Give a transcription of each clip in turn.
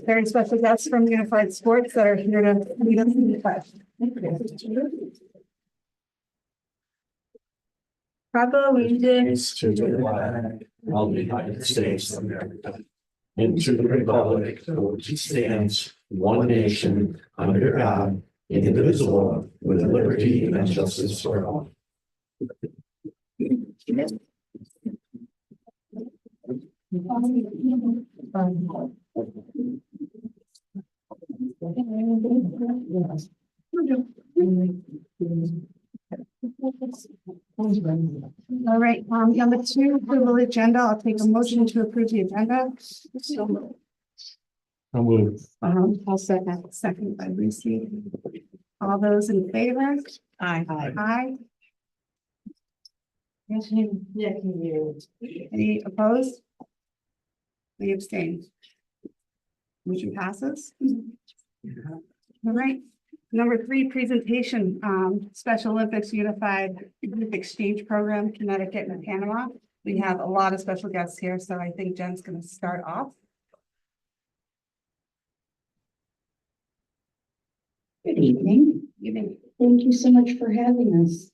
very special guests from Unified Sports that are here to meet us in the flesh. Proud allegiance To the flag of the United States of America, and to the republic for which it stands, one nation, under God, indivisible, with liberty and justice for all. All right, number 2, approval agenda. I'll take a motion to approve the agenda. I'll second by Lucy. All those in favor? Aye. Aye. Any opposed? Any abstained? Motion passes. All right. Number 3, presentation, Special Olympics Unified Youth Exchange Program, Connecticut and Panama. We have a lot of special guests here, so I think Jen's going to start off. Good evening. Thank you so much for having us.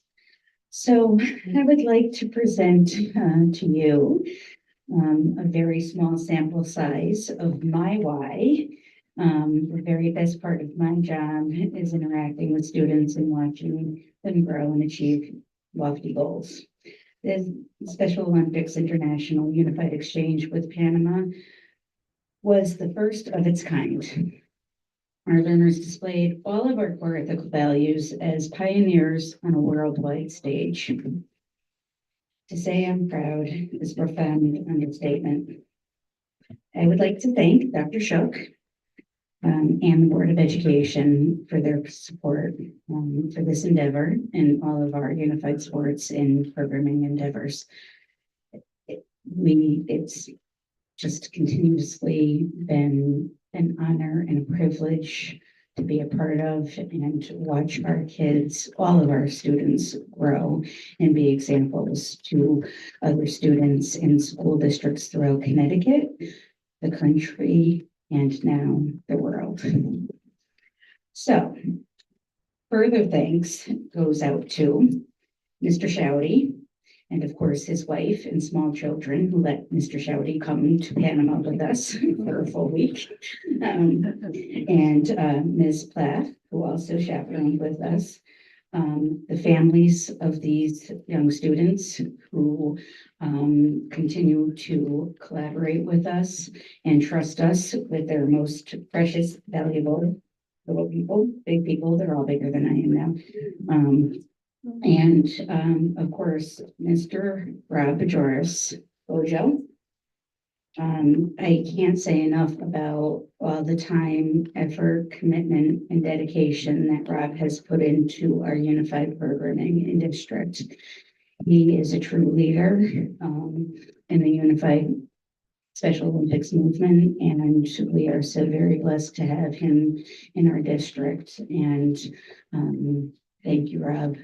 So I would like to present to you a very small sample size of my why. The very best part of my job is interacting with students and watching them grow and achieve lofty goals. The Special Olympics International Unified Exchange with Panama was the first of its kind. Our learners displayed all of our core ethical values as pioneers on a worldwide stage. To say I'm proud is a profound understatement. I would like to thank Dr. Shook and the Board of Education for their support for this endeavor and all of our unified sports and programming endeavors. It's just continuously been an honor and a privilege to be a part of and to watch our kids, all of our students, grow and be examples to other students in school districts throughout Connecticut, the country, and now the world. So, further thanks goes out to Mr. Shouty, and of course his wife and small children who let Mr. Shouty come to Panama with us for a full week, and Ms. Plath, who also chaperoned with us, the families of these young students who continue to collaborate with us and trust us with their most precious, valuable little people, big people. They're all bigger than I am now. And of course, Mr. Rob Bajoris, Bojo. I can't say enough about all the time, effort, commitment, and dedication that Rob has put into our unified programming in district. He is a true leader in the unified Special Olympics movement, and we are so very blessed to have him in our district. And thank you, Rob,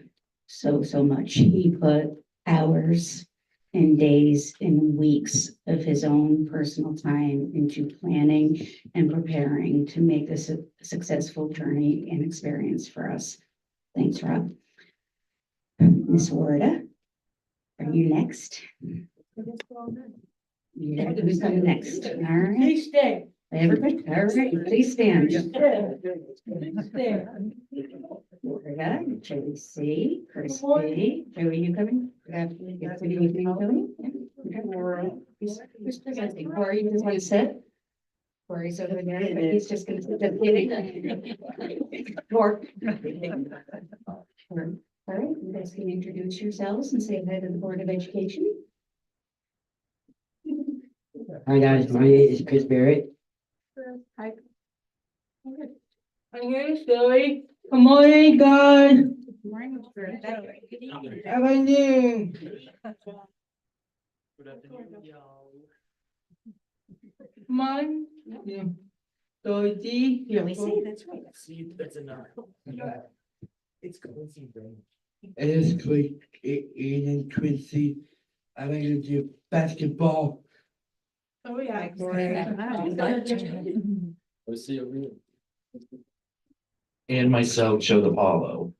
so much. He put hours and days and weeks of his own personal time into planning and preparing to make this a successful journey and experience for us. Thanks, Rob. Ms. Warda, are you next? Yeah, who's coming next? All right. Please stay. Everybody, all right, please stand. Please stay. Warda, Joey C, Chris B. Joey, you coming? Good evening, Joey. Who's presenting? Corey, you just want to sit? Corey's over there, but he's just going to sit. Just kidding. Corey. All right, you guys can introduce yourselves and say hi to the Board of Education. Hi guys, my name is Chris Barrett. Hi. My name is Joey. Good morning, God. How are you? Come on. Dorothy. Let me see, that's right. See, that's enough. It's coincidence. It is quick, Ian Quincy. I'm going to do basketball. Oh, yeah. to see you. And myself, Joe DePaulo.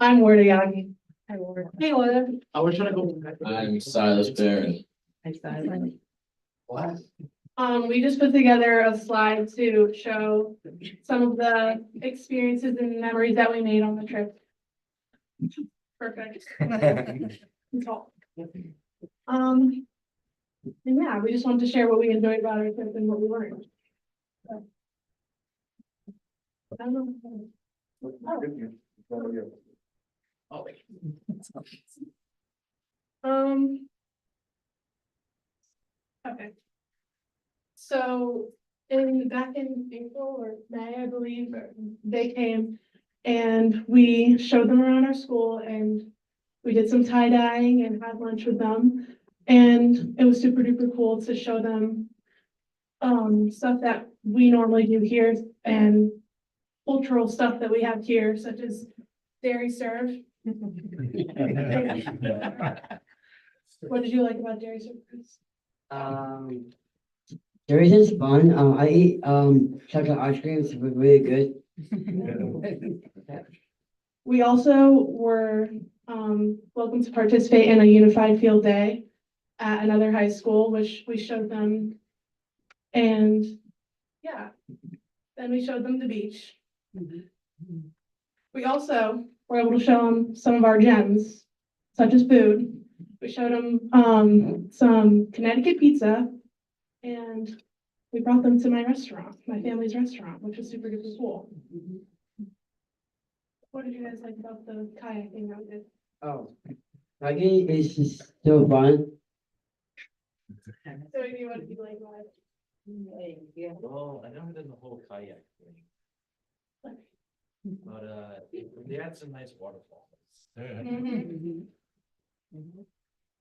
I'm Warda Yagi. Hey, Warda. I was trying to go. I'm Silas Barron. We just put together a slide to show some of the experiences and memories that we made on the trip. Perfect. That's all. And yeah, we just wanted to share what we enjoyed about our trip and what we learned. So. I don't know. Oh. Okay. So back in April or May, I believe, they came and we showed them around our school and we did some tie dyeing and had lunch with them. And it was super duper cool to show them stuff that we normally do here and cultural stuff that we have here, such as dairy serve. What did you like about dairy serve? There is fun. I eat chocolate ice cream. It's really good. We also were welcome to participate in a unified field day at another high school, which we showed them. And yeah, then we showed them the beach. We also were able to show them some of our gems, such as food. We showed them some Connecticut pizza, and we brought them to my restaurant, my family's restaurant, which was super duper cool. What did you guys like about the kayaking that we did? Oh, hiking is just so fun. So maybe what did you like about it? Well, I never did the whole kayak thing. But they had some nice waterfalls.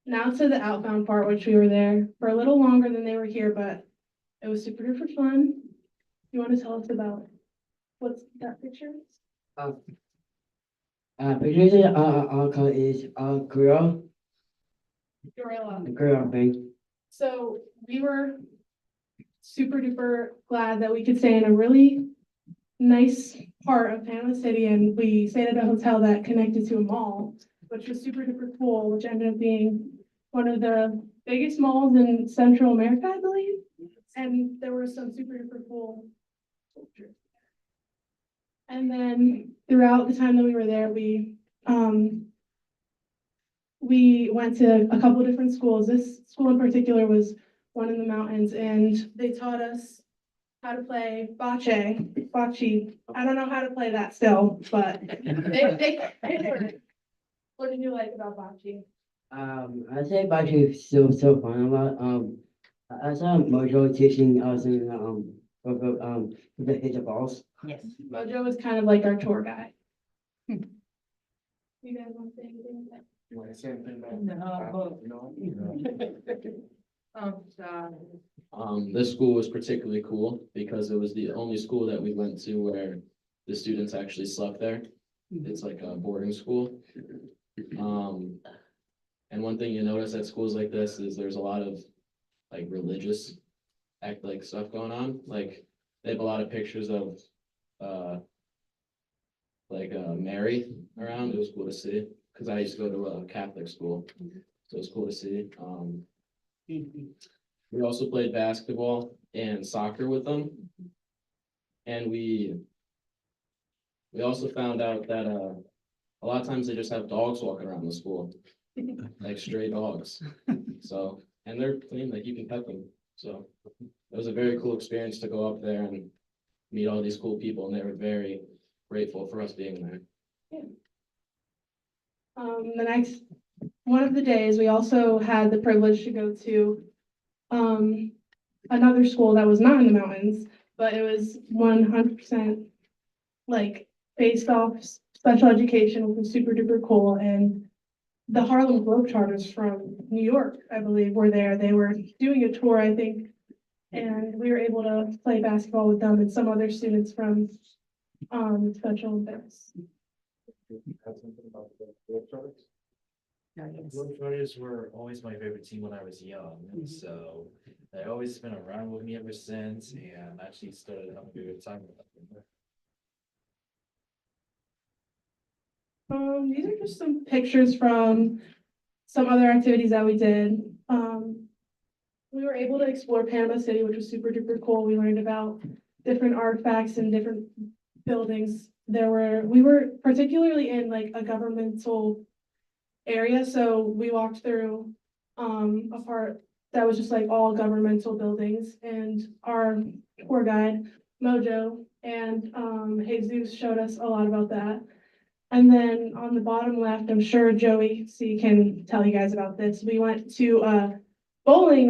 Now to the outbound part, which we were there for a little longer than they were here, but it was super duper fun. You want to tell us about what's that picture? Pictures is grill, Gorilla. grill thing. So we were super duper glad that we could stay in a really nice part of Panama City, and we stayed at a hotel that connected to a mall, which was super duper cool, which ended up being one of the biggest malls in Central America, I believe. And there were some super duper cool sculptures. And then throughout the time that we were there, we went to a couple different schools. This school in particular was one in the mountains, and they taught us how to play bocce. I don't know how to play that still, but they learned. What did you like about bocce? I say bocce is so fun about I saw Mojo teaching us with the hit the balls. Yes. Mojo was kind of like our tour guide. You guys want to say anything? You want to say anything about? This school was particularly cool because it was the only school that we went to where the students actually slept there. It's like a boarding school. And one thing you notice at schools like this is there's a lot of like religious stuff going on. Like they have a lot of pictures of Mary around. It was cool to see because I used to go to a Catholic school, so it was cool to see. We also played basketball and soccer with them, and we also found out that a lot of times they just have dogs walking around the school, like stray dogs. So, and they're clean, like you can pet them. So it was a very cool experience to go up there and meet all these cool people, and they were very grateful for us being there. The next one of the days, we also had the privilege to go to another school that was not in the mountains, but it was 100% like based off special education, which was super duper cool. And the Harlem Globetrotters from New York, I believe, were there. They were doing a tour, I think, and we were able to play basketball with them and some other students from Special Olympics. Globetrotters were always my favorite team when I was young, and so they always been around with me ever since, and actually started having a good time with them. These are just some pictures from some other activities that we did. We were able to explore Panama City, which was super duper cool. We learned about different artifacts and different buildings. We were particularly in like a governmental area, so we walked through a part that was just like all governmental buildings, and our tour guide Mojo and Jesus showed us a lot about that. And then on the bottom left, I'm sure Joey C can tell you guys about this. We went to a bowling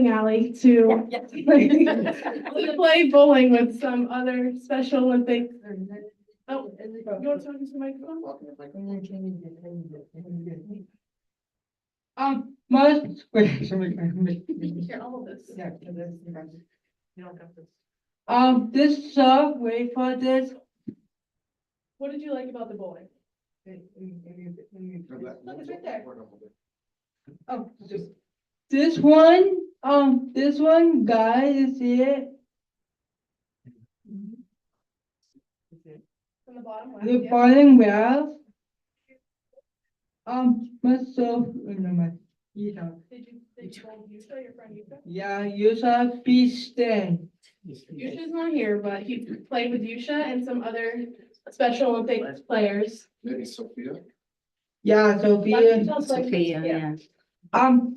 alley to to play bowling with some other Special Olympics. Oh, you want to talk into the microphone? Most. Here, all of this. Yeah. You don't have this. This song, wait for this. What did you like about the bowling? Look, it's right there. Oh, this one, guys, you see it? On the bottom left. The Yeah. bottom left. Myself, no, Did you bowl Yusha, your friend Yusha? yeah, use a fish stand. Yusha's not here, but he played with Yusha and some other Special Olympic players. Maybe Sophia? Yeah, Why don't you Sophia. tell us about Yusha? Yeah.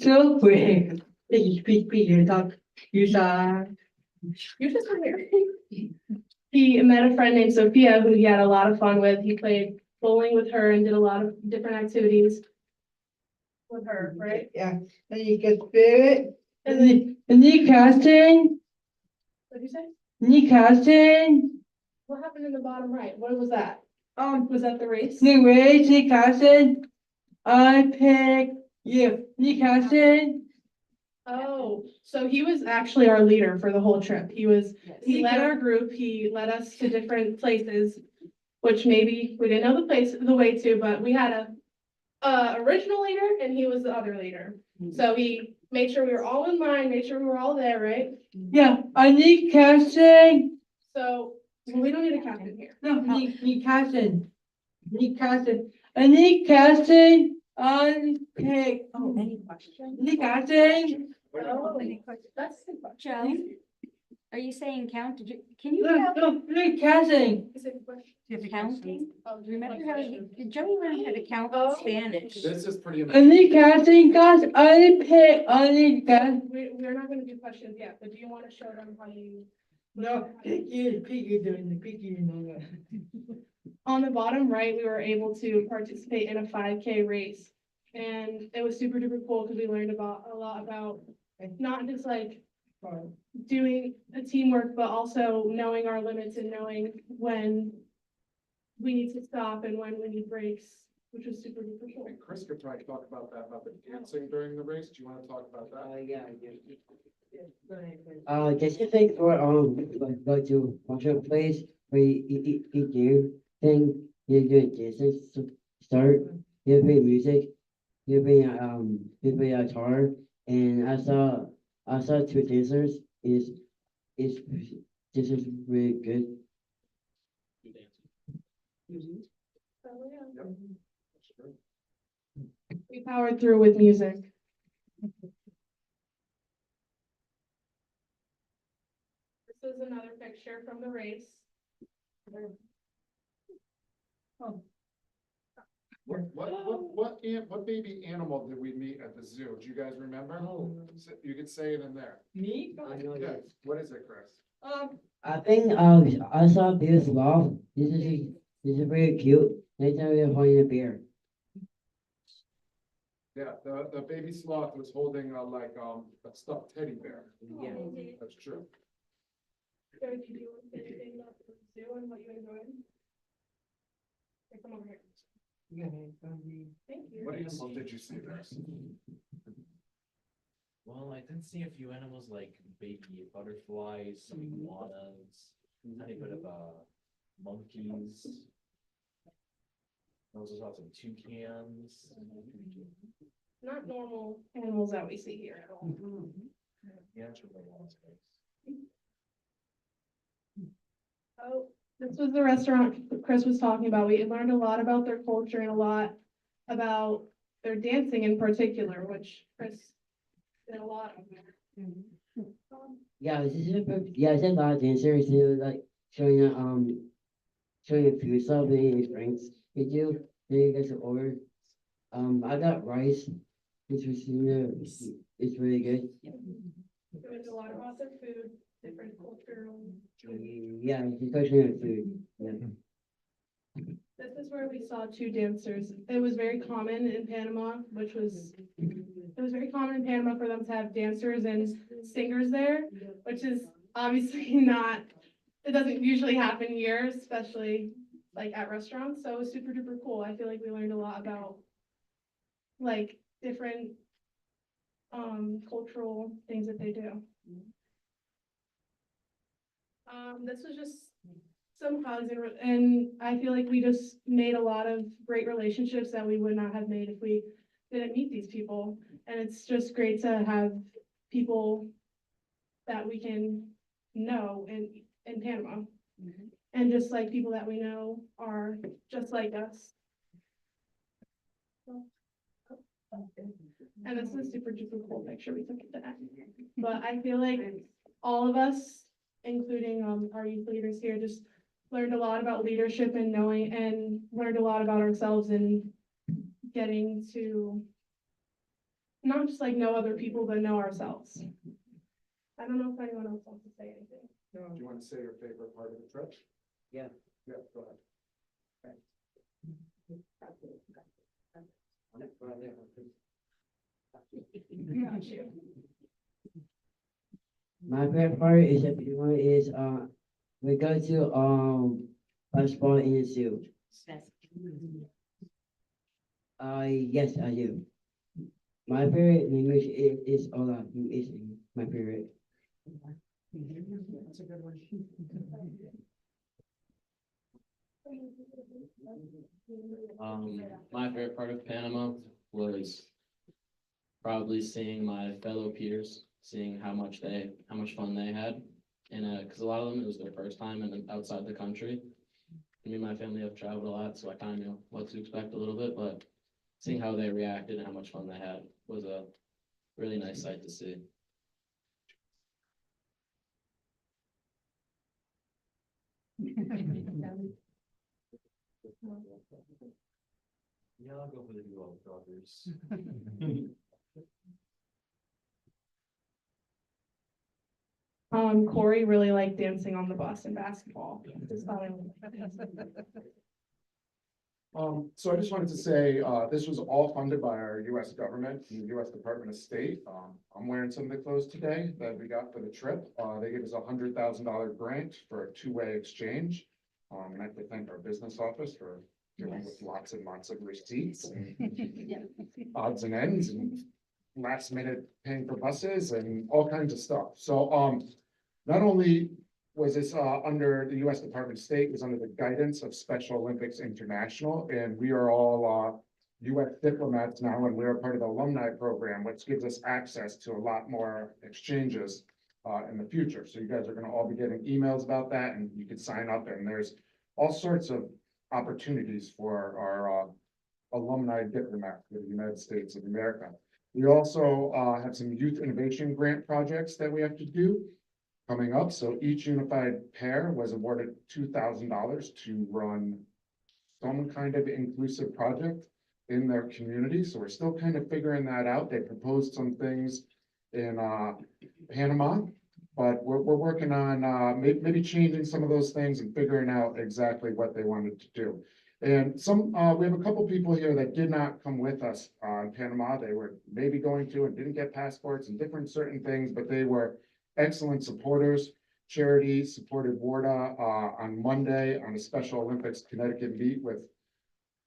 So quick. Speak, you talk, use a. Yusha's not here. He met a friend named Sophia who he had a lot of fun with. He played bowling with her and did a lot of different activities with her, right? Yeah, and you get spirit. And then, And the casting, what did you say? the casting, What happened in the bottom right? What was that? Was that the race? the way the casting, I pick you, the casting. Oh, so he was actually our leader for the whole trip. He led our group, he led us to different places, which maybe we didn't know the way to, but we had a original leader and he was the other leader. So he made sure we were all in line, made sure we were all there, right? Yeah, I need casting. So we don't need a captain here. No, the casting, the casting. I need casting. I pick. Oh, any questions? The casting. Oh, That's the question. Joe, are you saying count? Can you No, count no, the casting. is it a question? counting? Oh, Remember how Joey learned how to count Oh. Spanish? This is pretty. I need casting, guys. I pick. I need gas. We're not gonna do questions yet, but do you want to show them how you? No, picky doing the picky, no. On the bottom right, we were able to participate in a 5K race. And it was super duper cool because we learned a lot about not just like doing a teamwork, but also knowing our limits and knowing when we need to stop and when we need breaks, which was super duper cool. And Chris could probably talk about that, about the dancing during the race. Do you want to talk about that? Yeah. Just to think for go to watch place where you do thing you do Jesus start you play music you play a guitar and I saw two dancers is this is really good. So, yeah. We powered through with music. This is another picture from the race. What baby animal did we meet at the zoo? Do you guys remember? You can say it in there. Me? Yeah, what is it, Chris? I think I saw this love. This is very cute. Next time we're holding a bear. Yeah, the baby sloth was holding a stuffed teddy bear. Yeah. That's true. So did you want to say anything about the zoo and what you enjoyed? Okay, come over here. Thank you. What animals did you see there? Well, I did see a few animals like baby butterflies, some iguanas, tiny bit of monkeys. Those are lots of toucans. Not normal animals that we see here at all. Yeah, it's really nice. Oh, this was the restaurant Chris was talking about. We learned a lot about their culture and a lot about their dancing in particular, which Chris did a lot of. Yeah, this is yeah, it's a lot of dancers who like showing showing a few stuff and drinks. Did you? Then you guys order. I got rice, which was it's really good. We learned a lot about their food, different cultural. Yeah, especially on food. Yeah. This is where we saw two dancers. It was very common in Panama, it was very common in Panama for them to have dancers and singers there, which is obviously not, it doesn't usually happen here, especially like at restaurants. So it was super duper cool. I feel like we learned a lot about like different cultural things that they do. This was just some hugs and I feel like we just made a lot of great relationships that we would not have made if we didn't meet these people. And it's just great to have people that we can know in Panama. And just like people that we know are just like us. And this is a super duper cool picture we took at the end. But I feel like all of us, including our youth leaders here, just learned a lot about leadership and knowing, and learned a lot about ourselves and getting to not just like know other people, but know ourselves. I don't know if anyone else wants to say anything. Do you want to say your favorite part of the trip? Yeah. Yeah, go ahead. Got you. My favorite part is that one is we go to basketball in the zoo. Yes, I do. My favorite language is Ola, who is my favorite. That's a good one. My favorite part of Panama was probably seeing my fellow peers, seeing how much fun they had. And because a lot of them, it was their first time and outside the country. Me and my family have traveled a lot, so I kind of know what to expect a little bit, but seeing how they reacted and how much fun they had was a really nice sight to see. Yeah, I'll go for the duo brothers. Corey really liked dancing on the bus in basketball. Just thought So I just wanted to say, this was all funded by our US government, the US Department of State. I'm wearing some of the clothes today that we got for the trip. They gave us $100,000 grant for a two-way exchange. And I have to thank our business office for dealing with lots and lots of receipts and odds and ends and last minute paying for buses and all kinds of stuff. So, not only was this under the US Department of State, it was under the guidance of Special Olympics International, and we are all US diplomats now, and we're a part of the alumni program, which gives us access to a lot more exchanges in the future. So you guys are gonna all be getting emails about that, and you can sign up, and there's all sorts of opportunities for our alumni diplomats for the United States of America. We also have some youth innovation grant projects that we have to do coming up. So each unified pair was awarded $2,000 to run some kind of inclusive project in their community. So we're still kind of figuring that out. They proposed some things in Panama, but we're working on maybe changing some of those things and figuring out exactly what they wanted to do. And we have a couple people here that did not come with us in Panama. They were maybe going to and didn't get passports and different certain things, but they were excellent supporters. Charity supported WARDA on Monday on a Special Olympics Connecticut meet with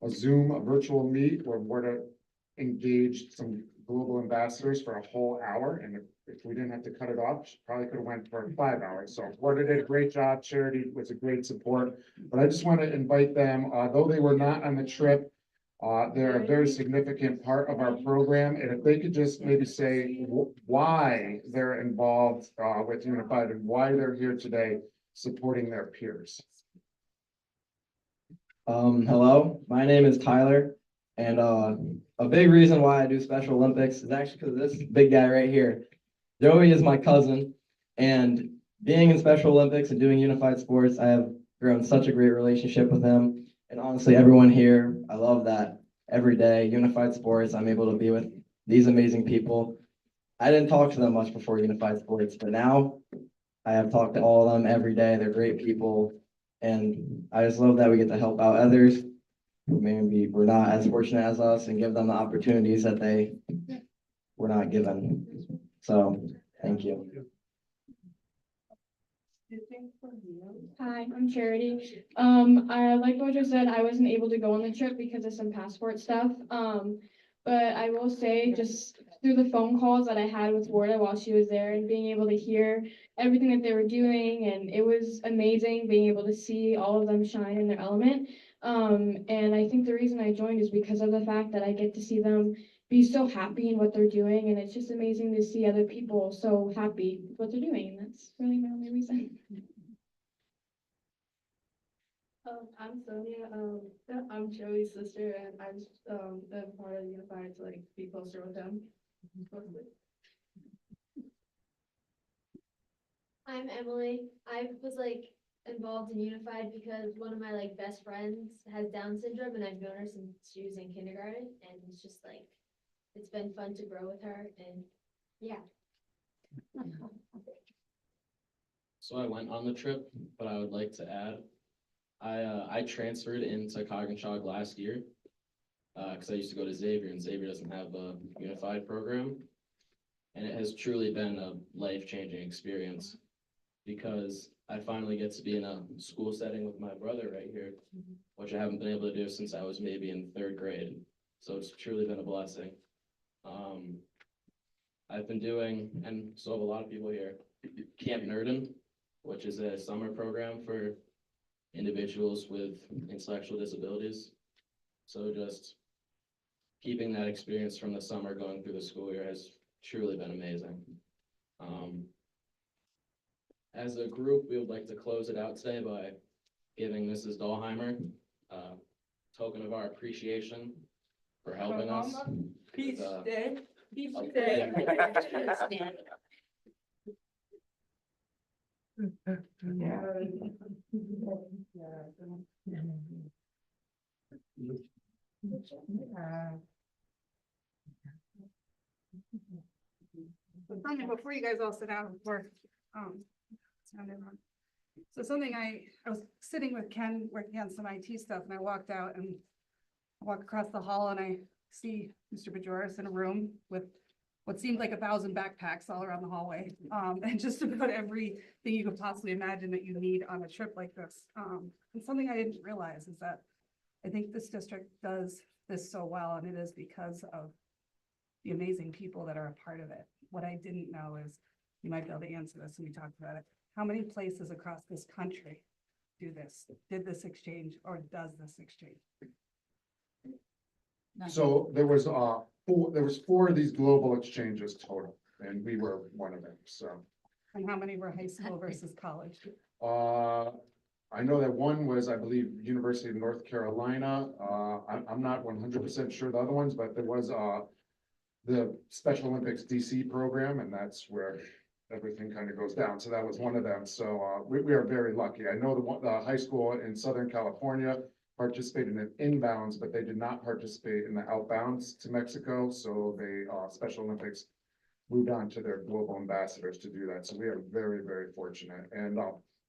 a virtual meet where WARDA engaged some global ambassadors for a whole hour. And if we didn't have to cut it off, she probably could have went for 5 hours. So WARDA did a great job. Charity was a great support. But I just want to invite them, though they were not on the trip, They're a very significant part of our program, and if they could just maybe say why they're involved with Unified and why they're here today supporting their peers. Hello, my name is Tyler, and a big reason why I do Special Olympics is actually because this big guy right here. Joey is my cousin, and being in Special Olympics and doing unified sports, I have grown such a great relationship with him. And honestly, everyone here, I love that every day. Unified sports, I'm able to be with these amazing people. I didn't talk to them much before unified sports, but now I have talked to all of them every day. They're great people. And I just love that we get to help out others who maybe were not as fortunate as us and give them the opportunities that they were not given. So, thank you. Hi, I'm Charity. I like what you said, I wasn't able to go on the trip because of some passport stuff. But I will say just through the phone calls that I had with Warda while she was there and being able to hear everything that they were doing, and it was amazing being able to see all of them shine in their element. And I think the reason I joined is because of the fact that I get to see them be so happy in what they're doing, and it's just amazing to see other people so happy with what they're doing. That's really my only reason. I'm Sonia. I'm Joey's sister, and I just been part of Unified to like be closer with them. I'm Emily. I was like involved in Unified because one of my like best friends has Down syndrome, and I've known her since she was in kindergarten, and it's just like it's been fun to grow with her, and yeah. So I went on the trip, but I would like to add, I transferred into Coggins last year because I used to go to Xavier, and Xavier doesn't have a unified program. And it has truly been a life-changing experience because I finally get to be in a school setting with my brother right here, which I haven't been able to do since I was maybe in 3rd grade. So it's truly been a blessing. I've been doing, and so have a lot of people here, Camp Nerden, which is a summer program for individuals with intellectual disabilities. So just keeping that experience from the summer going through the school year has truly been amazing. As a group, we would like to close it out today by giving Mrs. Dahlheimer a token of our appreciation for helping us. Peace with, day. Peace a- day. Sonia, before you guys all sit down, so something I was sitting with Ken working on some IT stuff, and I walked out and walk across the hall, and I see Mr. Bajoris in a room with what seemed like 1,000 backpacks all around the hallway, and just about everything you could possibly imagine that you need on a trip like this. And something I didn't realize is that I think this district does this so well, and it is because of the amazing people that are a part of it. What I didn't know is, you might be able to answer this, and we talked about it. How many places across this country did this exchange, or does this exchange? So there was 4 of these global exchanges total, and we were one of them, so. And how many were high school versus college? I know that one was, I believe, University of North Carolina. I'm not 100% sure the other ones, but there was the Special Olympics DC program, and that's where everything kind of goes down. So that was one of them. So we are very lucky. I know the high school in Southern California participated in inbounds, but they did not participate in the outbounds to Mexico. So they Special Olympics moved on to their global ambassadors to do that. So we are very, very fortunate. And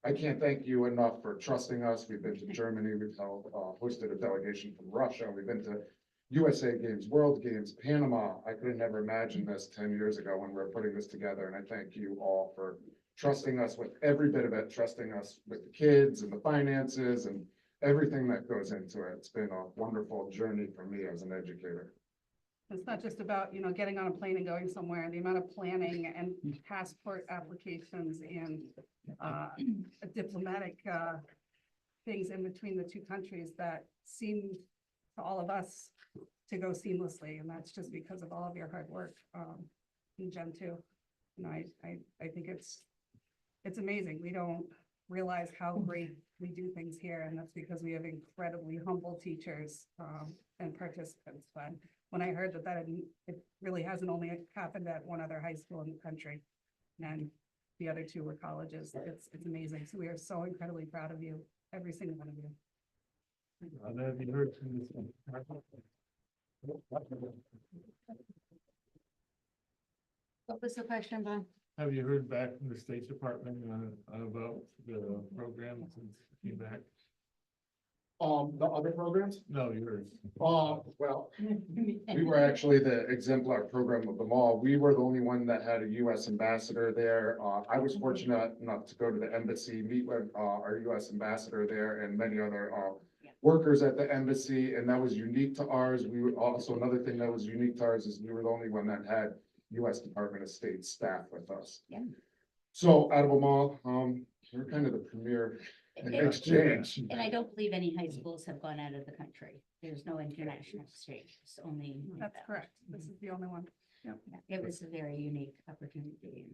I can't thank you enough for trusting us. We've been to Germany. We've hosted a delegation from Russia. We've been to USA Games, World Games, Panama. I could have never imagined this 10 years ago when we were putting this together. And I thank you all for trusting us with every bit of it, trusting us with the kids and the finances and everything that goes into it. It's been a wonderful journey for me as an educator. It's not just about, getting on a plane and going somewhere, the amount of planning and passport applications and diplomatic things in between the two countries that seem to all of us to go seamlessly, and that's just because of all of your hard work, in Gen 2. You know, I think it's amazing. We don't realize how great we do things here, and that's because we have incredibly humble teachers, and participants. But when I heard that it really hasn't only happened at one other high school in the country, and the other two were colleges, it's amazing. So we are so incredibly proud of you, every single one of you. Have you heard from this one? What was the question, Bob? Have you heard back from the State Department about the program since you came back? The other programs? No, yours. Well, we were actually the exemplar program of them all. We were the only one that had a US ambassador there. I was fortunate enough to go to the embassy, meet with, our US ambassador there and many other, workers at the embassy, and that was unique to ours. We were also, another thing that was unique to ours is we were the only one that had US Department of State staff with us. Yeah. So out of them all, we're kind of the premier exchange. And I don't believe any high schools have gone out of the country. There's no international exchange, it's only. That's correct. This is the only one. Yeah, it was a very unique opportunity.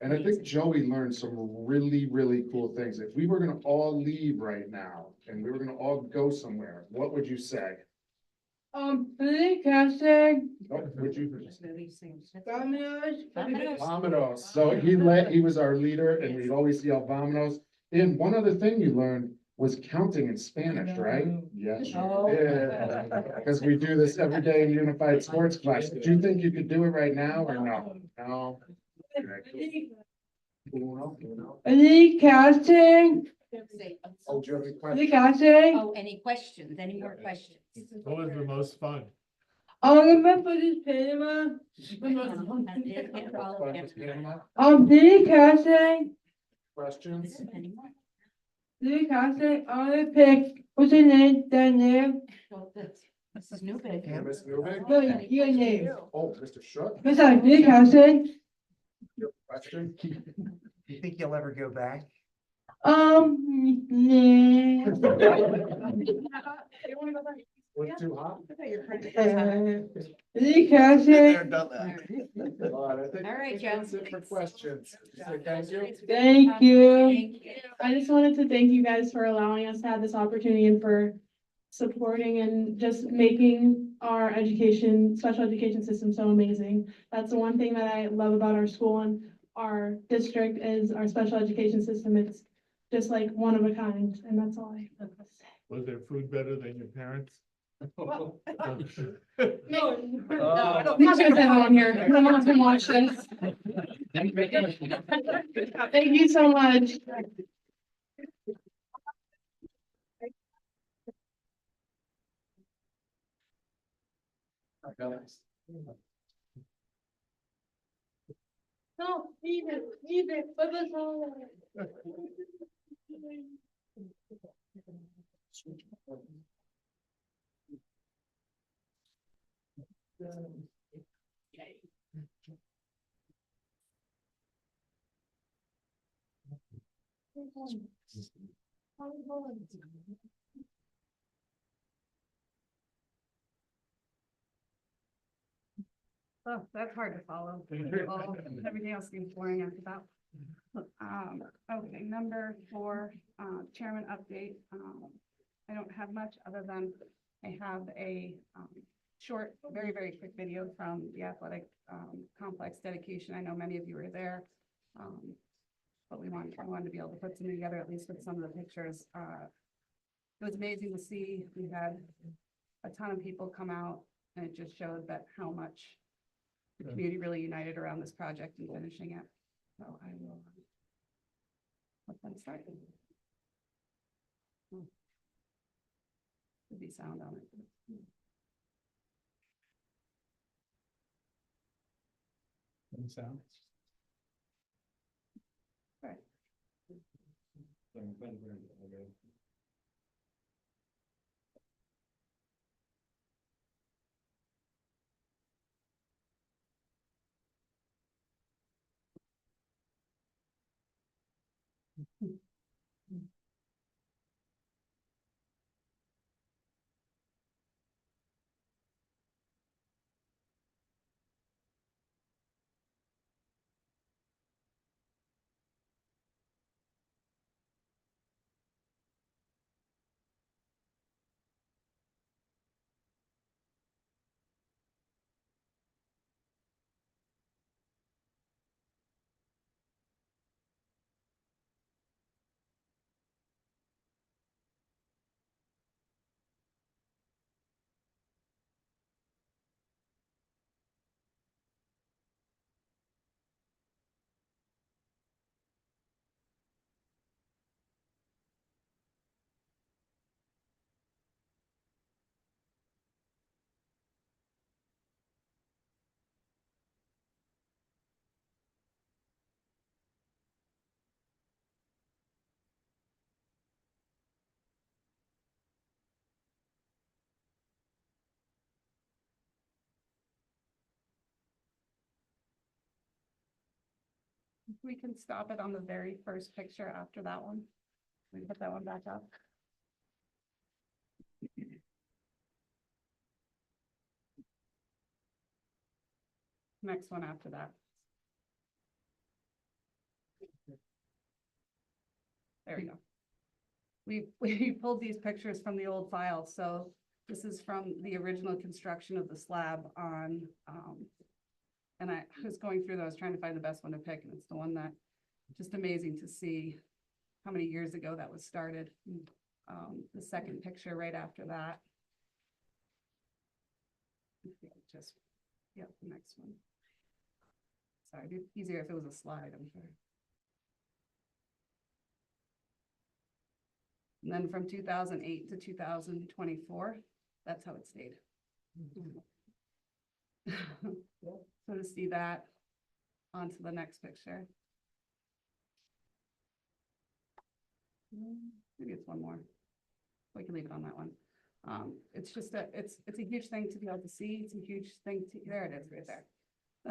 And I think Joey learned some really, really cool things. If we were gonna all leave right now and we were gonna all go somewhere, what would you say? Really casting, What would you? Domino's. Vamonos. So he was our leader and we'd always yell Vamonos. And one other thing you learned was counting in Spanish, right? Yes. Yeah, because we do this every day in unified sports class. Do you think you could do it right now or no? No. Okay. Any casting, Oh, do you have any any questions? casting. Oh, any questions, any more questions? What was the most fun? I'm gonna put this Panama. Any casting, Questions? any casting, I'm gonna pick, what's your name, that name? This is new big. Miss Newbeck? No, your name. Oh, Mr. Shook, What's that, any casting? your question? Do you think you'll ever go back? Nah. Was it too hot? Any casting, All right, I think All right, that's Joe. it for questions. Say thank you. thank you. Thank you. I just wanted to thank you guys for allowing us to have this opportunity and for supporting and just making our education, special education system so amazing. That's the one thing that I love about our school and our district is our special education system. It's just like one of a kind, and that's all I have to say. Was their food better than your parents? No, I'm not gonna say that on here. I'm not gonna watch this. Thank you so much. No, leave it, but that's all. Oh, that's hard to follow. Well, everything else seems boring after that. Okay, number 4, chairman update. I don't have much other than I have a short, very, very quick video from the athletic complex dedication. I know many of you were there. But we wanted to be able to put something together, at least with some of the pictures. It was amazing to see. We had a ton of people come out, and it just showed that how much the community really united around this project and finishing it. So I will let them start. Should be sound on it. Any sound? Right. we can stop it on the very first picture after that one. We put that one back up. Next one after that. There we go. We pulled these pictures from the old file, so this is from the original construction of the slab on, and I was going through those, trying to find the best one to pick, and it's the one that, just amazing to see how many years ago that was started. The second picture right after that. Just, yeah, the next one. Sorry, it'd be easier if it was a slide, I'm sure. And then from 2008 to 2024, that's how it stayed. So to see that onto the next picture. Maybe it's one more. We can leave it on that one. It's just it's a huge thing to be able to see. It's a huge thing to, there it is right there.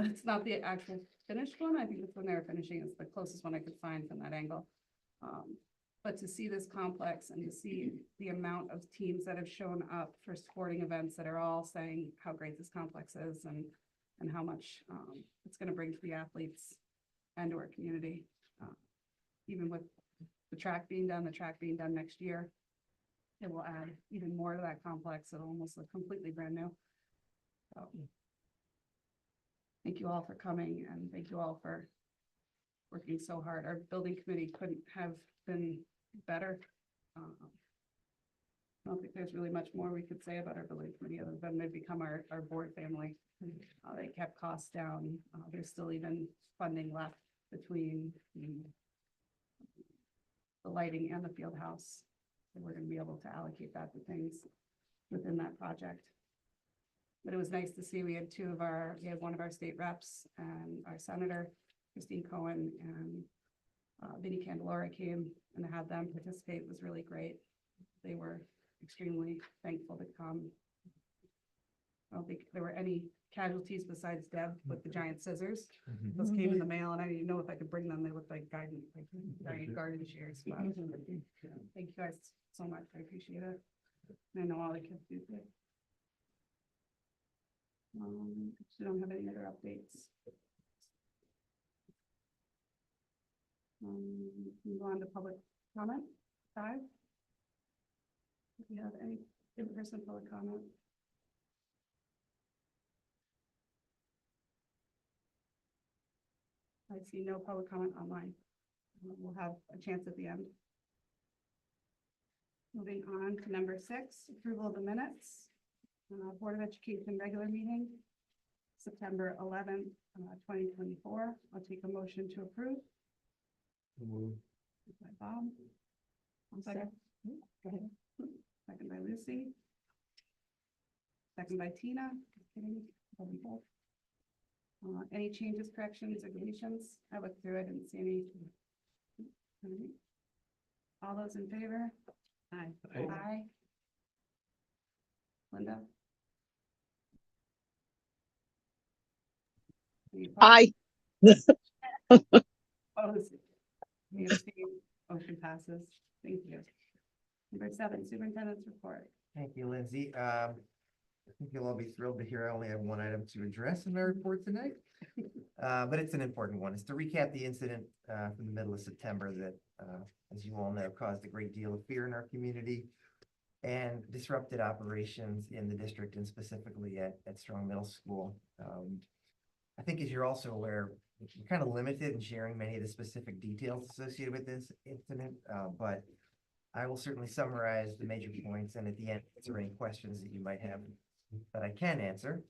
It's not the actual finished one. I think it's when they were finishing. It's the closest one I could find from that angle. But to see this complex and to see the amount of teams that have shown up for sporting events that are all saying how great this complex is and how much it's going to bring to the athletes and to our community. Even with the track being done next year, it will add even more to that complex. It'll almost look completely brand new. So, thank you all for coming, and thank you all for working so hard. Our building committee couldn't have been better. I don't think there's really much more we could say about our building committee other than they've become our board family. They kept costs down. There's still even funding left between the lighting and the field house. And we're going to be able to allocate that to things within that project. But it was nice to see we had one of our state reps and our senator, Christine Cohen, and Vinnie Candelora came, and to have them participate was really great. They were extremely thankful to come. I don't think there were any casualties besides Deb with the giant scissors. Those came in the mail, and I didn't even know if I could bring them. They looked like giant garden shears. But thank you guys so much. I appreciate it. And I know all the kids do too. We don't have any other updates. Move on to public comment. 5. If you have any in-person public comment. I see no public comment online. We'll have a chance at the end. Moving on to number 6, approval of the minutes. Board of Education regular meeting, September 11th, 2024. I'll take a motion to approve. By Bob. Second. Go ahead. Second by Lucy. Second by Tina. Any changes, corrections, or deletions? I looked through it and didn't see any. All those in favor? Aye. Aye. Linda? Aye. Opposed? Any abstained? Motion passes. Thank you. Number 7, superintendent's report. Thank you, Lindsay. I think you'll all be thrilled to hear I only have one item to address in my report tonight, but it's an important one. It's to recap the incident from the middle of September that, as you all know, caused a great deal of fear in our community and disrupted operations in the district and specifically at Strong Middle School. I think, as you're also aware, we're kind of limited in sharing many of the specific details associated with this incident, but I will certainly summarize the major points, and at the end, answer any questions that you might have that I can answer.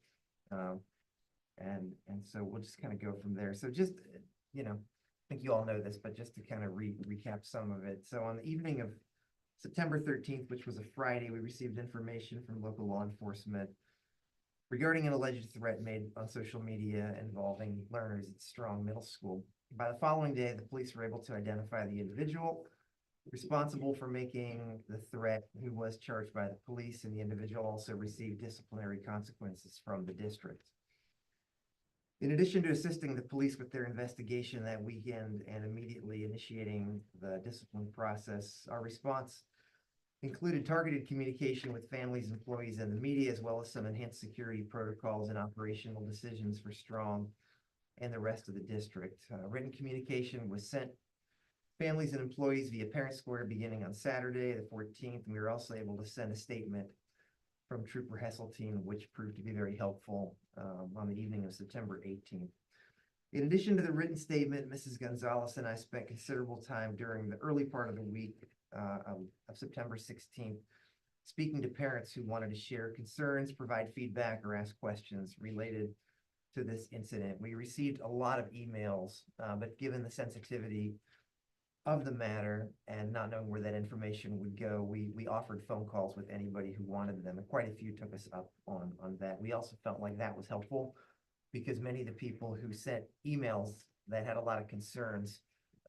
And so we'll just kind of go from there. So just, I think you all know this, but just to kind of recap some of it. So on the evening of September 13th, which was a Friday, we received information from local law enforcement regarding an alleged threat made on social media involving learners at Strong Middle School. By the following day, the police were able to identify the individual responsible for making the threat, who was charged by the police, and the individual also received disciplinary consequences from the district. In addition to assisting the police with their investigation that weekend and immediately initiating the discipline process, our response included targeted communication with families, employees, and the media, as well as some enhanced security protocols and operational decisions for Strong and the rest of the district. Written communication was sent families and employees via Parent Square beginning on Saturday, the 14th, and we were also able to send a statement from Trooper Hesseltine, which proved to be very helpful on the evening of September 18th. In addition to the written statement, Mrs. Gonzalez and I spent considerable time during the early part of the week of September 16th, speaking to parents who wanted to share concerns, provide feedback, or ask questions related to this incident. We received a lot of emails, but given the sensitivity of the matter and not knowing where that information would go, we offered phone calls with anybody who wanted them, and quite a few took us up on that. We also felt like that was helpful because many of the people who sent emails that had a lot of concerns,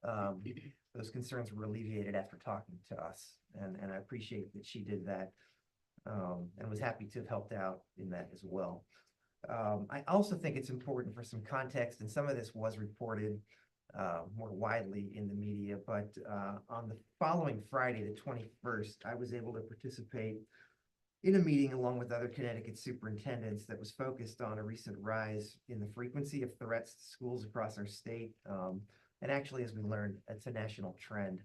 those concerns were alleviated after talking to us, and I appreciate that she did that, and was happy to have helped out in that as well. I also think it's important for some context, and some of this was reported more widely in the media, but on the following Friday, the 21st, I was able to participate in a meeting along with other Connecticut superintendents that was focused on a recent rise in the frequency of threats to schools across our state. And actually, as we learned, it's a national trend.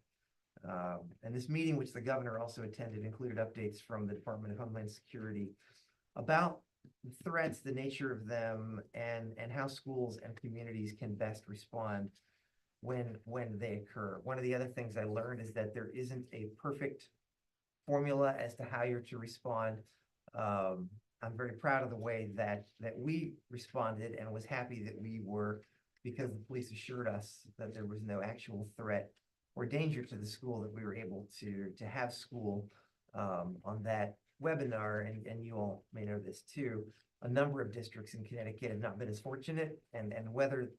And this meeting, which the governor also attended, included updates from the Department of Homeland Security about threats, the nature of them, and how schools and communities can best respond when they occur. One of the other things I learned is that there isn't a perfect formula as to how you're to respond. I'm very proud of the way that we responded, and was happy that we were, because the police assured us that there was no actual threat or danger to the school, that we were able to have school on that webinar. And you all may know this too. A number of districts in Connecticut have not been as fortunate, and whether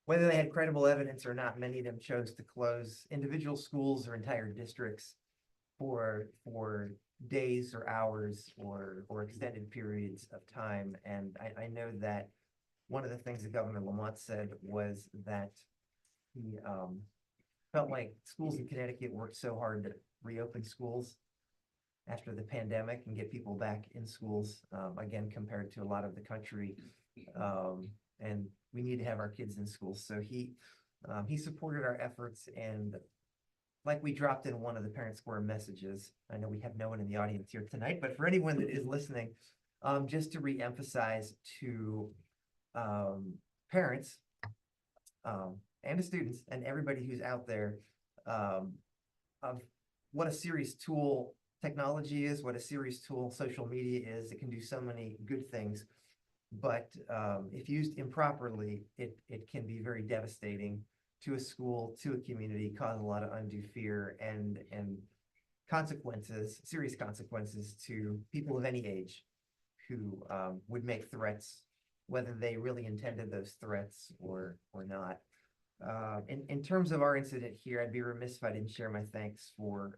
they had credible evidence or not, many of them chose to close individual schools or entire districts for days or hours or extended periods of time. And I know that one of the things that Governor Lamont said was that he felt like schools in Connecticut worked so hard to reopen schools after the pandemic and get people back in schools, again, compared to a lot of the country. And we need to have our kids in schools. So he supported our efforts, and like we dropped in one of the Parent Square messages, I know we have no one in the audience here tonight, but for anyone that is listening, just to reemphasize to parents and to students and everybody who's out there of what a serious tool technology is, what a serious tool social media is. It can do so many good things, but if used improperly, it can be very devastating to a school, to a community, cause a lot of undue fear and consequences, serious consequences to people of any age who would make threats, whether they really intended those threats or not. In terms of our incident here, I'd be remiss if I didn't share my thanks for,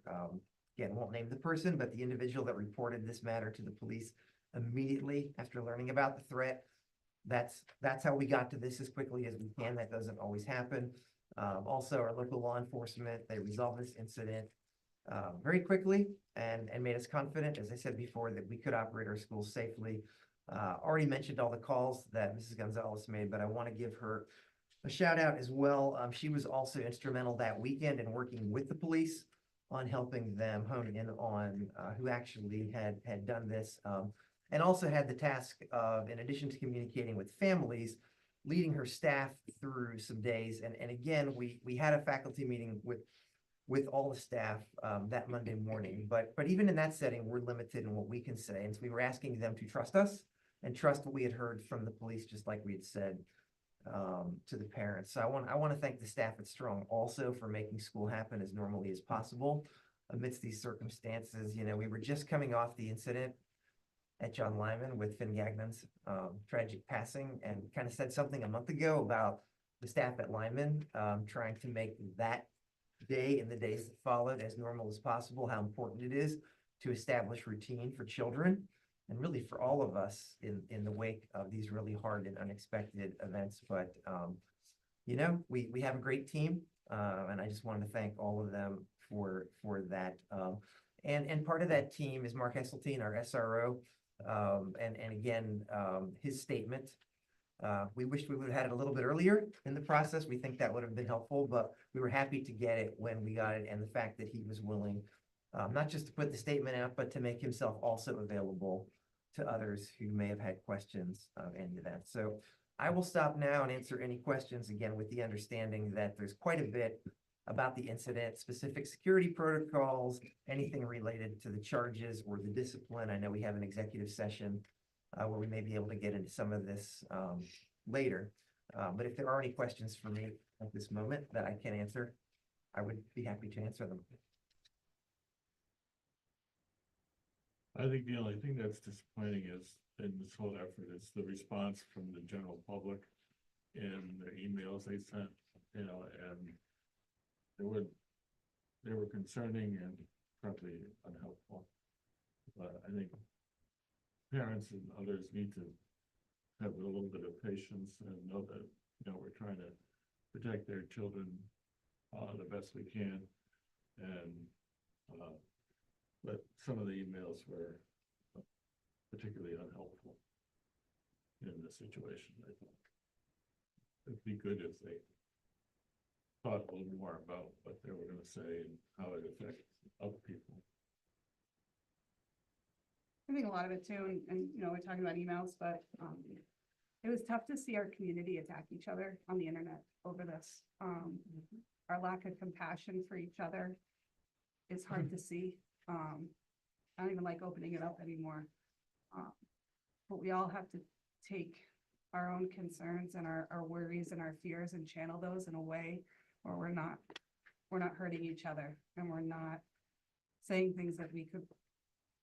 again, won't name the person, but the individual that reported this matter to the police immediately after learning about the threat. That's how we got to this as quickly as we can. That doesn't always happen. Also, our local law enforcement, they resolved this incident very quickly and made us confident, as I said before, that we could operate our schools safely. Already mentioned all the calls that Mrs. Gonzalez made, but I want to give her a shout out as well. She was also instrumental that weekend in working with the police on helping them hone in on who actually had done this, and also had the task of, in addition to communicating with families, leading her staff through some days. And again, we had a faculty meeting with all the staff that Monday morning. But even in that setting, we're limited in what we can say. And so we were asking them to trust us and trust what we had heard from the police, just like we had said to the parents. So I want to thank the staff at Strong also for making school happen as normally as possible amidst these circumstances. You know, we were just coming off the incident at John Lyman with Finn Gagnon's tragic passing, and kind of said something a month ago about the staff at Lyman trying to make that day and the days that followed as normal as possible, how important it is to establish routine for children and really for all of us in the wake of these really hard and unexpected events. But, you know, we have a great team, and I just wanted to thank all of them for that. And part of that team is Mark Esseltine, our SRO. And again, his statement, we wished we would have had it a little bit earlier in the process. We think that would have been helpful, but we were happy to get it when we got it, and the fact that he was willing, not just to put the statement out, but to make himself also available to others who may have had questions of any of that. So I will stop now and answer any questions, again, with the understanding that there's quite a bit about the incident, specific security protocols, anything related to the charges or the discipline. I know we have an executive session where we may be able to get into some of this later. But if there are any questions for me at this moment that I can answer, I would be happy to answer them. I think the only thing that's disappointing is, in this whole effort, is the response from the general public in the emails they sent, you know, and they were concerning and probably unhelpful. But I think parents and others need to have a little bit of patience and know that, you know, we're trying to protect their children the best we can. And but some of the emails were particularly unhelpful in the situation. I thought it'd be good if they thought a little more about what they were going to say and how it affects other people. I think a lot of it too, and you know, we're talking about emails, but it was tough to see our community attack each other on the internet over this. Our lack of compassion for each other is hard to see. I don't even like opening it up anymore. But we all have to take our own concerns and our worries and our fears and channel those in a way where we're not hurting each other, and we're not saying things that we could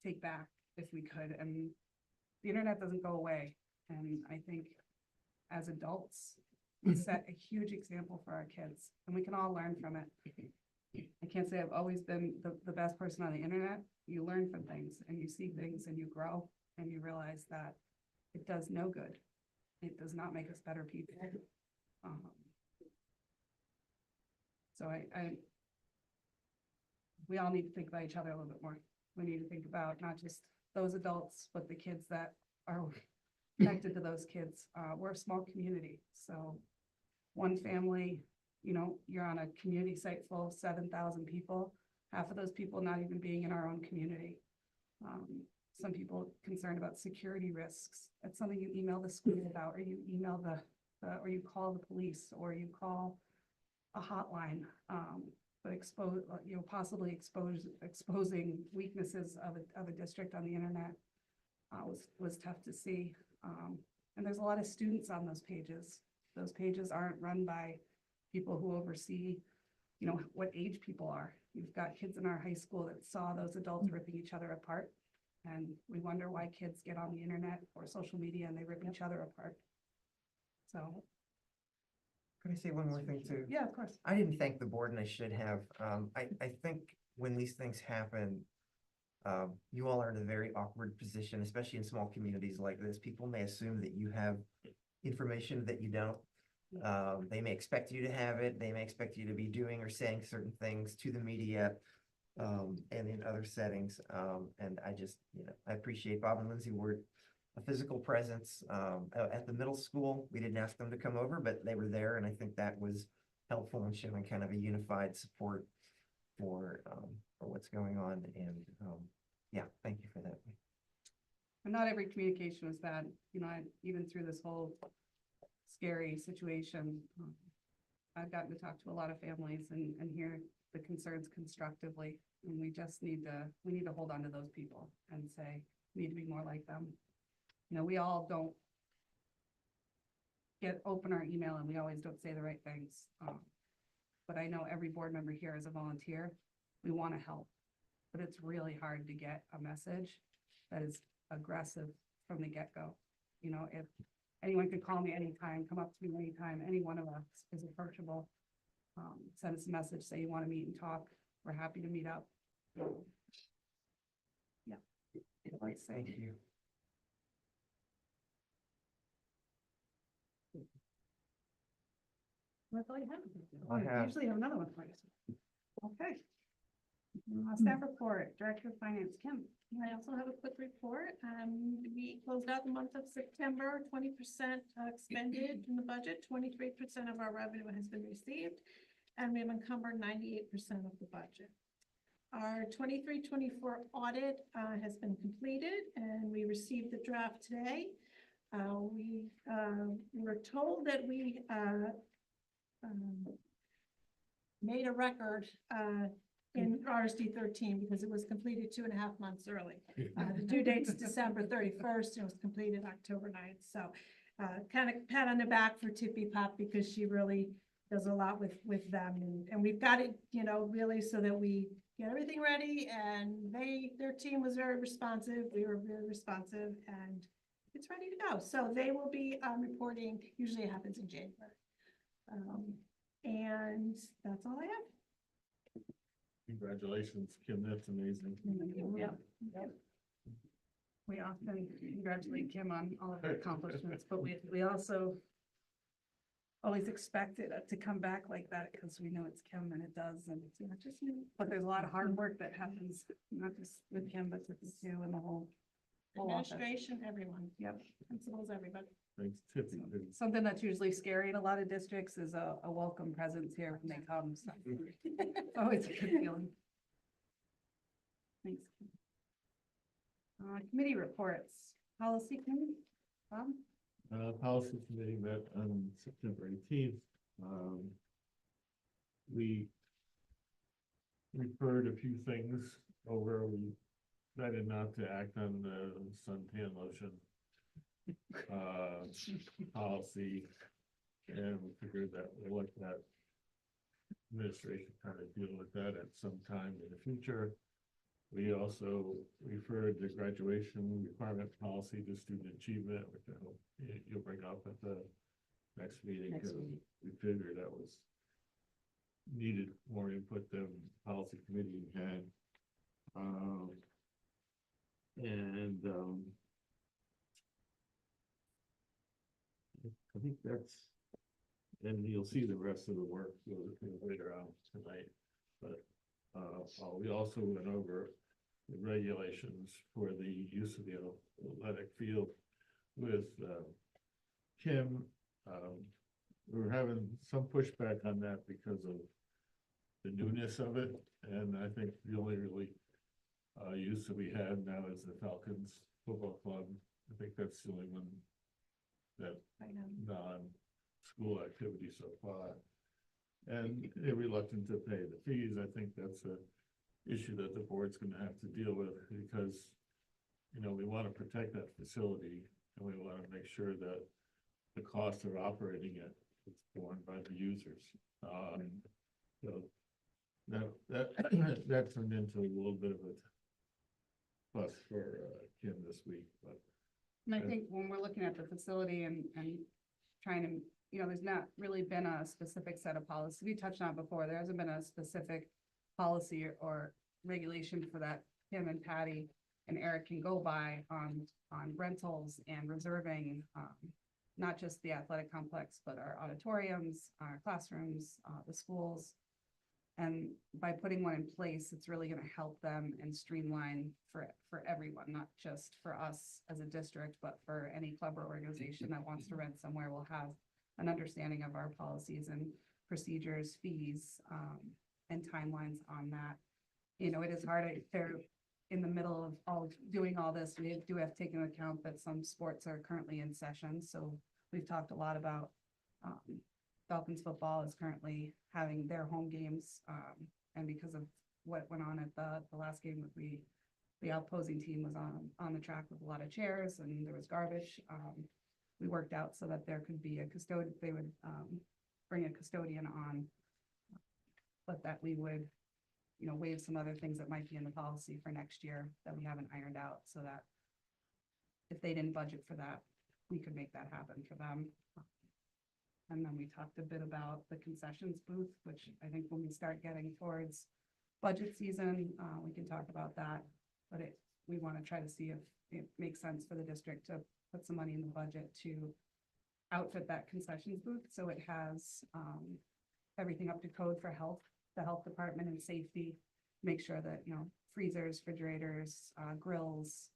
take back if we could. And the internet doesn't go away. And I think as adults, we set a huge example for our kids, and we can all learn from it. I can't say I've always been the best person on the internet. You learn from things, and you see things, and you grow, and you realize that it does no good. It does not make us better people. So we all need to think about each other a little bit more. We need to think about not just those adults, but the kids that are connected to those kids. We're a small community, so one family, you know, you're on a community site full of 7,000 people, half of those people not even being in our own community. Some people concerned about security risks. That's something you email the school about, or you email or you call the police, or you call a hotline. But possibly exposing weaknesses of a district on the internet was tough to see. And there's a lot of students on those pages. Those pages aren't run by people who oversee, you know, what age people are. You've got kids in our high school that saw those adults ripping each other apart. And we wonder why kids get on the internet or social media and they rip each other apart. So. Can I say one more thing too? Yeah, of course. I didn't thank the board, and I should have. I think when these things happen, you all are in a very awkward position, especially in small communities like this. People may assume that you have information that you don't. They may expect you to have it. They may expect you to be doing or saying certain things to the media and in other settings. And I just, you know, I appreciate Bob and Lindsay were a physical presence at the middle school. We didn't ask them to come over, but they were there, and I think that was helpful in showing kind of a unified support for what's going on. And yeah, thank you for that. And not every communication was bad. You know, even through this whole scary situation, I've gotten to talk to a lot of families and hear the concerns constructively. And we just need to hold on to those people and say, we need to be more like them. You know, we all don't open our email, and we always don't say the right things. But I know every board member here is a volunteer. We want to help, but it's really hard to get a message that is aggressive from the get-go. You know, if anyone could call me anytime, come up to me anytime, any one of us is approachable. Send us a message, say you want to meet and talk. We're happy to meet up. Yeah. Thank you. That's all you have? I have. Usually have another one for you. Okay. Staff report, Director of Finance, Kim. I also have a quick report. We closed out the month of September, 20% expended in the budget, 23% of our revenue has been received, and we have encumbered 98% of the budget. Our 23-24 audit has been completed, and we received the draft today. We were told that we made a record in RSD 13 because it was completed 2.5 months early. The due date's December 31st, and it was completed October 9th. So kind of pat on the back for Tippy Pop because she really does a lot with them. And we've got it, you know, really so that we get everything ready, and their team was very responsive. We were very responsive, and it's ready to go. So they will be reporting, usually it happens in January. And that's all I have. Congratulations, Kim, that's amazing. Yep. We often congratulate Kim on all of her accomplishments, but we also always expect it to come back like that because we know it's Kim and it does, and it's not just me. But there's a lot of hard work that happens, not just with Kim, but with you and the whole office. Administration, everyone. Yep. Principals, everybody. Thanks, Tiffany. Something that's usually scary in a lot of districts is a welcome presence here when they come. So it's always a good feeling. Thanks. Committee reports, policy committee, Bob? Policy committee met on September 18th. We referred a few things over. We decided not to act on the suntan lotion policy, and we figured that we'll let that administration kind of deal with that at some time in the future. We also referred the graduation requirement policy to student achievement, which I hope you'll bring up at the next meeting, because we figured that was needed more input than policy committee had. I think that's, and you'll see the rest of the work later on tonight, but we also went over the regulations for the use of the athletic field with Kim. We were having some pushback on that because of the newness of it, and I think the only really use that we have now is the Falcons Football Club. I think that's the only one that non-school activity so far. And they're reluctant to pay the fees. I think that's a issue that the board's going to have to deal with, because, you know, we want to protect that facility, and we want to make sure that the cost of operating it is borne by the users. So that turned into a little bit of a fuss for Kim this week, but. And I think when we're looking at the facility and trying to, you know, there's not really been a specific set of policies. We touched on it before. There hasn't been a specific policy or regulation for that Kim and Patty and Eric can go by on rentals and reserving, not just the athletic complex, but our auditoriums, our classrooms, the schools. And by putting one in place, it's really going to help them and streamline for everyone, not just for us as a district, but for any club or organization that wants to rent somewhere will have an understanding of our policies and procedures, fees, and timelines on that. You know, it is hard. They're in the middle of doing all this. We do have to take into account that some sports are currently in session. So we've talked a lot about Falcons football is currently having their home games, and because of what went on at the last game, the opposing team was on the track with a lot of chairs and there was garbage. We worked out so that there could be a custodian. They would bring a custodian on, but that we would, you know, waive some other things that might be in the policy for next year that we haven't ironed out, so that if they didn't budget for that, we could make that happen for them. And then we talked a bit about the concessions booth, which I think when we start getting towards budget season, we can talk about that. But we want to try to see if it makes sense for the district to put some money in the budget to outfit that concessions booth, so it has, everything up to code for health, the health department and safety. Make sure that, you know, freezers, refrigerators, grills,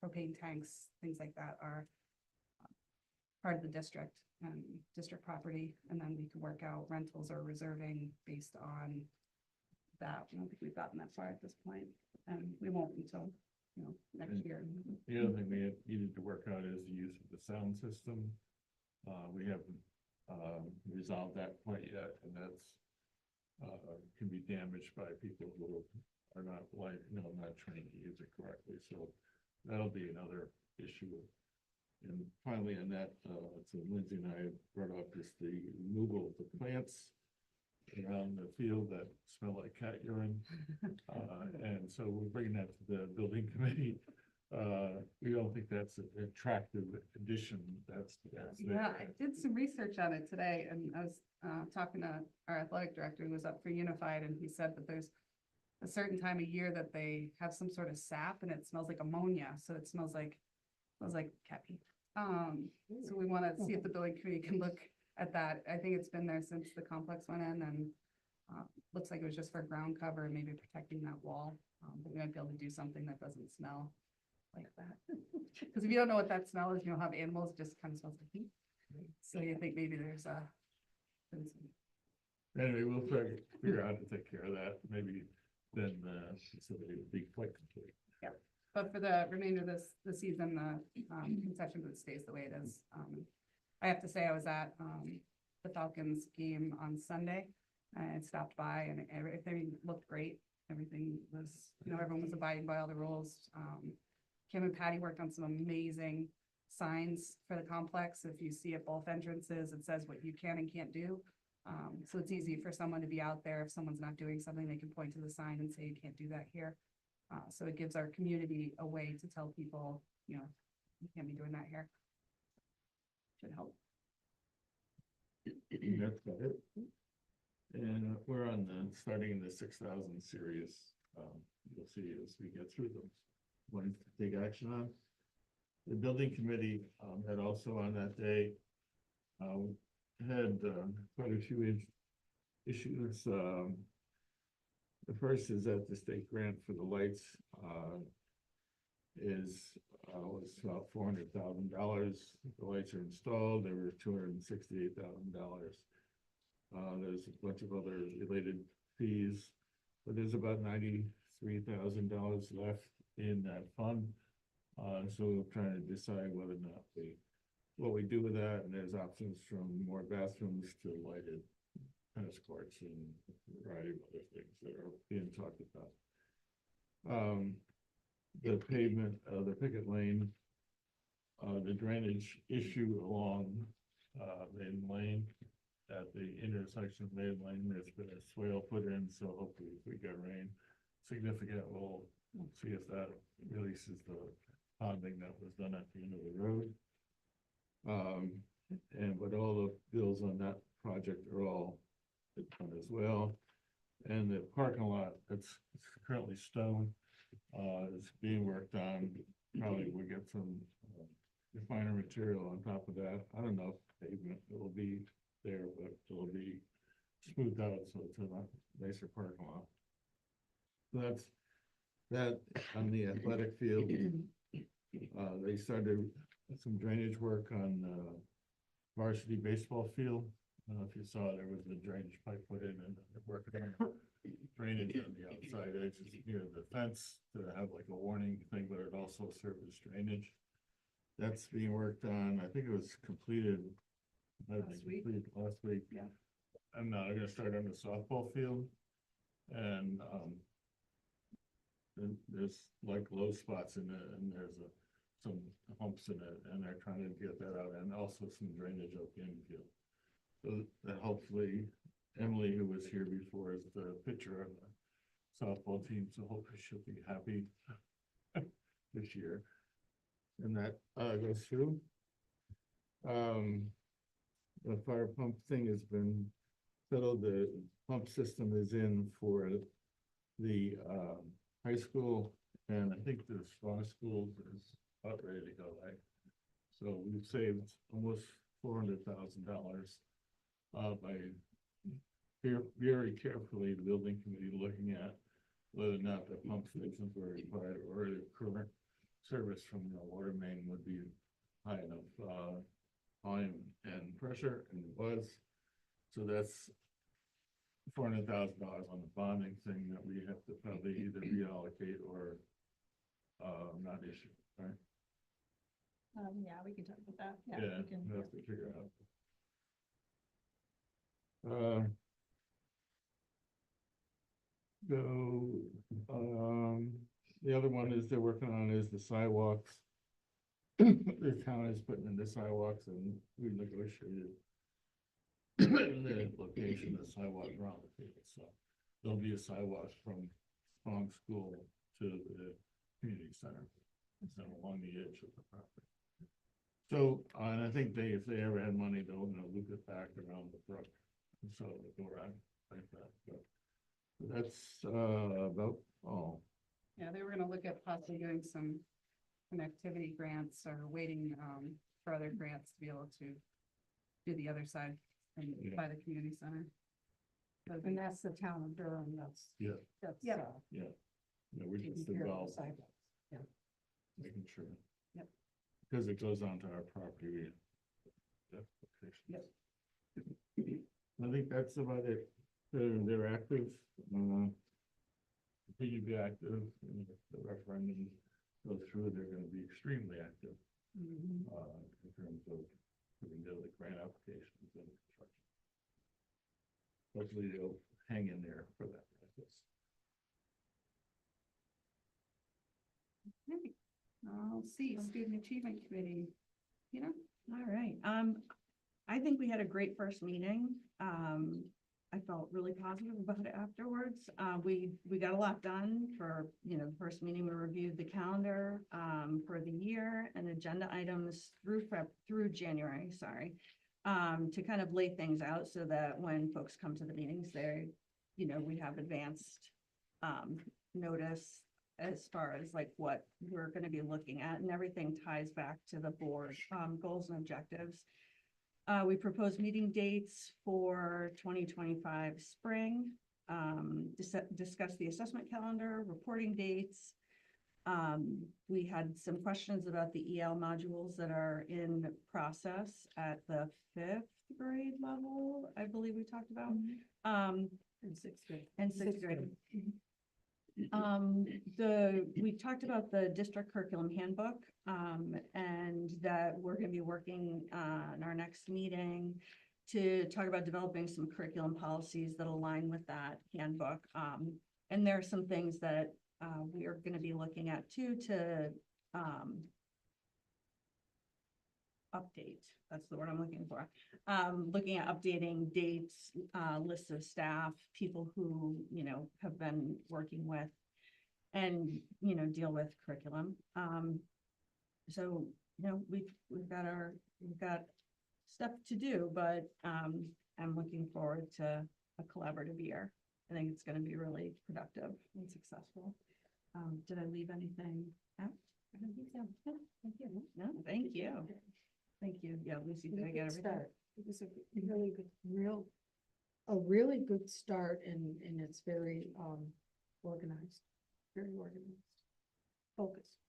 propane tanks, things like that are part of the district and district property, and then we can work out rentals or reserving based on that. I don't think we've gotten that far at this point, and we won't until, you know, next year. The other thing we have needed to work out is the use of the sound system. We haven't, resolved that quite yet, and that's, can be damaged by people who are not like, not trained to use it correctly, so that'll be another issue. And finally, on that, so Lindsay and I brought up is the removal of the plants around the field that smell like cat urine. And so we're bringing that to the building committee. We don't think that's an attractive addition. That's Yeah, I did some research on it today, and I was talking to our athletic director who was up for Unified, and he said that there's a certain time of year that they have some sort of sap and it smells like ammonia, so it smells like cat pee. So we want to see if the building committee can look at that. I think it's been there since the complex went in, and looks like it was just for ground cover and maybe protecting that wall. But we might be able to do something that doesn't smell like that. Because if you don't know what that smell is, you don't have animals, it just kind of smells like heat. So you think maybe there's a. Anyway, we'll figure out how to take care of that. Maybe then the facility will be quite complete. Yeah, but for the remainder of the season, the concession booth stays the way it is. I have to say, I was at the Falcons game on Sunday. I stopped by and everything looked great. Everything was, everyone was abiding by all the rules. Kim and Patty worked on some amazing signs for the complex. If you see at both entrances, it says what you can and can't do. So it's easy for someone to be out there. If someone's not doing something, they can point to the sign and say, you can't do that here. So it gives our community a way to tell people, you can't be doing that here. Should help. That's about it. And we're on starting the 6,000 series. You'll see as we get through them. Ones to take action on. The building committee had also on that day had quite a few issues. The first is that the state grant for the lights was about $400,000. The lights are installed. They were $268,000. There's a bunch of other related fees, but there's about $93,000 left in that fund. So we're trying to decide whether or not what we do with that, and there's options from more bathrooms to lighted tennis courts and a variety of other things that are being talked about. The pavement, the picket lane, the drainage issue along Maiden Lane at the intersection of Maiden Lane, there's been a swale put in, so hopefully if we get rain significant, we'll see if that releases the ponding that was done at the end of the road. But all the bills on that project are all done as well. And the parking lot that's currently stone is being worked on. Probably we'll get some finer material on top of that. I don't know if pavement will be there, but it'll be smoothed out so it's a nicer parking lot. So that's that on the athletic field. They started some drainage work on varsity baseball field. I don't know if you saw, there was a drainage pipe put in and they're working on drainage on the outside edges near the fence to have like a warning thing, but it also serves as drainage. That's being worked on. I think it was completed last week. Yeah. And now they're gonna start on the softball field. And there's like low spots in it, and there's some humps in it, and they're trying to get that out, and also some drainage up the infield. So that hopefully Emily, who was here before, is the pitcher of the softball team, so hopefully she'll be happy this year. And that goes through. The fire pump thing has been settled. The pump system is in for the high school, and I think the small school is about ready to go. So we've saved almost $400,000 by very carefully, the building committee looking at whether or not the pump stations were required or the current service from the water main would be high enough volume and pressure, and it was. So that's $400,000 on the bonding thing that we have to probably either reallocate or not issue, right? Yeah, we can talk about that. Yeah, we can. we have to figure out. So, the other one is they're working on is the sidewalks. The town is putting in the sidewalks and we negotiated the location of the sidewalk around the field, so there'll be a sidewalk from Strong School to the community center. It's along the edge of the property. So, and I think if they ever had money, they'll loop it back around the brook. And so it'll go around like that, but that's about all. Yeah, they were gonna look at possibly doing some connectivity grants or waiting for other grants to be able to do the other side and Yeah. by the community center. And that's the town of Durham, that's. Yeah. That's. Yeah. Yeah, we're taking just care of the involved, sidewalks. Yeah. making sure. Yep. Because it goes onto our property. Yep. I think that's about it. They're active, continue to be active, and if the referendum goes through, they're gonna be extremely active, Mhm. in terms of putting together the grant applications and construction. Hopefully they'll hang in there for that process. Okay. I'll see, Student Achievement Committee, you know? All right, I think we had a great first meeting. I felt really positive about it afterwards. We got a lot done for, the first meeting. We reviewed the calendar, for the year and agenda items through January, sorry. To kind of lay things out so that when folks come to the meetings, we have advanced, notice as far as like what we're gonna be looking at, and everything ties back to the board, goals and objectives. We proposed meeting dates for 2025 spring, discuss the assessment calendar, reporting dates. We had some questions about the EL modules that are in process at the 5th grade level, I believe we talked about. And sixth grade. And sixth grade. We talked about the district curriculum handbook, and that we're gonna be working in our next meeting to talk about developing some curriculum policies that align with that handbook. And there are some things that we are gonna be looking at too to update. That's the word I'm looking for. Looking at updating dates, lists of staff, people who, have been working with and, deal with curriculum. So, we've got stuff to do, but, I'm looking forward to a collaborative year. I think it's gonna be really productive and successful. Did I leave anything out? I don't think so. No, thank you. No, thank you. Thank you. Yeah, Lucy, did I get everything? Start. It was a really good, a really good start, and it's very organized, very organized. Focused.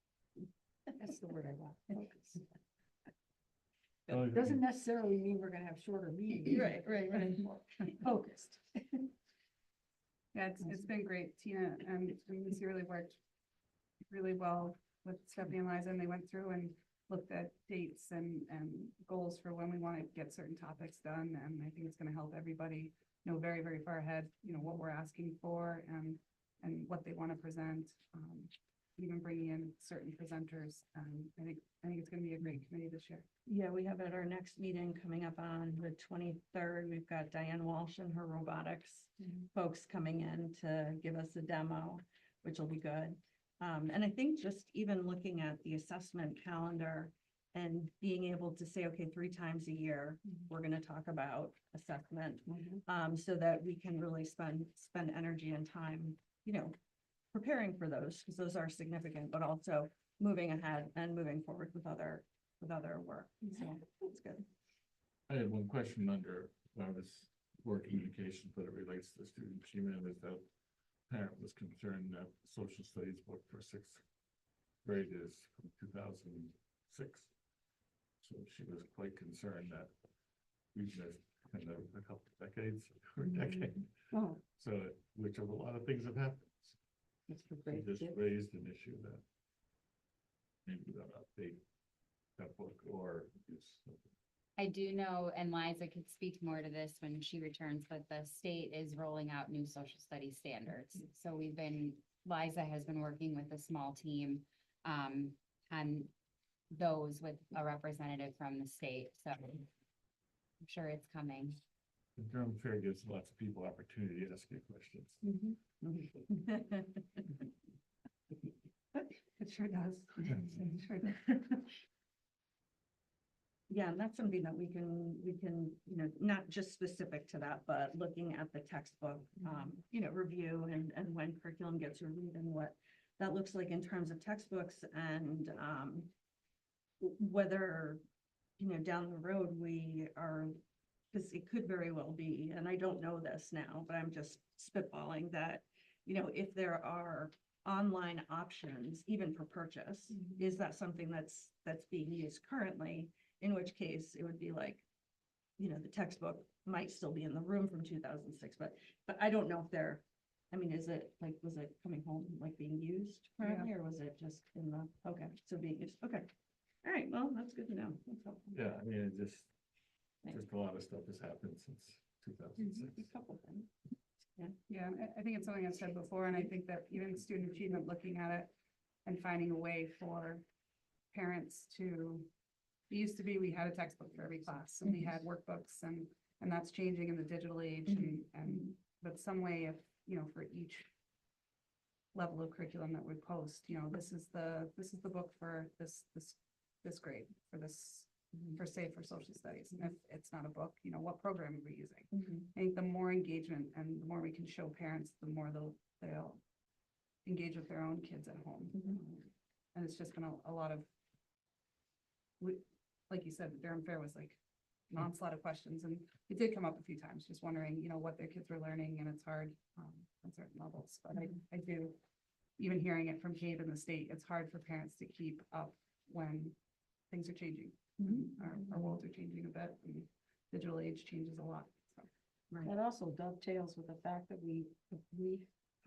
That's the word I want, focus. It doesn't necessarily mean we're gonna have shorter meetings. Right. Focused. Yeah, it's been great. Tina and Lucy really worked really well with Stephanie and Liza, and they went through and looked at dates and goals for when we want to get certain topics done. And I think it's going to help everybody know very, very far ahead, what we're asking for and what they want to present, even bringing in certain presenters. I think it's going to be a great committee this year. Yeah, we have at our next meeting coming up on the 23rd, we've got Diane Walsh and her robotics folks coming in to give us a demo, which will be good. And I think just even looking at the assessment calendar and being able to say, okay, 3 times a year, we're going to talk about assessment, so that we can really spend energy and time, preparing for those, because those are significant, but also moving ahead and moving forward with other work. So that's good. I had one question under, I was for communication, but it relates to student achievement, is that parent was concerned that the social studies book for sixth grade is from 2006. So she was quite concerned that we've missed kind of a couple decades or a decade. Oh, So, which of a lot of things have happened. that's for She great. just raised an issue that maybe we ought to update that book or use. I do know, and Liza could speak more to this when she returns, but the state is rolling out new social studies standards. So Liza has been working with a small team on those with a representative from the state, so I'm sure it's coming. The Durham Fair gives lots of people opportunity to ask you questions. It sure does. It sure does. Yeah, and that's something that we can, you know, not just specific to that, but looking at the textbook, you know, review and when curriculum gets reviewed and what that looks like in terms of textbooks and whether, you know, down the road we are, because it could very well be, and I don't know this now, but I'm just spitballing that, you know, if there are online options, even for purchase, is that something that's being used currently? In which case it would be like, you know, the textbook might still be in the room from 2006, but I don't know if they're, I mean, is it like, was it coming home, like being used currently, or was it just in the, okay, so being used, okay. All right, well, that's good to know. That's helpful. Yeah, I mean, it just a lot of stuff has happened since 2006. A couple things. Yeah, I think it's something I've said before, and I think that even student achievement, looking at it and finding a way for parents to, it used to be, we had a textbook for every class, and we had workbooks, and that's changing in the digital age, but some way of, you know, for each level of curriculum that we post, you know, this is the book for this grade, for this, for say, for social studies, and if it's not a book, you know, what program are we using? I think the more engagement and the more we can show parents, the more they'll engage with their own kids at home. And it's just been a lot of, like you said, the Durham Fair was like an onslaught of questions, and it did come up a few times, just wondering, you know, what their kids were learning, and it's hard on certain levels, but I do, even hearing it from Kate in the state, it's hard for parents to keep up when things are changing. Our worlds are changing a bit, and digital age changes a lot, so. That also dovetails with the fact that we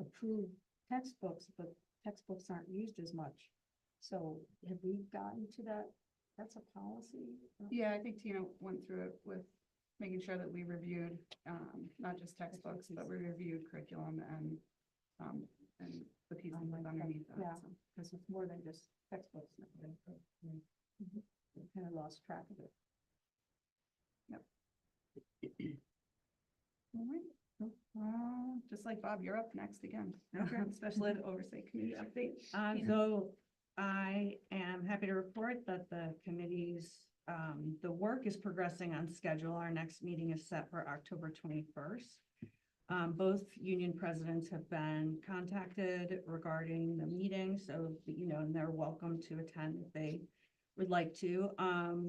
approve textbooks, but textbooks aren't used as much. So have we gotten to that? That's a policy? Yeah, I think Tina went through it with making sure that we reviewed, not just textbooks, but we reviewed curriculum and the pieces underneath that. Yeah, so. because it's more than just textbooks. Kind of lost track of it. All right. Just like Bob, you're up next again. Okay. Special Ed Oversight Committee update. So I am happy to report that the committee's, the work is progressing on schedule. Our next meeting is set for October 21st. Both union presidents have been contacted regarding the meeting, so, you know, and they're welcome to attend if they would like to.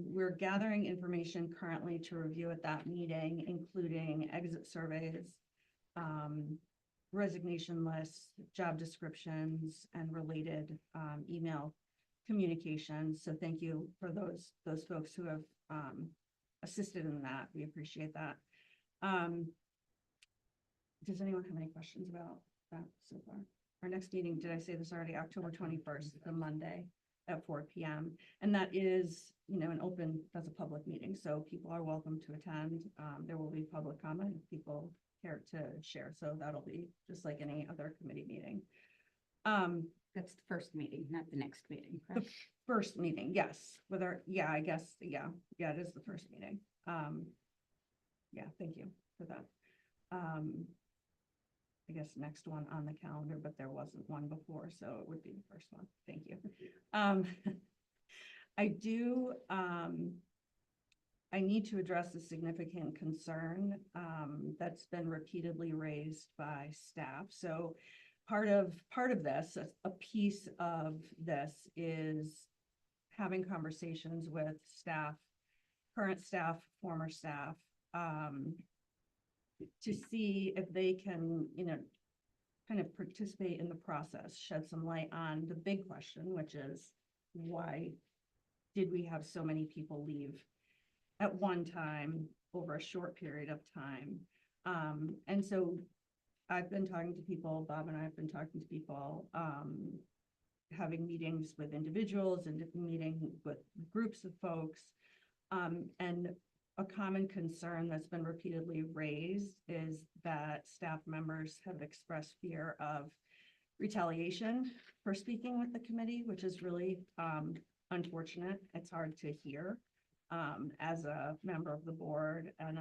We're gathering information currently to review at that meeting, including exit surveys, resignation lists, job descriptions, and related email communications. So thank you for those folks who have assisted in that. We appreciate that. Does anyone have any questions about that so far? Our next meeting, did I say this already? October 21st, the Monday at 4 p.m. And that is, you know, that's a public meeting, so people are welcome to attend. There will be public comment if people care to share. So that'll be just like any other committee meeting. That's the first meeting, not the next meeting. The Correct? first meeting, yes, I guess, yeah, it is the first meeting. Yeah, thank you for that. I guess next one on the calendar, but there wasn't one before, so it would be the first one. Thank you. I need to address a significant concern that's been repeatedly raised by staff. So part of this, a piece of this is having conversations with staff current staff, former staff, to see if they can, kind of participate in the process, shed some light on the big question, which is why did we have so many people leave at one time over a short period of time? And so I've been talking to people, Bob and I have been talking to people, having meetings with individuals and meeting with groups of folks. And a common concern that's been repeatedly raised is that staff members have expressed fear of retaliation for speaking with the committee, which is really unfortunate. It's hard to hear as a member of the board and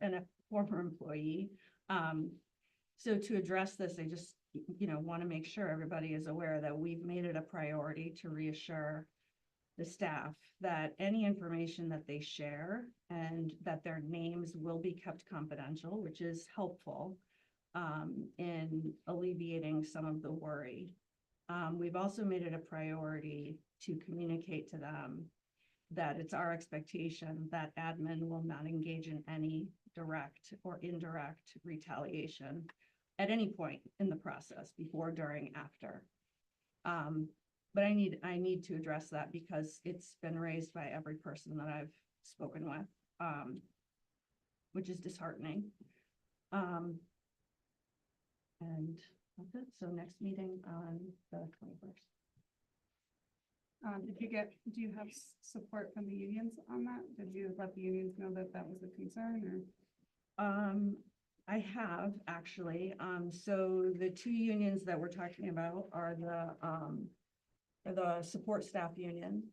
a former employee. So to address this, I just, want to make sure everybody is aware that we've made it a priority to reassure the staff that any information that they share and that their names will be kept confidential, which is helpful in alleviating some of the worry. We've also made it a priority to communicate to them that it's our expectation that admin will not engage in any direct or indirect retaliation at any point in the process, before, during, after. But I need to address that because it's been raised by every person that I've spoken with, which is disheartening. And that's it. So next meeting on the 21st. Do you have support from the unions on that? Did you let the unions know that that was a concern, or? I have actually. So the two unions that we're talking about are the support staff union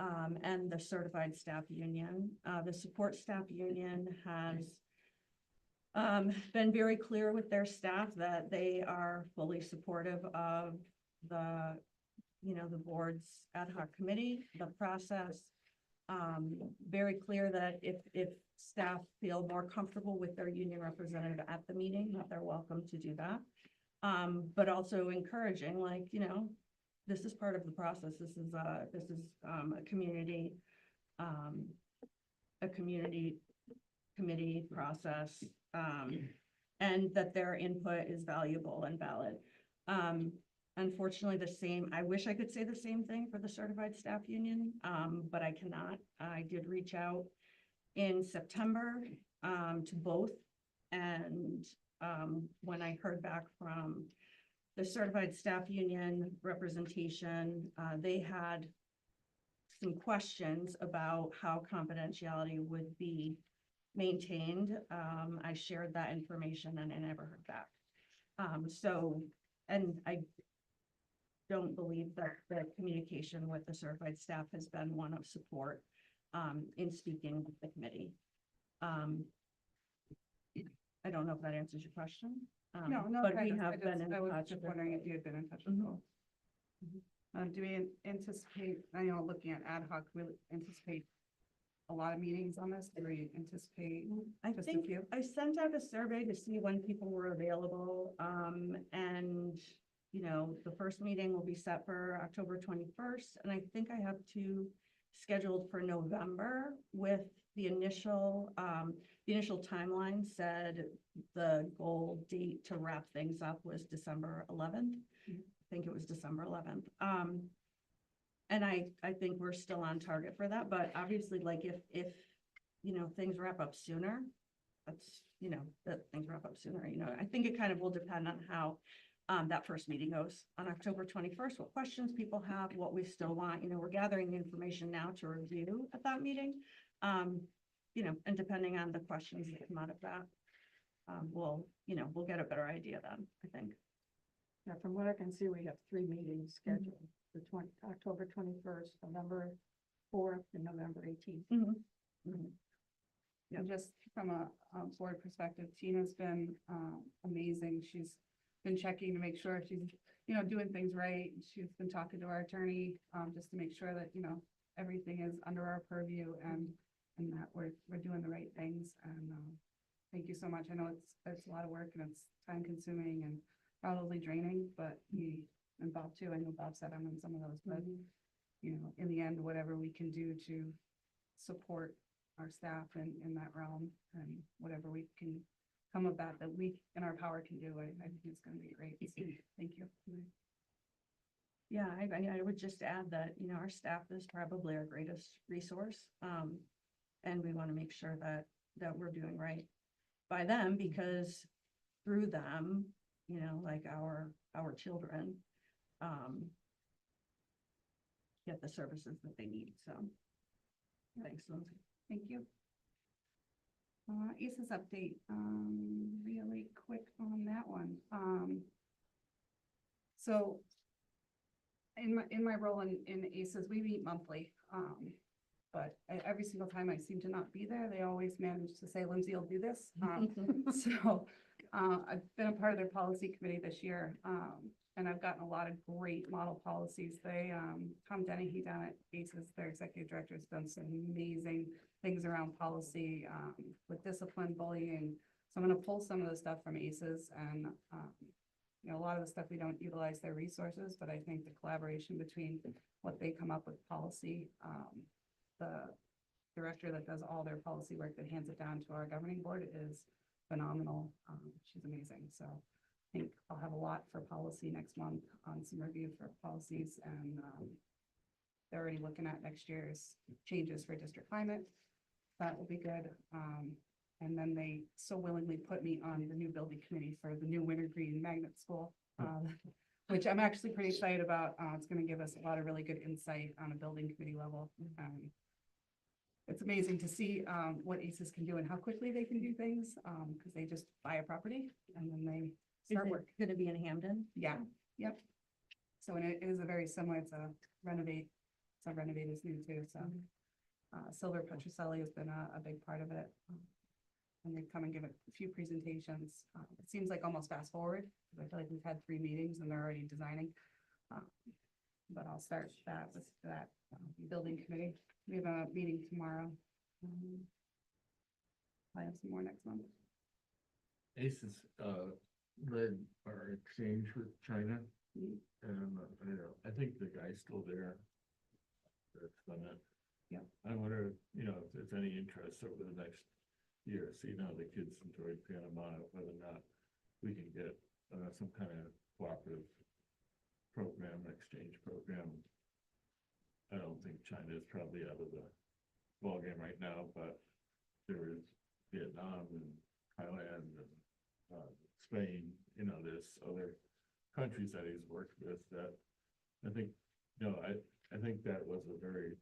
and the certified staff union. The support staff union has been very clear with their staff that they are fully supportive of the board's ad hoc committee, the process. Very clear that if staff feel more comfortable with their union representative at the meeting, that they're welcome to do that. But also encouraging, this is part of the process. This is a community committee process, and that their input is valuable and valid. Unfortunately, I wish I could say the same thing for the certified staff union, but I cannot. I did reach out in September to both, and when I heard back from the certified staff union representation, they had some questions about how confidentiality would be maintained. I shared that information and I never heard back. And I don't believe that the communication with the certified staff has been one of support in speaking with the committee. I don't know if that answers your question. No, but we have been in I was touch just with wondering the- if you had been in touch with both. Do we anticipate, I know looking at ad hoc, we anticipate a lot of meetings on this? Do we anticipate I just a think few? I sent out a survey to see when people were available, and the first meeting will be set for October 21st, and I think I have two scheduled for November. With the initial timeline said the goal date to wrap things up was December 11th. I think it was December 11th. And I think we're still on target for that, but obviously, if things wrap up sooner, I think it kind of will depend on how that first meeting goes on October 21st, what questions people have, what we still want. We're gathering the information now to review at that meeting. And depending on the questions that come out of that, we'll get a better idea then, I think. Yeah, from what I can see, we have 3 meetings scheduled, October 21st, November 4th, and November 18th. And just from a board perspective, Tina's been amazing. She's been checking to make sure she's, doing things right. She's been talking to our attorney just to make sure that, everything is under our purview and that we're doing the right things. And thank you so much. I know it's a lot of work and it's time consuming and probably draining, but and Bob too, I know Bob said I'm in some of those, but in the end, whatever we can do to support our staff in that realm, and whatever we can come of that we in our power can do, I think it's gonna be great. Thank you. Yeah, I would just add that, you know, our staff is probably our greatest resource. And we want to make sure that we're doing right by them, because through them, you know, like our children, get the services that they need. So thanks, Lindsay. Thank you. ACES update, really quick on that one. So in my role in ACES, we meet monthly. But every single time I seem to not be there, they always manage to say, Lindsay will do this. So I've been a part of their policy committee this year. And I've gotten a lot of great model policies. Tom Dennehy down at ACES, their executive director, has done some amazing things around policy with discipline, bullying. So I'm going to pull some of the stuff from ACES, and you know, a lot of the stuff we don't utilize their resources, but I think the collaboration between what they come up with policy, the director that does all their policy work that hands it down to our governing board is phenomenal. She's amazing. So I think I'll have a lot for policy next month on some review for policies, and they're already looking at next year's changes for district climate. That will be good. And then they so willingly put me on the new building committee for the new Wintergreen Magnet School, which I'm actually pretty excited about. It's going to give us a lot of really good insight on a building committee level. It's amazing to see what ACES can do and how quickly they can do things, because they just buy a property and then they start work. Going to be in Hamden? Yeah, yep. So and it is a very similar, it's a renovate is new too. So Silver Petroselli has been a big part of it. And they've come and given a few presentations. It seems like almost fast forward, because I feel like we've had 3 meetings and they're already designing. But I'll start that with that building committee. We have a meeting tomorrow. I have some more next month. ACES led our exchange with China, and I think the guy's still there. That's done it. Yeah. I wonder, you know, if there's any interest over the next year, see now the kids enjoyed Panama, whether or not we can get some kind of cooperative program, exchange program. I don't think China is probably out of the ballgame right now, but there is Vietnam and Thailand and Spain, you know, there's other countries that he's worked with that I think, you know, I think that was a very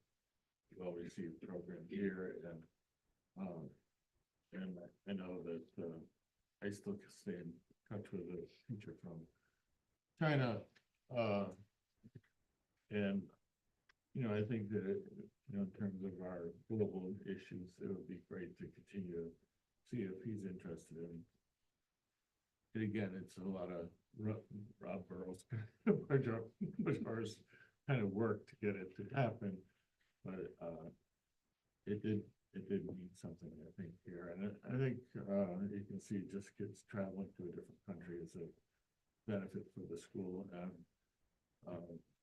well-received program here, and I know that I still stay in touch with a teacher from China, and you know, I think that you know, in terms of our global issues, it would be great to continue to see if he's interested in. And again, it's a lot of Rob Burrow's kind of work to get it to happen, but it did mean something, I think, here, and I think you can see just kids traveling to a different country is a benefit for the school, and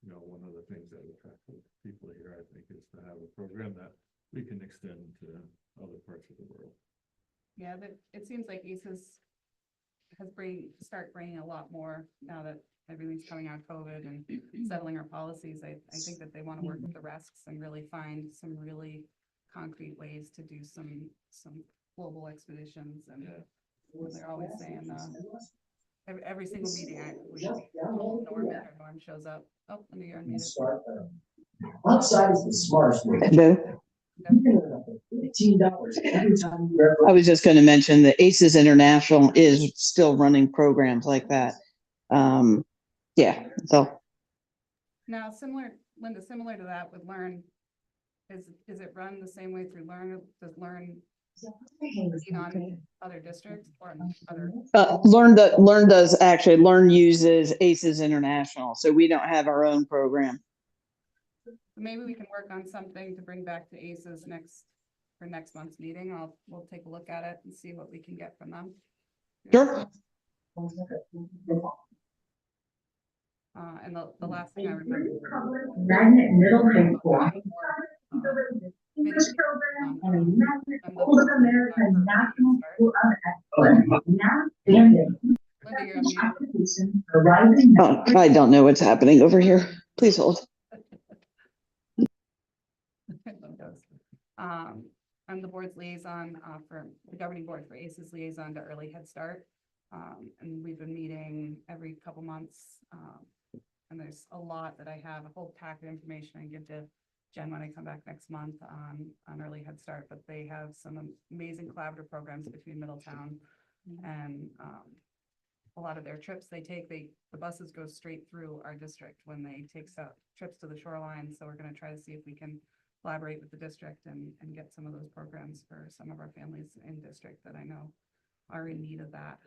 you know, one of the things that attracts people here, I think, is to have a program that we can extend to other parts of the world. Yeah, but it seems like ACES has start bringing a lot more now that everything's coming out of COVID and settling our policies. I think that they want to work with the RESCs and really find some really concrete ways to do some global expeditions, and they're always saying every single meeting Norm shows up. Oh, let me go unmute it. Outside is the smartest way. $15 every time you ever. I was just going to mention that ACES International is still running programs like that. Yeah, so. Now, Linda, similar to that with Learn, is it run the same way through Learn? Does Learn lean on other districts or other? Learn uses ACES International, so we don't have our own program. Maybe we can work on something to bring back to ACES for next month's meeting. We'll take a look at it and see what we can get from them. Sure. And the last thing I remember. Magnet Middle High School. committee. program um, and imagine I'm the all of American National School of Excellence. Now, standing. Linda, you're on mute. Application for rising. Oh, I don't know what's happening over here. Please hold. I'm the board's liaison, for the governing board for ACES liaison to Early Head Start. And we've been meeting every couple months. And there's a lot that I have, a whole packet of information I can give to Jen when I come back next month on Early Head Start, but they have some amazing collaborative programs between Middletown and, a lot of their trips they take, the buses go straight through our district when they take trips to the shoreline. So we're going to try to see if we can collaborate with the district and get some of those programs for some of our families in district that I know are in need of that.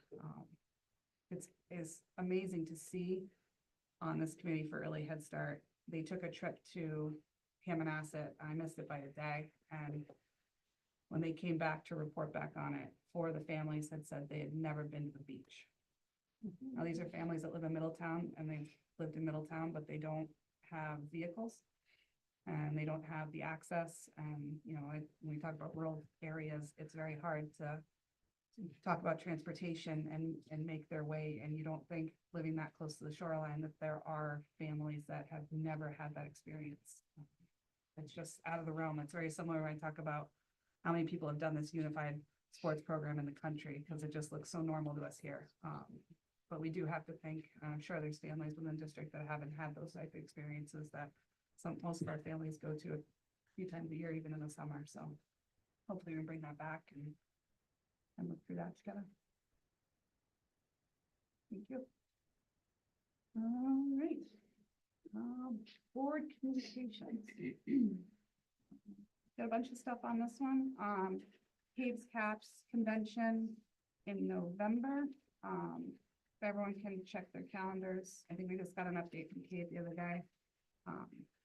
It's amazing to see on this committee for Early Head Start. They took a trip to Hammonasset. I missed it by a day. And when they came back to report back on it, 4 of the families had said they had never been to the beach. Now, these are families that live in Middletown and they've lived in Middletown, but they don't have vehicles and they don't have the access. And, you know, when we talk about rural areas, it's very hard to talk about transportation and make their way. And you don't think living that close to the shoreline that there are families that have never had that experience. It's just out of the realm. It's very similar when I talk about how many people have done this unified sports program in the country, because it just looks so normal to us here. But we do have to think, I'm sure there's families within the district that haven't had those type of experiences that most of our families go to a few times a year, even in the summer. So hopefully we bring that back and look through that together. Thank you. All right. Board communications. Got a bunch of stuff on this one. Caves Caps convention in November. Everyone can check their calendars. I think we just got an update from Kate the other day.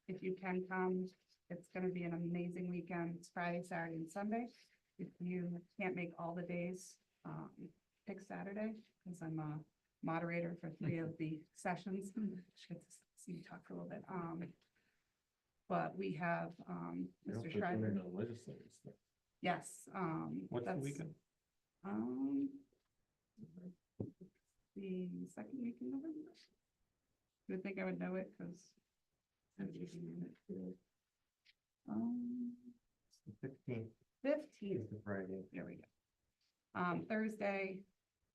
If you can come, it's going to be an amazing weekend. It's Friday, Saturday, and Sunday. If you can't make all the days, pick Saturday, because I'm a moderator for 3 of the sessions. Get to see you talk a little bit. But we have Mr. Schreiber. Yes. What's the that's, weekend? The second week in November. You would think I would know it because 15th. 15th. Is the Friday. There we go. Thursday,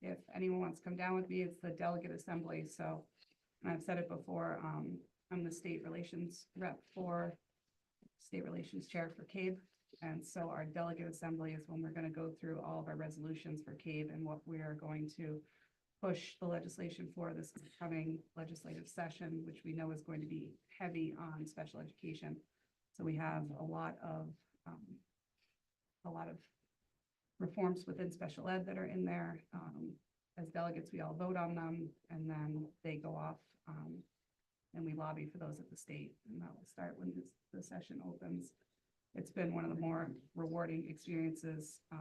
if anyone wants to come down with me, it's the delegate assembly. So, and I've said it before, I'm the state relations rep for state relations chair for CABE. And so our delegate assembly is when we're going to go through all of our resolutions for CABE and what we are going to push the legislation for this coming legislative session, which we know is going to be heavy on special education. So we have a lot of reforms within special ed that are in there. As delegates, we all vote on them, and then they go off and we lobby for those at the state, and that will start when the session opens. It's been one of the more rewarding experiences to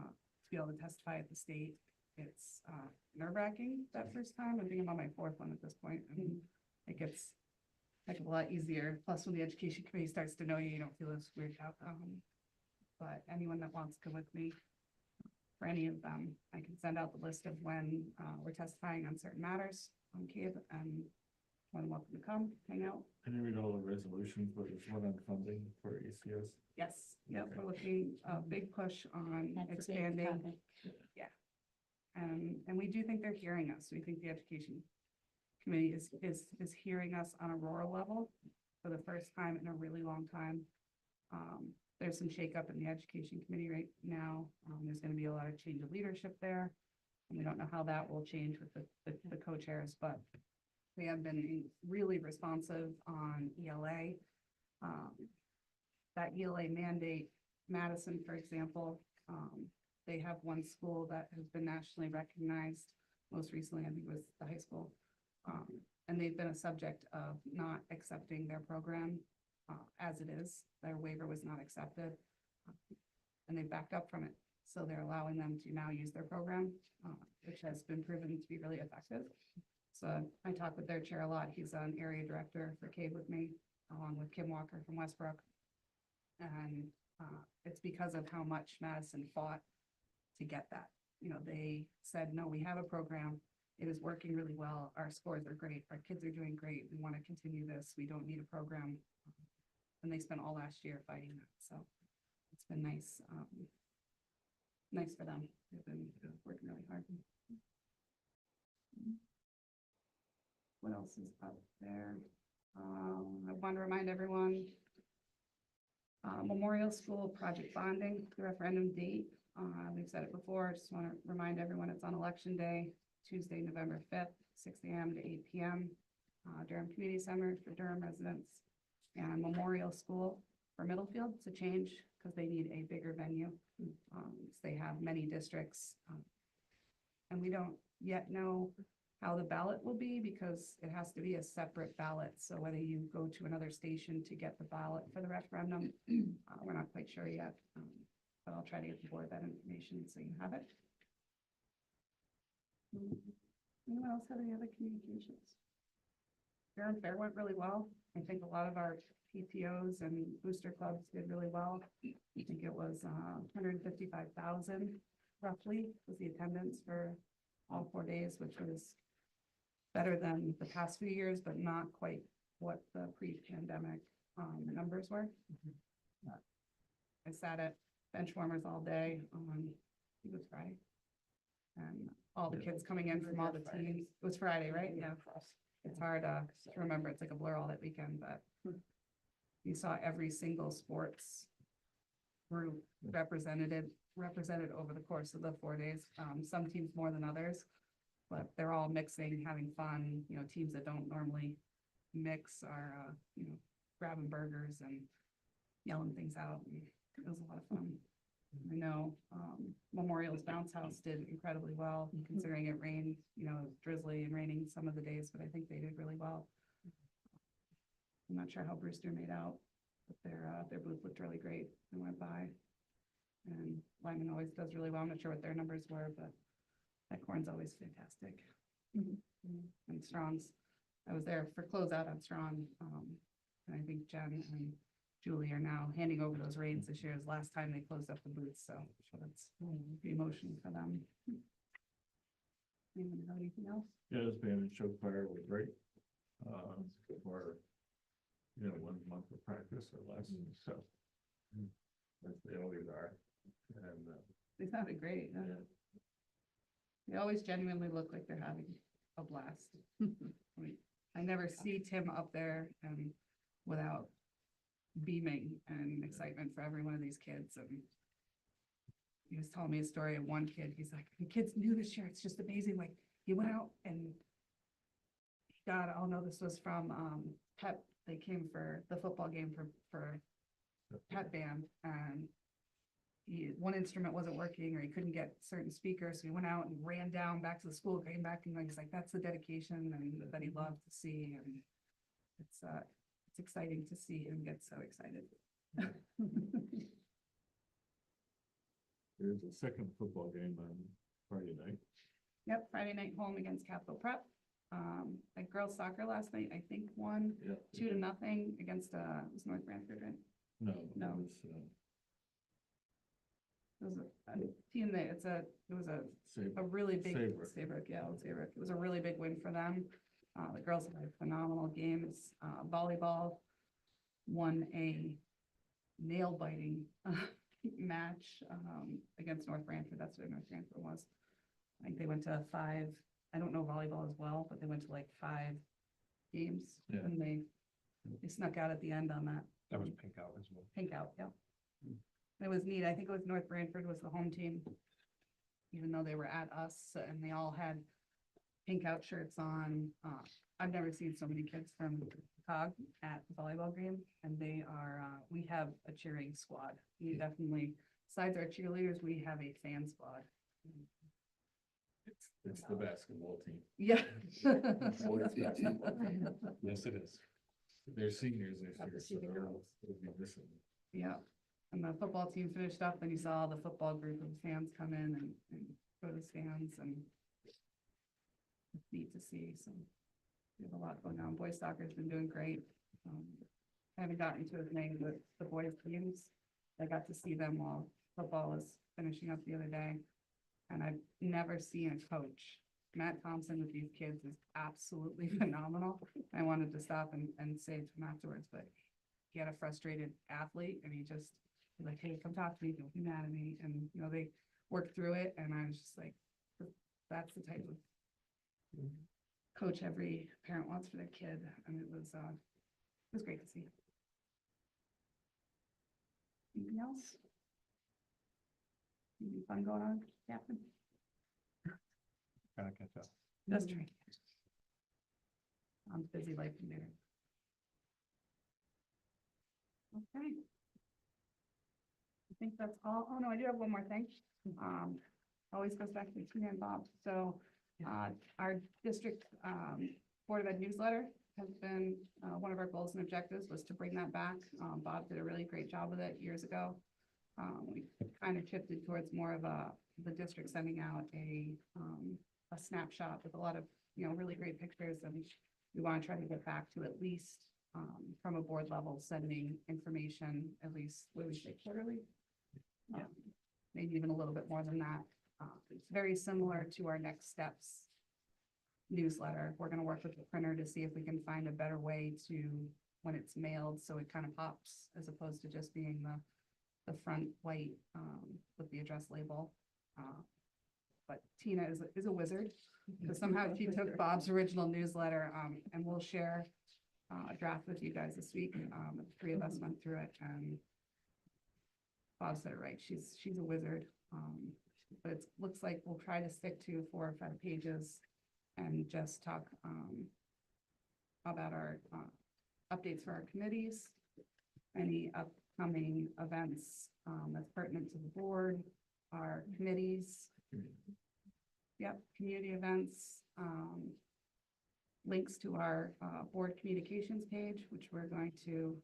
be able to testify at the state. It's nerve-wracking that first time. I think I'm on my 4th one at this point, and it gets a lot easier. Plus, when the education committee starts to know you, you don't feel as weirded out. But anyone that wants to go with me for any of them, I can send out the list of when we're testifying on certain matters on CABE, and one welcome to come hang out. I didn't read all the resolutions, but there's one on funding for ECS. Yes, yep, we're looking a big push on That's a big expanding. topic. Yeah. And we do think they're hearing us. We think the education committee is hearing us on a rural level for the first time in a really long time. There's some shakeup in the education committee right now. There's going to be a lot of change of leadership there. And we don't know how that will change with the co-chairs, but they have been really responsive on ELA. That ELA mandate, Madison, for example, they have one school that has been nationally recognized. Most recently, I think it was the high school. And they've been a subject of not accepting their program as it is. Their waiver was not accepted. And they backed up from it. So they're allowing them to now use their program, which has been proven to be really effective. So I talk with their chair a lot. He's an area director for CABE with me, along with Kim Walker from Westbrook. And it's because of how much Madison fought to get that. You know, they said, no, we have a program. It is working really well. Our scores are great. Our kids are doing great. We want to continue this. We don't need a program. And they spent all last year fighting that. So it's been nice. Nice for them. They've been working really hard. What else is up there? I want to remind everyone, Memorial School project bonding, the referendum date. We've said it before. I just want to remind everyone it's on Election Day, Tuesday, November 5th, 6 a.m. to 8 p.m. Durham Community Center for Durham residents, and Memorial School for Middlefield. It's a change because they need a bigger venue. They have many districts, and we don't yet know how the ballot will be because it has to be a separate ballot. So whether you go to another station to get the ballot for the referendum, we're not quite sure yet. But I'll try to get the board that information so you have it. Anyone else have any other communications? Durham Fair went really well. I think a lot of our PTOs and booster clubs did really well. I think it was 155,000 roughly was the attendance for all 4 days, which was better than the past few years, but not quite what the pre-pandemic numbers were. I sat at bench warmers all day on, I think it was Friday. And all the kids coming in from all the teams. It was Friday, right? Yeah. It's hard to remember. It's like a blur all that weekend, but you saw every single sports group represented over the course of the 4 days. Some teams more than others, but they're all mixing, having fun. You know, teams that don't normally mix are, you know, grabbing burgers and yelling things out. And it was a lot of fun. I know Memorial's Bounce House did incredibly well, considering it rained, you know, drizzly and raining some of the days, but I think they did really well. I'm not sure how Brewster made out, but their booth looked really great. I went by, and Lyman always does really well. I'm not sure what their numbers were, but that corn's always fantastic. And Strong's, I was there for closeout on Strong, and I think Jen and Julie are now handing over those reins this year. Is last time they closed up the booth, so that's the emotion for them. Anyone have anything else? Yeah, this band and show choir was great. For, you know, 1 month of practice or less, so as they always are. And They sounded great. yeah. They always genuinely look like they're having a blast. I never see Tim up there and without beaming and excitement for every one of these kids. And he was telling me a story of one kid. He's like, the kid's new this year. It's just amazing. Like he went out and God, I'll know this was from Pep. They came for the football game for Pep band, and one instrument wasn't working or he couldn't get certain speakers. So he went out and ran down back to the school, came back, and he's like, that's the dedication and that he loved to see. And it's exciting to see him get so excited. There's a second football game on Friday night. Yep, Friday night home against Capital Prep. Like girls soccer last night, I think won 2-0 against it was North Branford, right? No. No. It was a team that it was a really big Saybrook. Yeah, Saybrook. It was a really big win for them. The girls had phenomenal games. Volleyball won a nail biting match against North Branford. That's what North Branford was. I think they went to 5. I don't know volleyball as well, but they went to like 5 games, and they snuck out at the end on that. That was pink out as well. Pink out, yeah. It was neat. I think it was North Branford was the home team, even though they were at us, and they all had pink out shirts on. I've never seen so many kids from COG at the volleyball game, and they are. We have a cheering squad. We definitely, besides our cheerleaders, we have a fan squad. It's the basketball team. Yeah. Yes, it is. They're seniors this year, so they'll be missing. Yeah, and the football team finished up, and you saw the football group of fans come in and go to the stands, and it's neat to see. So we have a lot going on. Boys soccer has been doing great. I haven't gotten to as many with the boys teams. I got to see them while football was finishing up the other day. And I've never seen a coach. Matt Thompson with these kids is absolutely phenomenal. I wanted to stop and say to him afterwards, but he had a frustrated athlete and he just was like, hey, come talk to me, don't be mad at me. And, you know, they worked through it and I was just like, that's the type of coach every parent wants for their kid. And it was great to see. Anything else? Anything fun going on, Captain? Gotta catch up. Just trying. I'm busy life from there. Okay. I think that's all. Oh, no, I do have one more thing. Always goes back to Tina and Bob. So, our district, Board of Ed newsletter has been, one of our goals and objectives was to bring that back. Bob did a really great job with it years ago. We kind of shifted towards more of the district sending out a snapshot with a lot of, you know, really great pictures, and we want to try to get back to at least from a board level sending information, at least what we say quarterly. Maybe even a little bit more than that. It's very similar to our next steps newsletter. We're going to work with the printer to see if we can find a better way to, when it's mailed, so it kind of pops as opposed to just being the front white with the address label. But Tina is a wizard, because somehow she took Bob's original newsletter, and we'll share a draft with you guys this week. The three of us went through it, and Bob said it right. She's a wizard. But it looks like we'll try to stick to 4 or 5 pages and just talk about our updates for our committees, any upcoming events that's pertinent to the board, our committees. Yep, community events, links to our board communications page, which we're going to,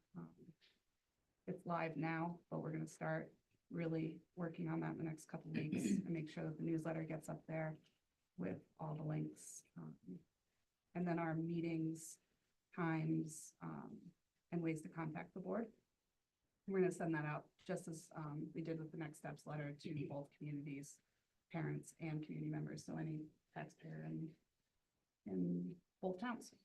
it's live now, but we're going to start really working on that in the next couple of weeks and make sure that the newsletter gets up there with all the links. And then our meetings, times, and ways to contact the board. We're going to send that out just as we did with the next steps letter to both communities, parents and community members. So any taxpayer in both towns.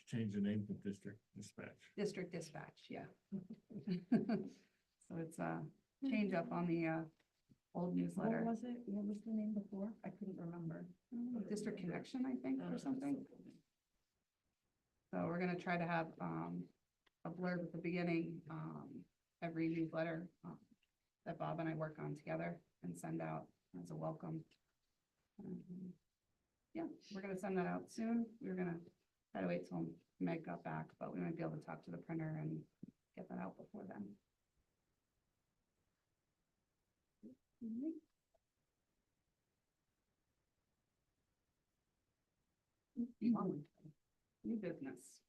Change the name to District Dispatch. District Dispatch, yeah. So it's a change up on the old newsletter. What was it? What was the name before? I couldn't remember. District Connection, I think, or something. So we're gonna try to have a blurb at the beginning, every newsletter that Bob and I work on together and send out as a welcome. Yeah, we're gonna send that out soon. We're gonna try to wait till Meg got back, but we might be able to talk to the printer and get that out before then. New business.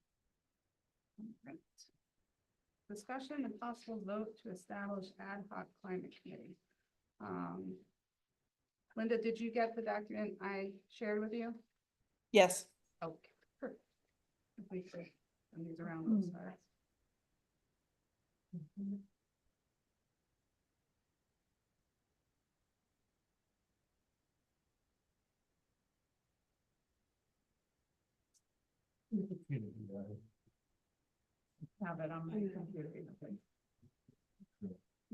Discussion and possible vote to establish ad hoc climate committee. Linda, did you get the document I shared with you? Yes. Okay, perfect. If we could send these around those sides. Have it on my computer.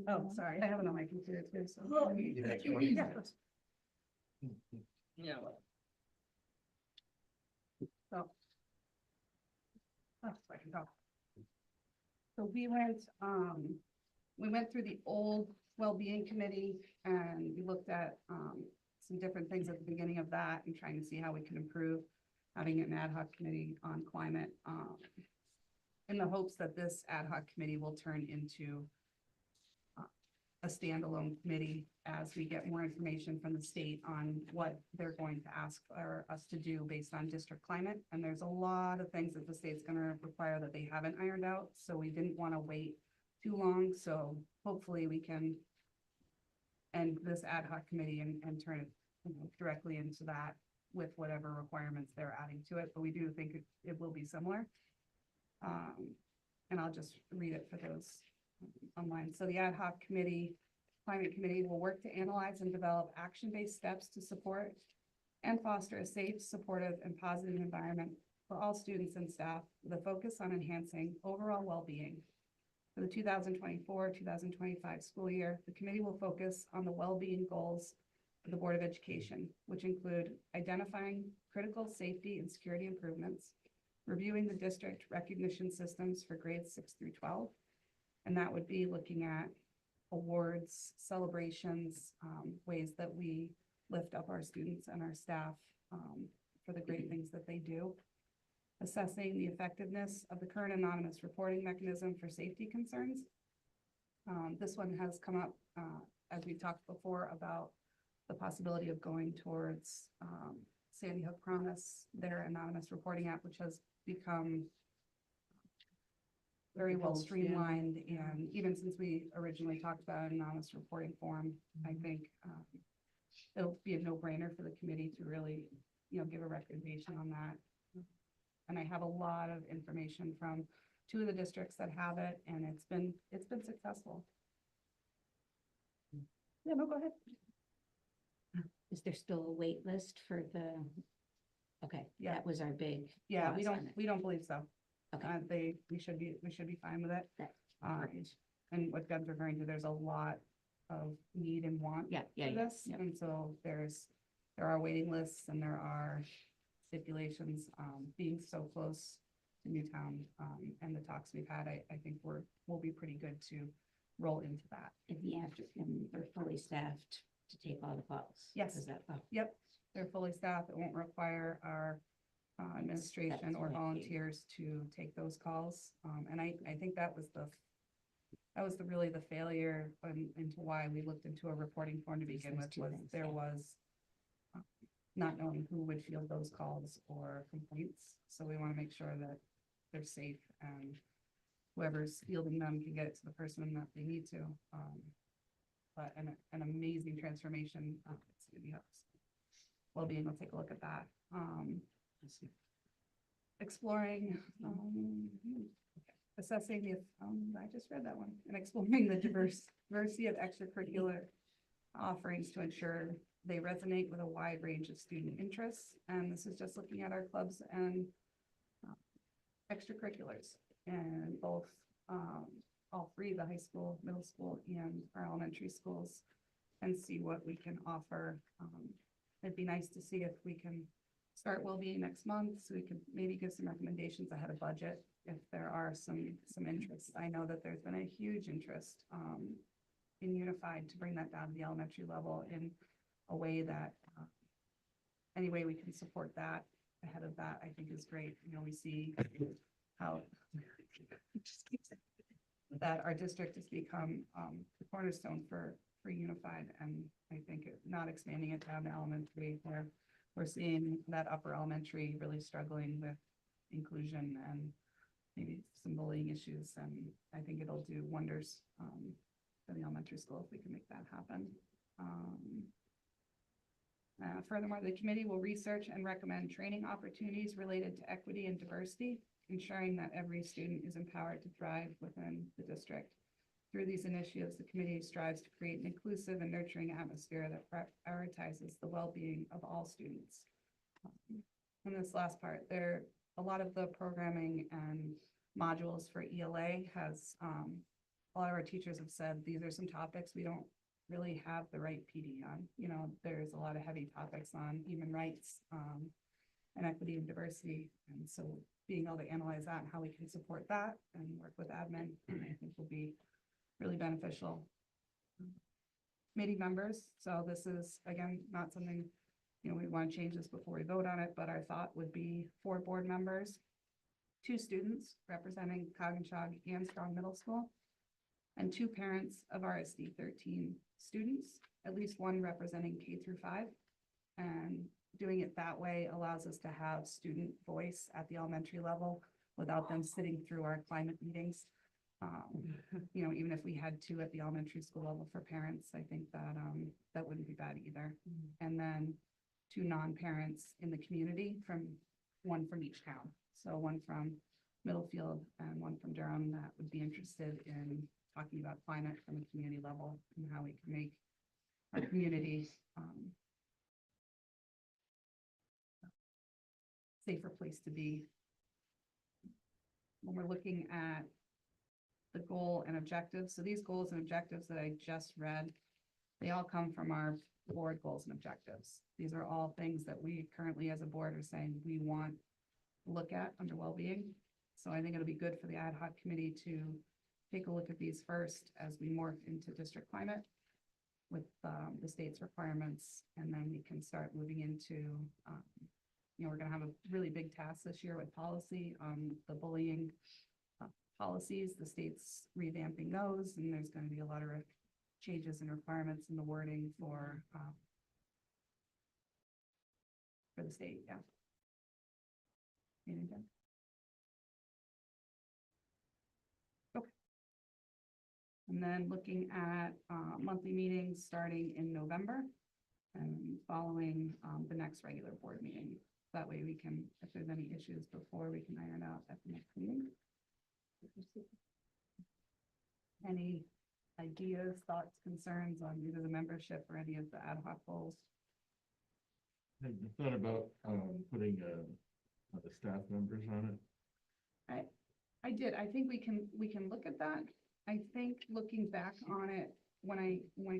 Oh, sorry, I have it on my computer too, so. You have one? Yeah. Yeah. So. Oh, so I can talk. So we went through the old well-being committee and we looked at some different things at the beginning of that and trying to see how we can improve having an ad hoc committee on climate, in the hopes that this ad hoc committee will turn into a standalone committee as we get more information from the state on what they're going to ask us to do based on district climate. And there's a lot of things that the state's going to require that they haven't ironed out. So we didn't want to wait too long. So hopefully we can end this ad hoc committee and turn it, you know, directly into that with whatever requirements they're adding to it. But we do think it will be similar. and I'll just read it for those online. So the ad hoc committee, climate committee will work to analyze and develop action-based steps to support and foster a safe, supportive, and positive environment for all students and staff with a focus on enhancing overall well-being. For the 2024-2025 school year, the committee will focus on the well-being goals of the Board of Education, which include identifying critical safety and security improvements, reviewing the district recognition systems for grades 6 through 12, and that would be looking at awards, celebrations, ways that we lift up our students and our staff for the great things that they do. Assessing the effectiveness of the current anonymous reporting mechanism for safety concerns. This one has come up, as we talked before, about the possibility of going towards Sandy Hook Promise, their anonymous reporting app, which has become very well streamlined. And even since we originally talked about an anonymous reporting form, I think it'll be a no-brainer for the committee to really, give a recommendation on that. And I have a lot of information from 2 of the districts that have it, and it's been successful. Yeah, no, go ahead. Is there still a wait list for the, okay, Yeah. that was our big. Yeah, pause on it. we don't believe so. Okay. We should be fine with it. That's great. And what Deb's referring to, there's a lot of need and want Yeah, for this. yeah. And so there are waiting lists and there are stipulations, being so close to Newtown, and the talks we've had, I think we'll be pretty good to roll into that. In the afternoon, they're fully staffed to take all the calls. Yes. Is that, oh, Yep, they're fully staffed. It won't require our administration That's or what I volunteers to take those calls. And I think that was really the failure into why we looked into a reporting form to begin with, was there was not knowing who would field those calls or complaints. So we want to make sure that they're safe and whoever's fielding them can get it to the person that they need to. But an amazing transformation. Well-being, we'll take a look at that. Exploring, assessing the, I just read that one, and exploring the diversity of extracurricular offerings to ensure they resonate with a wide range of student interests. And this is just looking at our clubs and extracurriculars, and both all 3, the high school, middle school, and our elementary schools, and see what we can offer. It'd be nice to see if we can start well-being next month, so we can maybe give some recommendations ahead of budget if there are some interest. I know that there's been a huge interest in Unified to bring that down to the elementary level in a way that any way we can support that ahead of that, I think is great. We see how that our district has become the cornerstone for Unified, and I think not expanding it down to elementary, where we're seeing that upper elementary really struggling with inclusion and maybe some bullying issues, and I think it'll do wonders for the elementary school if we can make that happen. Furthermore, the committee will research and recommend training opportunities related to equity and diversity, ensuring that every student is empowered to thrive within the district. Through these initiatives, the committee strives to create an inclusive and nurturing atmosphere that prioritizes the well-being of all students. In this last part, a lot of the programming and modules for ELA has, a lot of our teachers have said, these are some topics we don't really have the right PD on. There's a lot of heavy topics on human rights and equity and diversity. And so being able to analyze that and how we can support that and work with admin, I think will be really beneficial. Committee members. So this is, again, not something, we want to change this before we vote on it, but our thought would be 4 board members, 2 students representing Coggins and Strong Middle School, and 2 parents of RSD 13 students, at least 1 representing K through 5. And doing it that way allows us to have student voice at the elementary level without them sitting through our climate meetings. Even if we had 2 at the elementary school level for parents, I think that that wouldn't be bad either. And then 2 non-parents in the community, 1 from each town. So 1 from Middlefield and one from Durham that would be interested in talking about climate from a community level and how we can make our communities safer place to be. When we're looking at the goal and objectives, so these goals and objectives that I just read, they all come from our board goals and objectives. These are all things that we currently as a board are saying we want to look at under well-being. So I think it'll be good for the ad hoc committee to take a look at these first as we morph into district climate with the state's requirements, and then we can start moving into, we're gonna have a really big task this year with policy on the bullying policies. The state's revamping those, and there's gonna be a lot of changes and requirements in the wording for the state, yeah. Anything? Okay. And then looking at monthly meetings starting in November and following the next regular board meeting. That way we can, if there's any issues before, we can iron out at the next meeting. Any ideas, thoughts, concerns on either the membership or any of the ad hoc goals? Have you thought about putting the staff members on it? I did. I think we can look at that. I think looking back on it, when I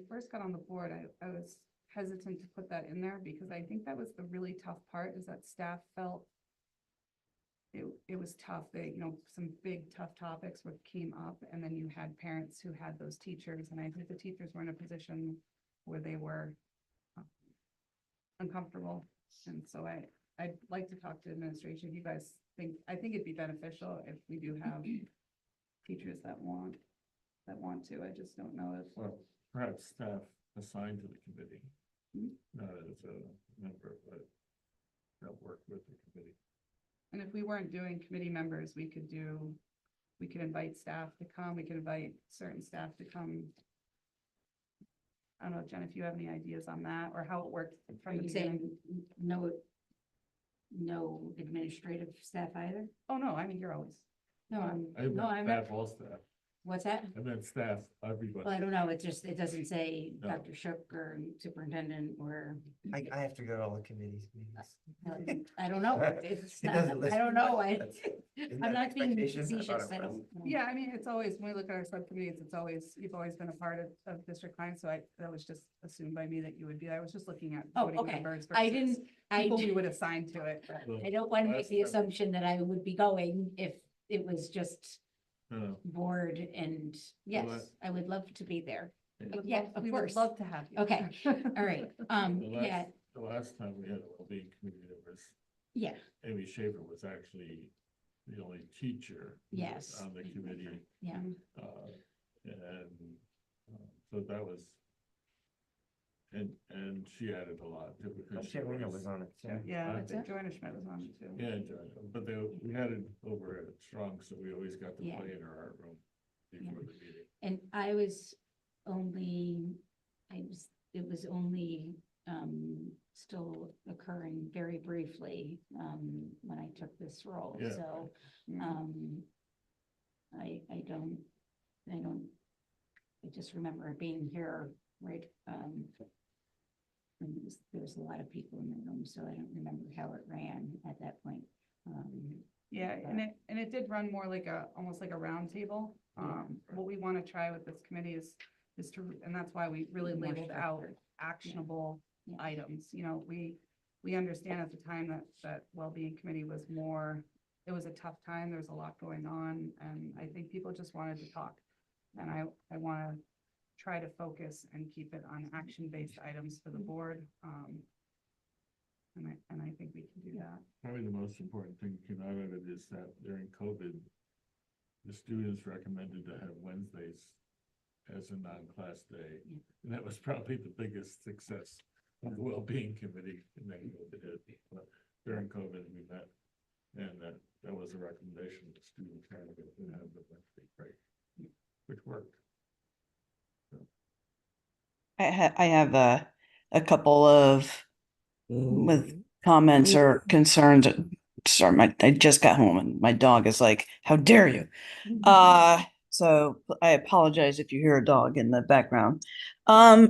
first got on the board, I was hesitant to put that in there because I think that was the really tough part, is that staff felt it was tough. They, some big tough topics came up, and then you had parents who had those teachers, and I think the teachers were in a position where they were uncomfortable. And so I'd like to talk to administration. If you guys think, I think it'd be beneficial if we do have teachers that want to. I just don't know if. Well, perhaps staff assigned to the committee, not as a member, but that work with the committee. And if we weren't doing committee members, we could invite staff to come. We could invite certain staff to come. I don't know, Jen, if you have any ideas on that or how it worked from the beginning. No administrative staff either? Oh, no, I mean, you're always. No, I meant all staff. What's that? I meant staff, everybody. Well, I don't know, it doesn't say No. Dr. Shook or superintendent or, I have to go to all the committees meetings. I don't know. It's It not, doesn't list I don't know, Isn't I'm that not being expectation? I thought facetious, it I was. don't. Yeah, I mean, it's always, when we look at our subcommittees, you've always been a part of district clients. So that was just assumed by me that you would be. I was just looking at Oh, voting okay. members I versus didn't, people we would assign to it. I don't want to make the assumption that I would be going if it was just No, board and, yes, Well, I would love to be there. Yeah. Yeah, of We would course. love to have you. Okay, all right, yeah, the last time we had a wellbeing committee, there was, yeah, Amy Schaefer was actually the only teacher who was Yes. on the committee. yeah. So that was, and she added a lot to it. because she Shannon was on it too. Yeah, I That's think Joanna Schmidt was on it too. Yeah, but we had it over at Strong, so we always got to Yeah. play in our art room before the meeting. And it was only, still occurring very briefly, when I took this role, Yeah. so, I just remember being here, right, and there was a lot of people in the room, so I don't remember how it ran at that point. Yeah, and it did run more like almost like a round table. What we want to try with this committee is to, and that's why we really More labeled out structured. actionable Yeah. items. We understand at the time that wellbeing committee was more, it was a tough time. There was a lot going on, and I think people just wanted to talk. And I want to try to focus and keep it on action-based items for the board. And I think we can do that. Probably the most important thing that came out of it is that during COVID, the students recommended to have Wednesdays as a non-class day. And that was probably the biggest success of the wellbeing committee. And then COVID hit. But during COVID, we met, and that was a recommendation the students had to have the Wednesday break, which worked. I have a couple of with comments or concerns sorry, I just got home and my dog is like, how dare you? So I apologize if you hear a dog in the background. I'll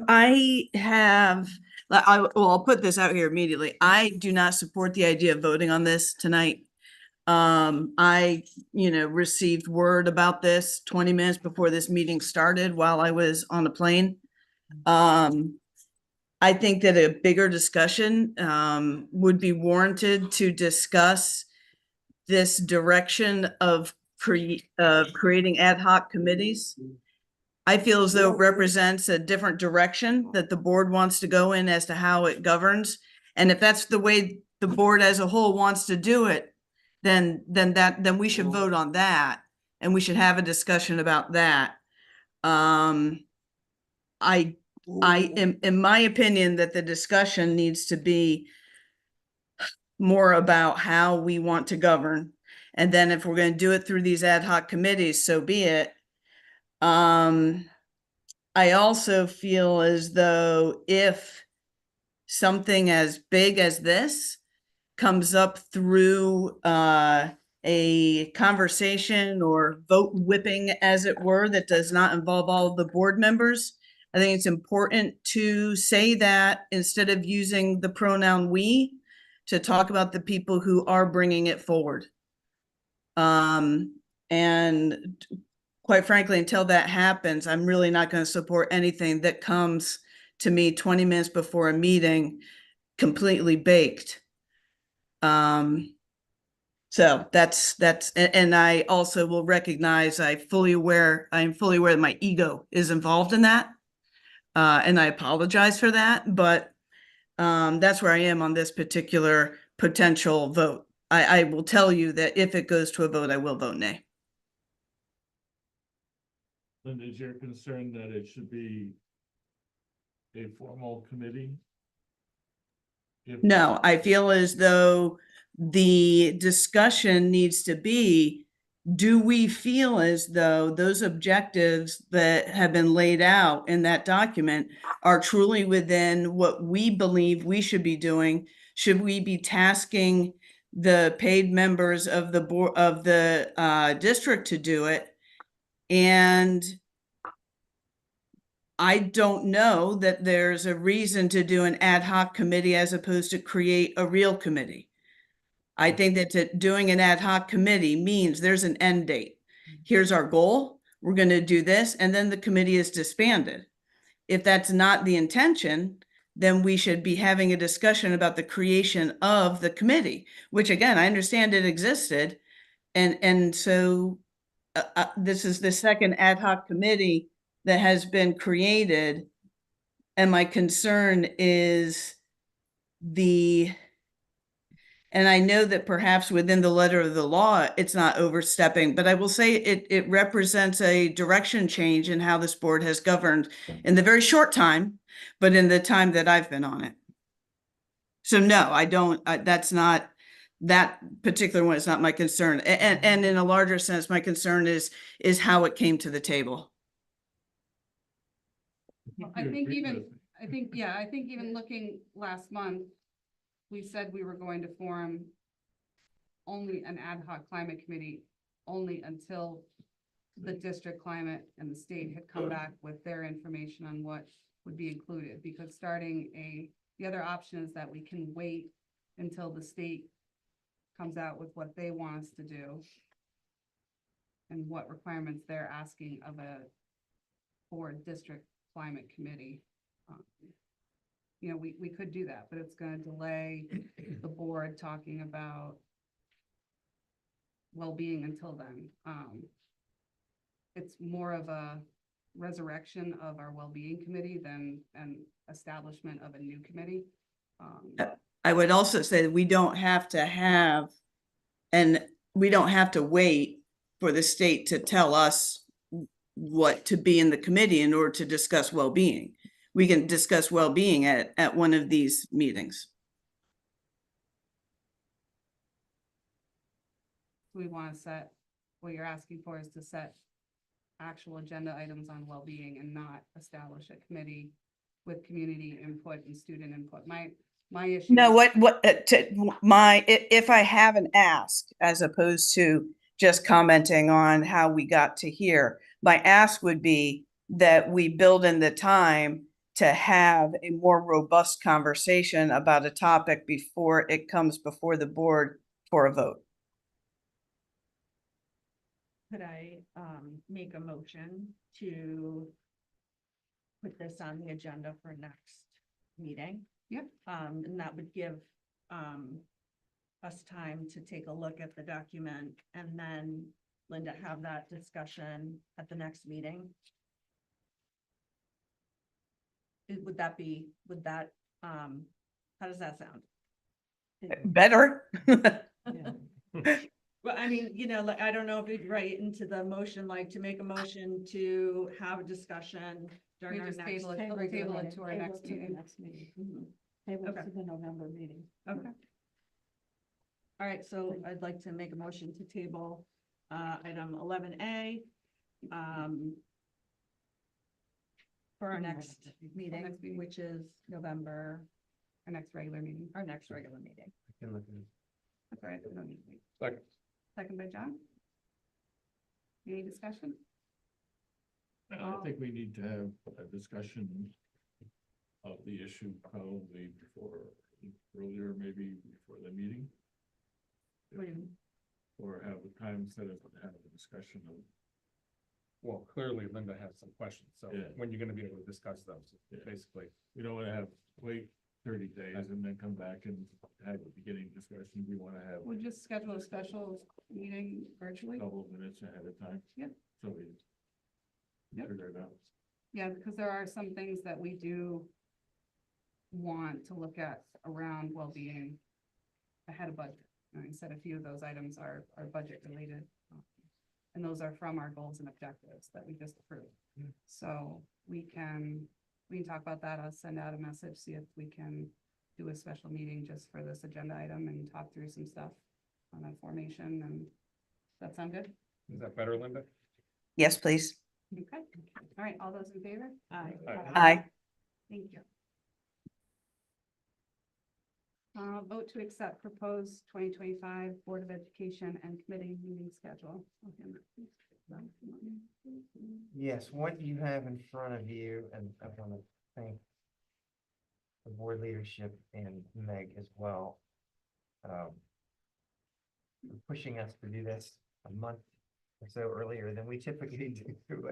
put this out here immediately. I do not support the idea of voting on this tonight. I, received word about this 20 minutes before this meeting started while I was on a plane. I think that a bigger discussion, would be warranted to discuss this direction of creating ad hoc committees. I feel as though it represents a different direction that the board wants to go in as to how it governs. And if that's the way the board as a whole wants to do it, then we should vote on that and we should have a discussion about that. I am, in my opinion, that the discussion needs to be more about how we want to govern. And then if we're going to do it through these ad hoc committees, so be it. I also feel as though if something as big as this comes up through a conversation or vote whipping, as it were, that does not involve all of the board members, I think it's important to say that instead of using the pronoun we, to talk about the people who are bringing it forward. And quite frankly, until that happens, I'm really not going to support anything that comes to me 20 minutes before a meeting completely baked. So and I also will recognize I'm fully aware that my ego is involved in that. And I apologize for that, but that's where I am on this particular potential vote. I will tell you that if it goes to a vote, I will vote nay. Then is your concern that it should be a formal committee? No, I feel as though the discussion needs to be, do we feel as though those objectives that have been laid out in that document are truly within what we believe we should be doing? Should we be tasking the paid members of the board of the district to do it? And I don't know that there's a reason to do an ad hoc committee as opposed to create a real committee. I think that doing an ad hoc committee means there's an end date. Here's our goal. We're going to do this, and then the committee is disbanded. If that's not the intention, then we should be having a discussion about the creation of the committee, which again, I understand it existed. And so this is the second ad hoc committee that has been created. And my concern is and I know that perhaps within the letter of the law, it's not overstepping, but I will say it represents a direction change in how this board has governed in the very short time, but in the time that I've been on it. So no, I don't, that's not, that particular one is not my concern. And in a larger sense, my concern is how it came to the table. I think even looking last month, we said we were going to form only an ad hoc climate committee only until the district climate and the state had come back with their information on what would be included, because the other option is that we can wait until the state comes out with what they want us to do and what requirements they're asking of a board district climate committee. We could do that, but it's going to delay the board talking about well-being until then. It's more of a resurrection of our well-being committee than an establishment of a new committee. I would also say that we don't have to wait for the state to tell us what to be in the committee in order to discuss well-being. We can discuss well-being at one of these meetings. We want to set, what you're asking for is to set actual agenda items on well-being and not establish a committee with community input and student input. My issue. No, is- if I have an ask, as opposed to just commenting on how we got to here, my ask would be that we build in the time to have a more robust conversation about a topic before it comes before the board for a vote. Could I make a motion to put this on the agenda for next meeting? Yep. And that would give us time to take a look at the document and then Linda have that discussion at the next meeting. Would that, how does that sound? Better. Well, I mean, like, I don't know if we'd write into the motion, like to make a motion to have a discussion during We our just next. table it to our next meeting. Mhm. Table Okay. to the November meeting. Okay. All right, so I'd like to make a motion to table item 11A for our next meeting, which is November, Our next regular meeting. our next regular meeting. Can look at it. That's all right. We don't need to wait. Second. Second by John. Any discussion? I think we need to have a discussion of the issue probably earlier, maybe before the meeting. What do you mean? Or have a time set up to have a discussion of. Well, clearly Linda has some questions, so Yeah. when you're gonna be able to discuss those, Yeah. basically. We don't wanna wait 30 days and then come back and have a beginning discussion. We wanna have We'll just schedule a special meeting virtually. a couple of minutes ahead of time. Yep. So we Yep. figure it out. Yeah, because there are some things that we do want to look at around well-being ahead of budget. And I said a few of those items are budget related. And those are from our goals and objectives that we just approved. So we can talk about that. I'll send out a message, see if we can do a special meeting just for this agenda item and talk through some stuff on that formation. And does that sound good? Is that better, Linda? Yes, please. Okay. All right. All those in favor? Aye. Aye. Thank you. Vote to accept proposed 2025 Board of Education and Committee meeting schedule. Yes, what you have in front of you, and I want to thank the board leadership and Meg as well. For pushing us to do this a month or so earlier than we typically do.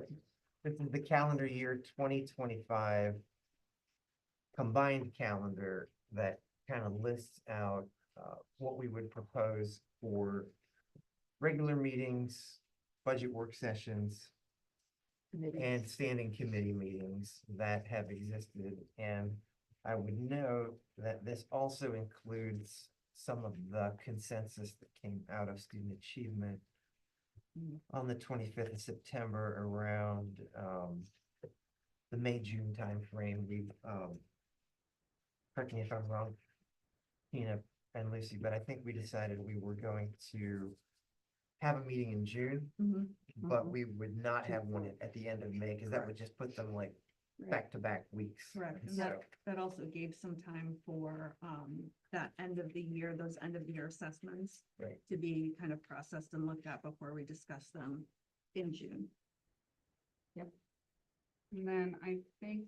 This is the calendar year 2025 combined calendar that kind of lists out what we would propose for regular meetings, budget work sessions, and standing committee meetings that have existed. And I would note that this also includes some of the consensus that came out of student achievement on the 25th of September around the May-June timeframe. We've correct me if I'm wrong, Tina and Lucy, but I think we decided we were going to have a meeting in June, but we would not have one at the end of May, because that would just put them like back-to-back weeks. Correct, and So, that also gave some time for that end of the year, those end of the year assessments right. to be kind of processed and looked at before we discuss them in June. Yep. And then I think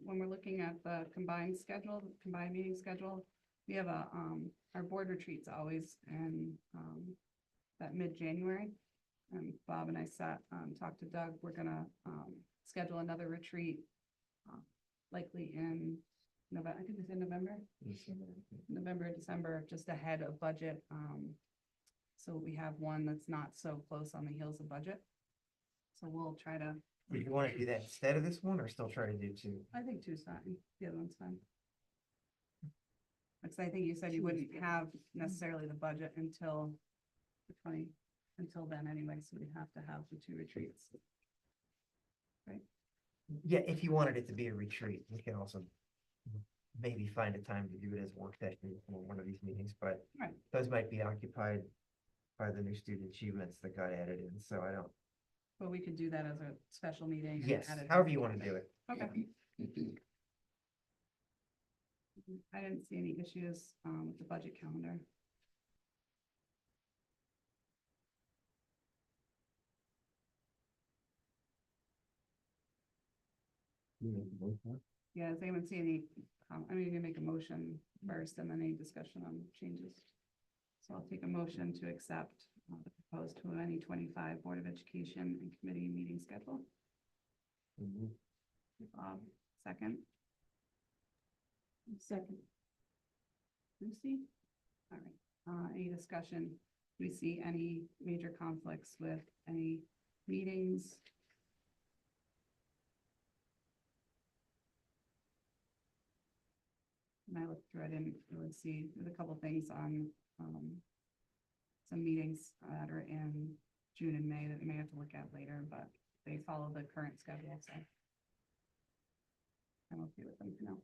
when we're looking at the combined meeting schedule, we have our board retreats always in that mid-January. And Bob and I talked to Doug. We're gonna schedule another retreat, likely in November. I think it's in November, December, just ahead of budget. So we have one that's not so close on the heels of budget. So we'll try to. Would you want to do that instead of this one, or still try to do two? I think two's fine. The other one's fine. Because I think you said you wouldn't have necessarily the budget until then anyway, so we'd have to have the two retreats. Right? Yeah, if you wanted it to be a retreat, we can also maybe find a time to do it as work session for one of these meetings, but Right. those might be occupied by the new student achievements that got added in, so I don't. But we could do that as a special meeting. and Yes, add it however to you the want to do agenda. it. Okay. I didn't see any issues, with the budget calendar. Yeah, does anyone see any, I mean, you can make a motion first and then any discussion on changes. So I'll take a motion to accept the proposed 2025 Board of Education and Committee meeting schedule. Second. Second. Lucy? All right, any discussion? Do we see any major conflicts with any meetings? When I looked through, I didn't really see, there's a couple things on, some meetings that are in June and May that we may have to look at later, but they follow the current schedule, so. I'm okay with them for now.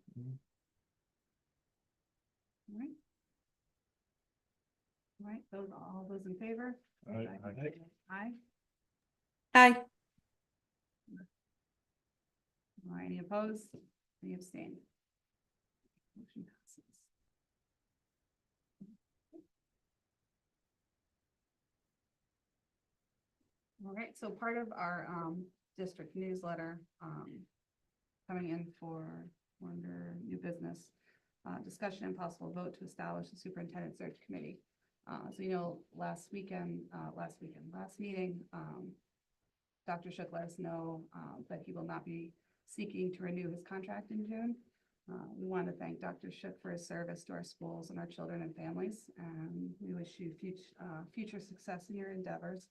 All right. All right, all those in favor? Aye. Aye. Aye. All right, any opposed? Any abstain? Motion passes. All right, so part of our district newsletter coming in for under new business, discussion and possible vote to establish a superintendent search committee. So, you know, last meeting, Dr. Shook let us know that he will not be seeking to renew his contract in June. We want to thank Dr. Shook for his service to our schools and our children and families, and we wish you future success in your endeavors.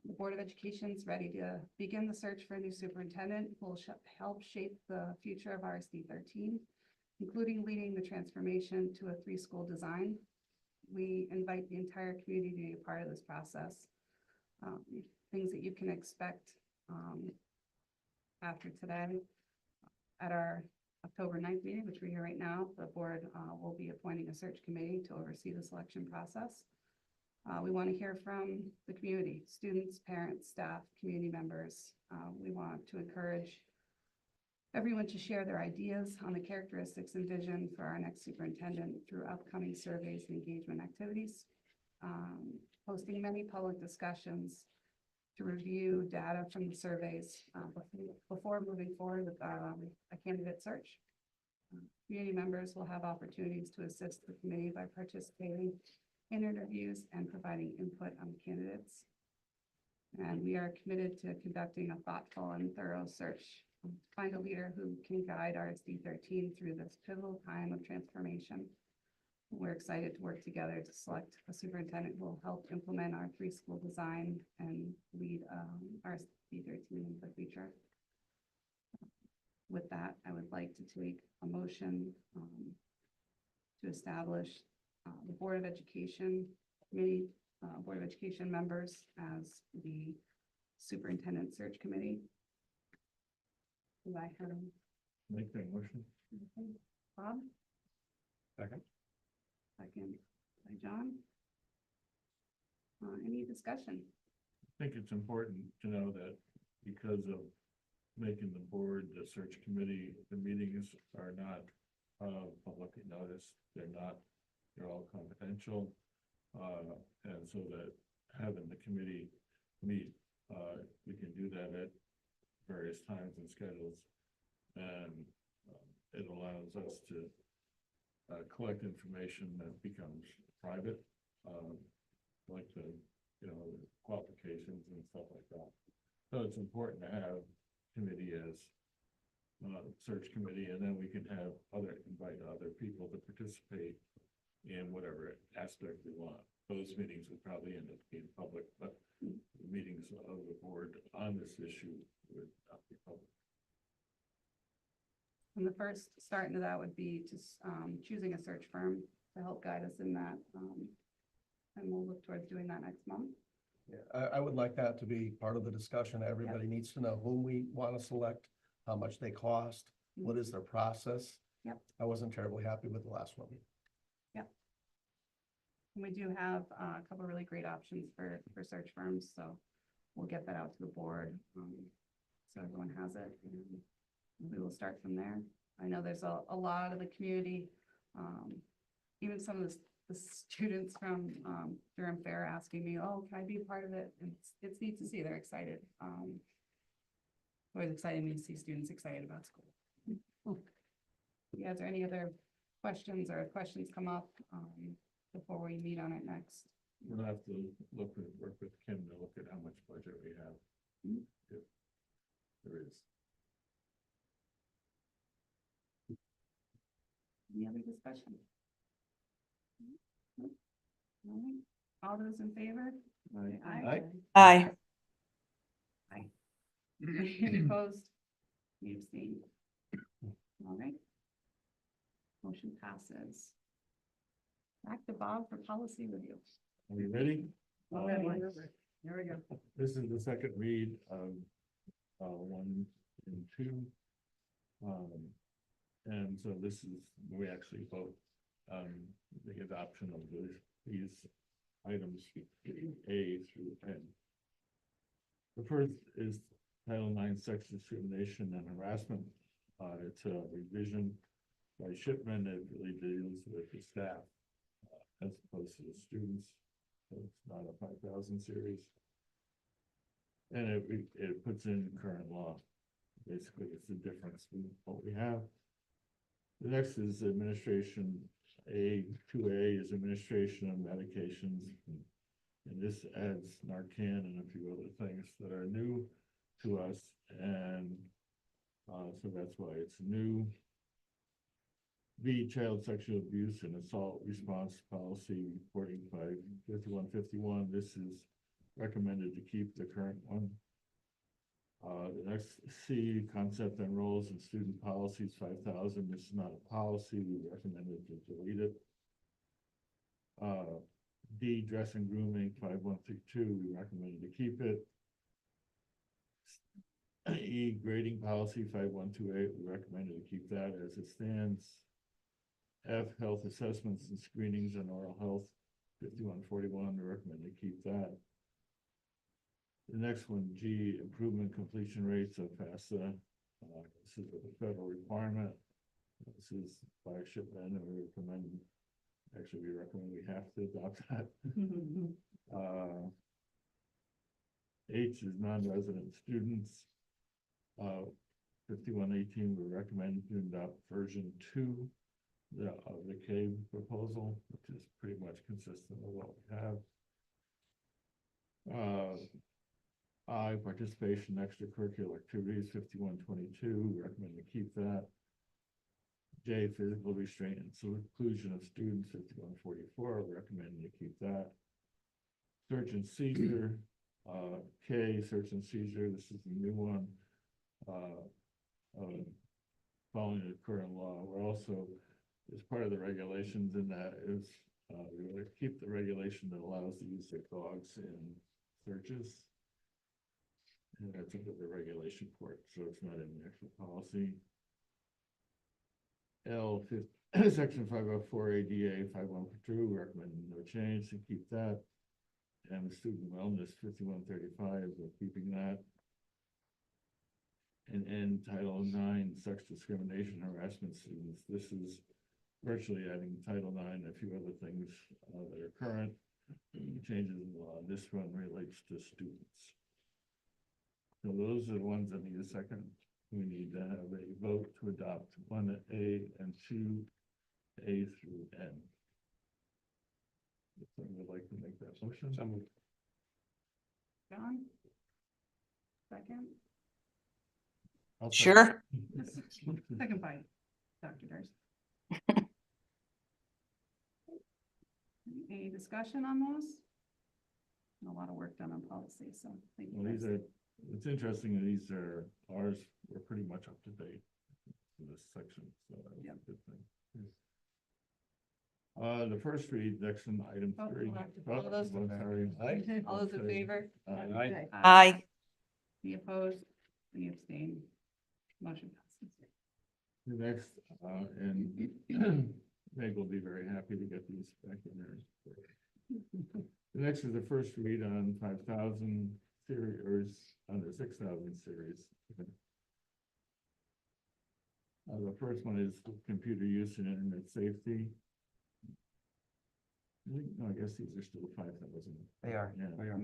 The Board of Education is ready to begin the search for a new superintendent who will help shape the future of RSD 13, including leading the transformation to a 3-school design. We invite the entire community to be a part of this process. Things that you can expect after today. At our October 9th meeting, which we're here right now, the board will be appointing a search committee to oversee the selection process. We want to hear from the community, students, parents, staff, community members. We want to encourage everyone to share their ideas on the characteristics and vision for our next superintendent through upcoming surveys and engagement activities. Hosting many public discussions to review data from the surveys before moving forward with a candidate search. Community members will have opportunities to assist the committee by participating in interviews and providing input on the candidates. And we are committed to conducting a thoughtful and thorough search to find a leader who can guide RSD 13 through this pivotal time of transformation. We're excited to work together to select a superintendent who will help implement our 3-school design and lead RSD 13 into the future. With that, I would like to take a motion to establish the Board of Education Committee, Board of Education members as the Superintendent Search Committee. Do I have Make that motion. Bob? Second. Second by John. Any discussion? I think it's important to know that because of making the board, the search committee, the meetings are not publicly noticed. They're all confidential. And so that having the committee meet, we can do that at various times and schedules. And it allows us to collect information that becomes private, like the, qualifications and stuff like that. So it's important to have committee as search committee, and then we can have invite other people to participate in whatever aspect we want. Those meetings would probably end up being public, but the meetings of the board on this issue would not be public. And the first start into that would be just choosing a search firm to help guide us in that. And we'll look towards doing that next month. Yeah, I would like that to be part of the discussion. Everybody needs to know whom we want to select, how much they cost, what is their process. Yep. I wasn't terribly happy with the last one. Yep. And we do have a couple of really great options for search firms, so we'll get that out to the board. So everyone has it, and we will start from there. I know there's a lot of the community, even some of the students from, Durham Fair asking me, oh, can I be a part of it? And it's neat to see, they're excited. Always exciting to see students excited about school. You guys, are any other questions or questions come up, before we meet on it next? We'll have to work with Kim to look at how much budget we have. If there is. Any other discussion? No? All right. All those in favor? Aye. Aye. Any opposed? Any abstained? All right. Motion passes. Back to Bob for policy review. Are you ready? All right, here we go. This is the second read of 1 and 2. And so this is, we actually vote the adoption of these items A through N. The first is Title IX sex discrimination and harassment. It's a revision by Shipman. It really deals with the staff as opposed to the students. So it's not a 5,000 series. And it puts in current law. Basically, it's the difference in what we have. The next is administration. 2A is administration of medications. And this adds Narcan and a few other things that are new to us. And so that's why it's new. B, child sexual abuse and assault response policy reporting by 5151. This is recommended to keep the current one. The next C, concept and roles in student policies 5,000. This is not a policy. We recommended to delete it. D, dress and grooming 5132. We recommended to keep it. E, grading policy 5128. We recommended to keep that as it stands. F, health assessments and screenings and oral health 5141. We recommend to keep that. The next one, G, improvement completion rates of FAFSA. This is a federal requirement. This is by Shipman, and we recommend, actually, we recommend we have to adopt that. H is non-resident students. 5118, we recommend to adopt version 2 of the CAVE proposal, which is pretty much consistent with what we have. I, participation in extracurricular activities 5122, we recommend to keep that. J, physical restraint and seclusion of students 5144, we recommend to keep that. Search and seizure, K, search and seizure, this is the new one. Following the current law, we're also, as part of the regulations in that is, we want to keep the regulation that allows the use of dogs in searches. And that's under the regulation for it, so it's not in the actual policy. L, section 504 ADA 5142, we recommend no change to keep that. And the student wellness 5135, we're keeping that. And N, Title IX, sex discrimination harassment students. This is virtually adding Title IX and a few other things that are current changes in the law. This one relates to students. So those are the ones that need a second. We need to have a vote to adopt 1A and 2A through N. If someone would like to make that motion. John? Second? Sure. Second by Dr. Durst. Any discussion on those? A lot of work done on policy, so thank you. Well, these are, it's interesting that these are ours, we're pretty much up to date in this section, so that's a good thing. The first read, section item 3. All those, Sorry. all those in favor? Aye. Aye. Any opposed? Any abstained? Motion passes. The next, and Meg will be very happy to get these back in there. The next is the first read on 5,000 series, or under 6,000 series. The first one is computer use and internet safety. I guess these are still 5,000. They are. Yeah. They are.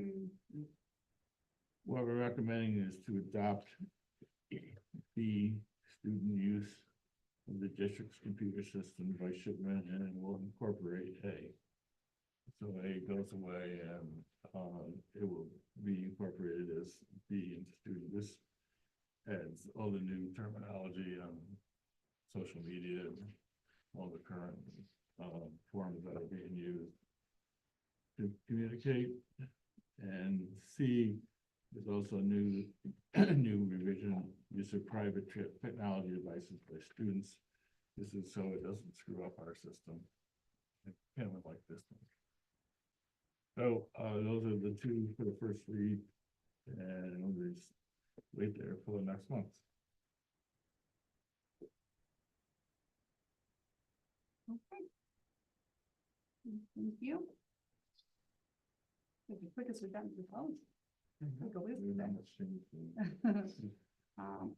What we're recommending is to adopt the student use of the district's computer system by shipment, and we'll incorporate A. So A goes away and it will be incorporated as B into student. This adds all the new terminology on social media, all the current forms that are being used to communicate. And C is also new new revision use of private technology devices by students. This is so it doesn't screw up our system. Kind of like this one. So those are the two for the first read, and we'll just wait there for the next month. Okay. Thank you. The quickest we've gotten to the close. Like a whiz today.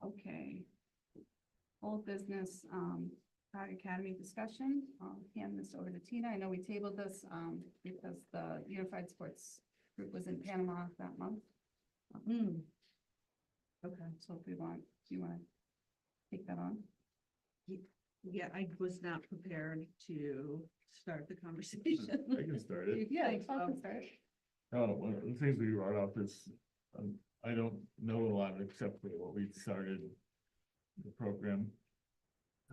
Okay. Old business, Prague Academy discussion. I'll hand this over to Tina. I know we tabled this because the Unified Sports Group was in Panama that month. Okay, so if you want to take that on? Yeah, I was not prepared to start the conversation. I can start it. Yeah, I'll start. One of the things we brought up is, I don't know a lot except for what we started the program.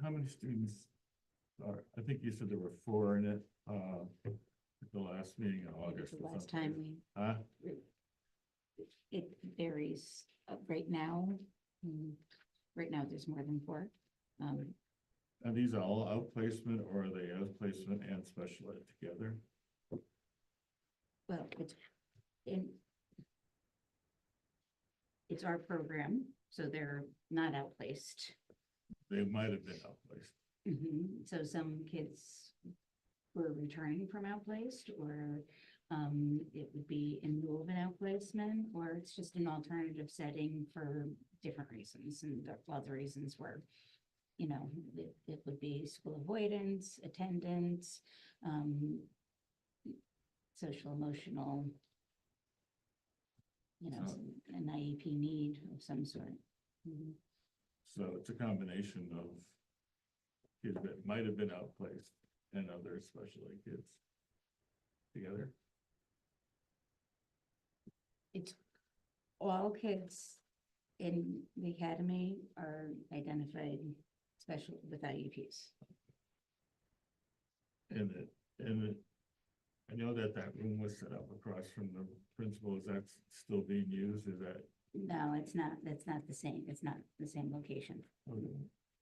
How many students are, I think you said there were 4 in it, at the last meeting in August. The or last something. time Huh? it varies, right now, there's more than 4. Are these all outplacement, or are they outplacement and special ed together? Well, it's our program, so they're not outplaced. They might have been outplaced. So some kids were returning from outplaced, or it would be in lieu of an outplacement, or it's just an alternative setting for different reasons. And a lot of the reasons were, you know, it would be school avoidance, attendance, social emotional, you know, an IEP need of some sort. So it's a combination of kids that might have been outplaced and other special ed kids together. It's all kids in the academy are identified special with IEPs. And I know that room was set up across from the principal. Is that still being used? Is that? No, it's not. That's not the same. It's not the same location.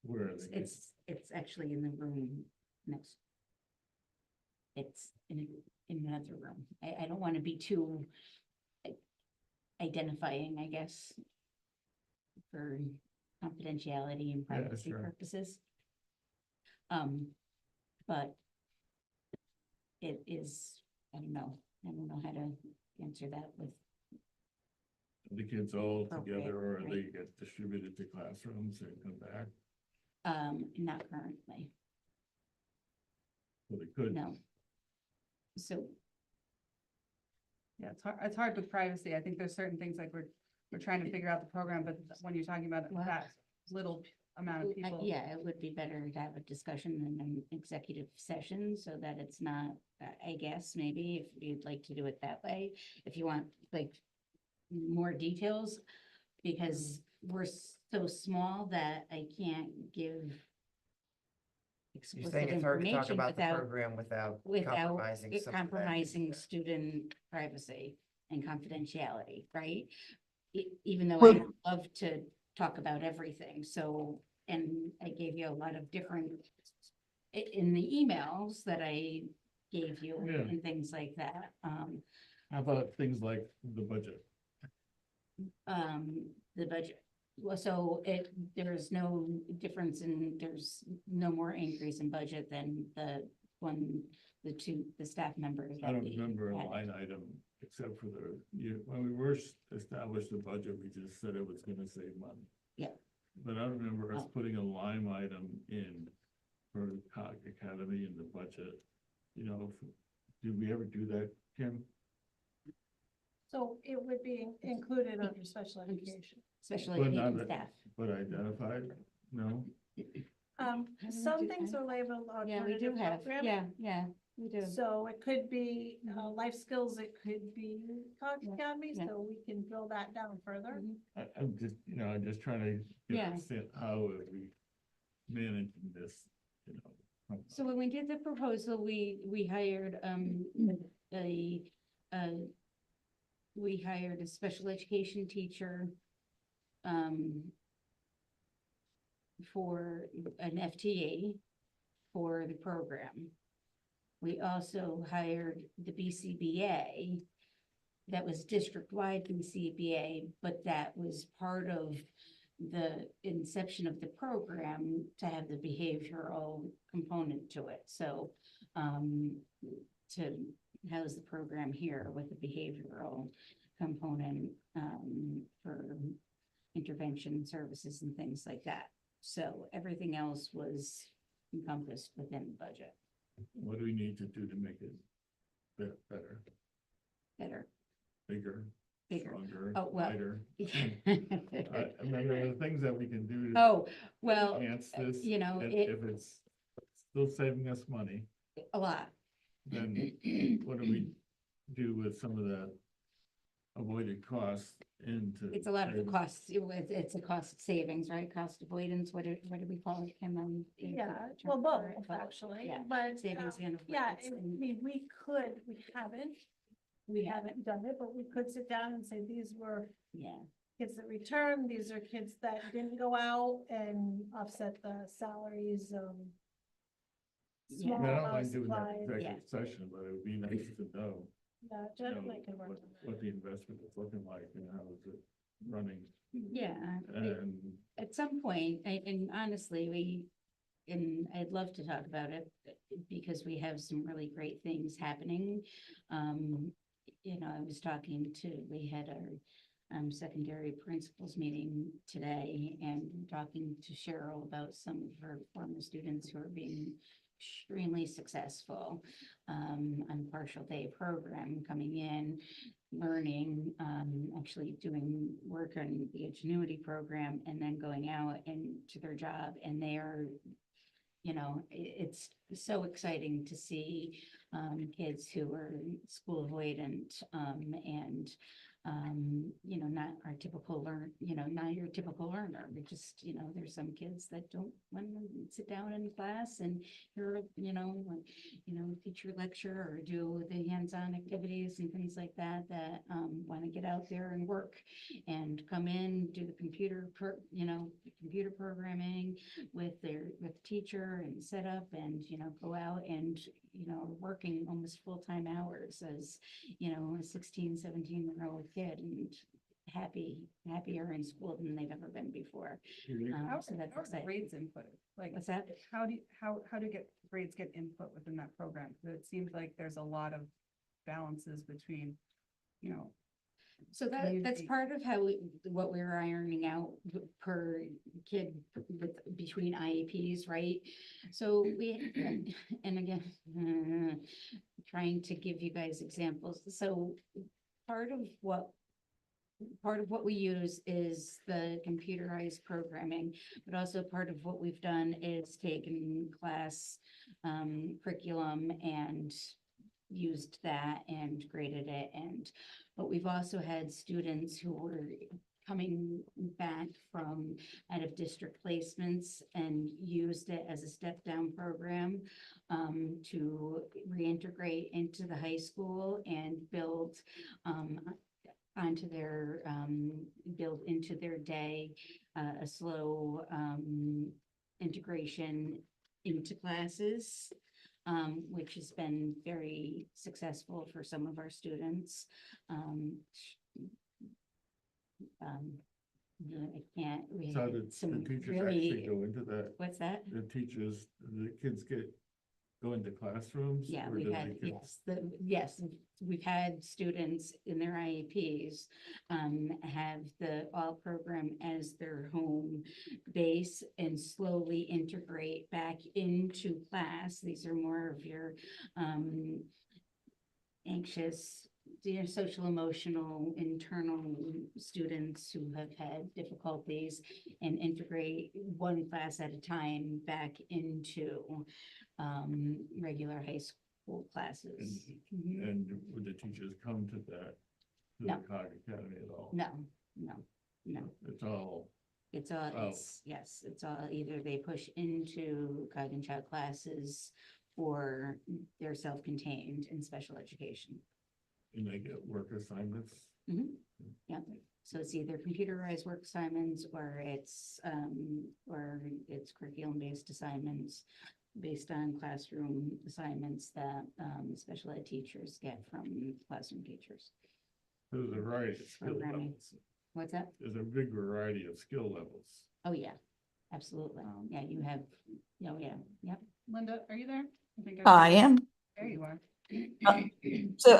Where are they? It's actually in the room next. It's in another room. I don't want to be too identifying, I guess, for confidentiality and privacy purposes. But it is, I don't know how to answer that with. The kids all together, or are they get distributed to classrooms and come back? Not currently. Well, they could. No. So. Yeah, it's hard with privacy. I think there's certain things like we're trying to figure out the program, but when you're talking about that little amount of people. Yeah, it would be better to have a discussion in an executive session so that it's not, I guess, maybe if you'd like to do it that way, if you want like more details, because we're so small that I can't give You're explicit saying it's hard to talk information about the without program without it compromising compromising student privacy and confidentiality, right? Even though I would love to talk about everything, so, and I gave you a lot of different in the emails that I gave you and things like that. How about things like the budget? The budget, well, so there's no difference there's no more increase in budget than the staff members. I don't remember a line item except for when we first established the budget, we just said it was gonna save money. Yeah. but I remember us Oh. putting a line item in for the Cog Academy in the budget. You know, did we ever do that, Kim? So it would be included under special education. Special But not, education staff. but identified, no? Some things are labeled Yeah, we do alternative have, programming. yeah, we do. So it could be, life skills, it could be Cog Academy, yeah. so we can drill that down further. I'm just, you know, I'm just trying to Yeah. understand how are we managing this, you know? So when we did the proposal, we hired, a, we hired a special education teacher, for an FTE for the program. We also hired the BCBA. That was district-wide BCBA, but that was part of the inception of the program to have the behavioral component to it. So, to house the program here with the behavioral component, for intervention services and things like that. So everything else was encompassed within the budget. What do we need to do to make it better, Better, bigger, bigger. stronger, Oh, well. wider? I mean, there are things that we can do to Oh, well, enhance this. you know, If it's still saving us money, a lot. then what do we do with some of the avoided costs into? It's a lot of the costs, it's a cost savings, right? Cost avoidance, what do we call it, Kim? Yeah, well, both actually, Yeah, but, savings and yeah, avoidance I and- mean, we haven't done it, but we could sit down and say, these were Yeah, kids that returned, these are kids that didn't go out and offset the salaries, I mean, I don't small mind doing that supplies. executive session, but it would be nice to know, Yeah, you know, definitely can work on that. what the investment is looking like and how is it running. yeah. And At some point, and honestly, and I'd love to talk about it because we have some really great things happening. You know, I was talking to, we had our secondary principals meeting today and talking to Cheryl about some of her former students who are being extremely successful on partial day program, coming in, learning, actually doing work on the Ingenuity program and then going out and to their job, and they are, you know, it's so exciting to see kids who are school avoidant and you know, not our typical not your typical learner. We just, you know, there's some kids that don't want to sit down in class and hear, teacher lecture or do the hands-on activities and things like that, that want to get out there and work and come in, do the computer programming with the teacher and set up and, go out and, working almost full-time hours as, a 16, 17-year-old kid and happier in school than they've ever been before. So that's exciting. Grades input, like, What's that? how do grades get input within that program? 'Cause it seems like there's a lot of balances between, So that's community. part of what we're ironing out per kid between IEPs, right? So and again, trying to give you guys examples. So part of what we use is the computerized programming, but also part of what we've done is taken class curriculum and used that and graded it. But we've also had students who were coming back from out of district placements and used it as a step down program to reintegrate into the high school and build into their day a slow integration into classes, which has been very successful for some of our students. I can't, we so had the some teachers really, actually go into that. what's that? The teachers, the kids get go into classrooms? Yeah, or we've do had, they get- yes, we've had students in their IEPs have the all program as their home base and slowly integrate back into class. These are more of your anxious, social, emotional, internal students who have had difficulties and integrate one class at a time back into regular high school classes. Mhm. And would the teachers come to that, to the No. COG Academy at all? No. It's all, It's all, Oh. yes, it's all either they push into cog and child classes or they're self-contained in special education. and they get work assignments? Yeah, so it's either computerized work assignments or it's curriculum-based assignments based on classroom assignments that special ed teachers get from classroom teachers. There's a variety of skill Programming. levels. What's that? There's a big variety of skill levels. Oh, yeah, absolutely. Yeah, you have, oh, yeah, yep. Linda, are you there? I think I am. There you are. So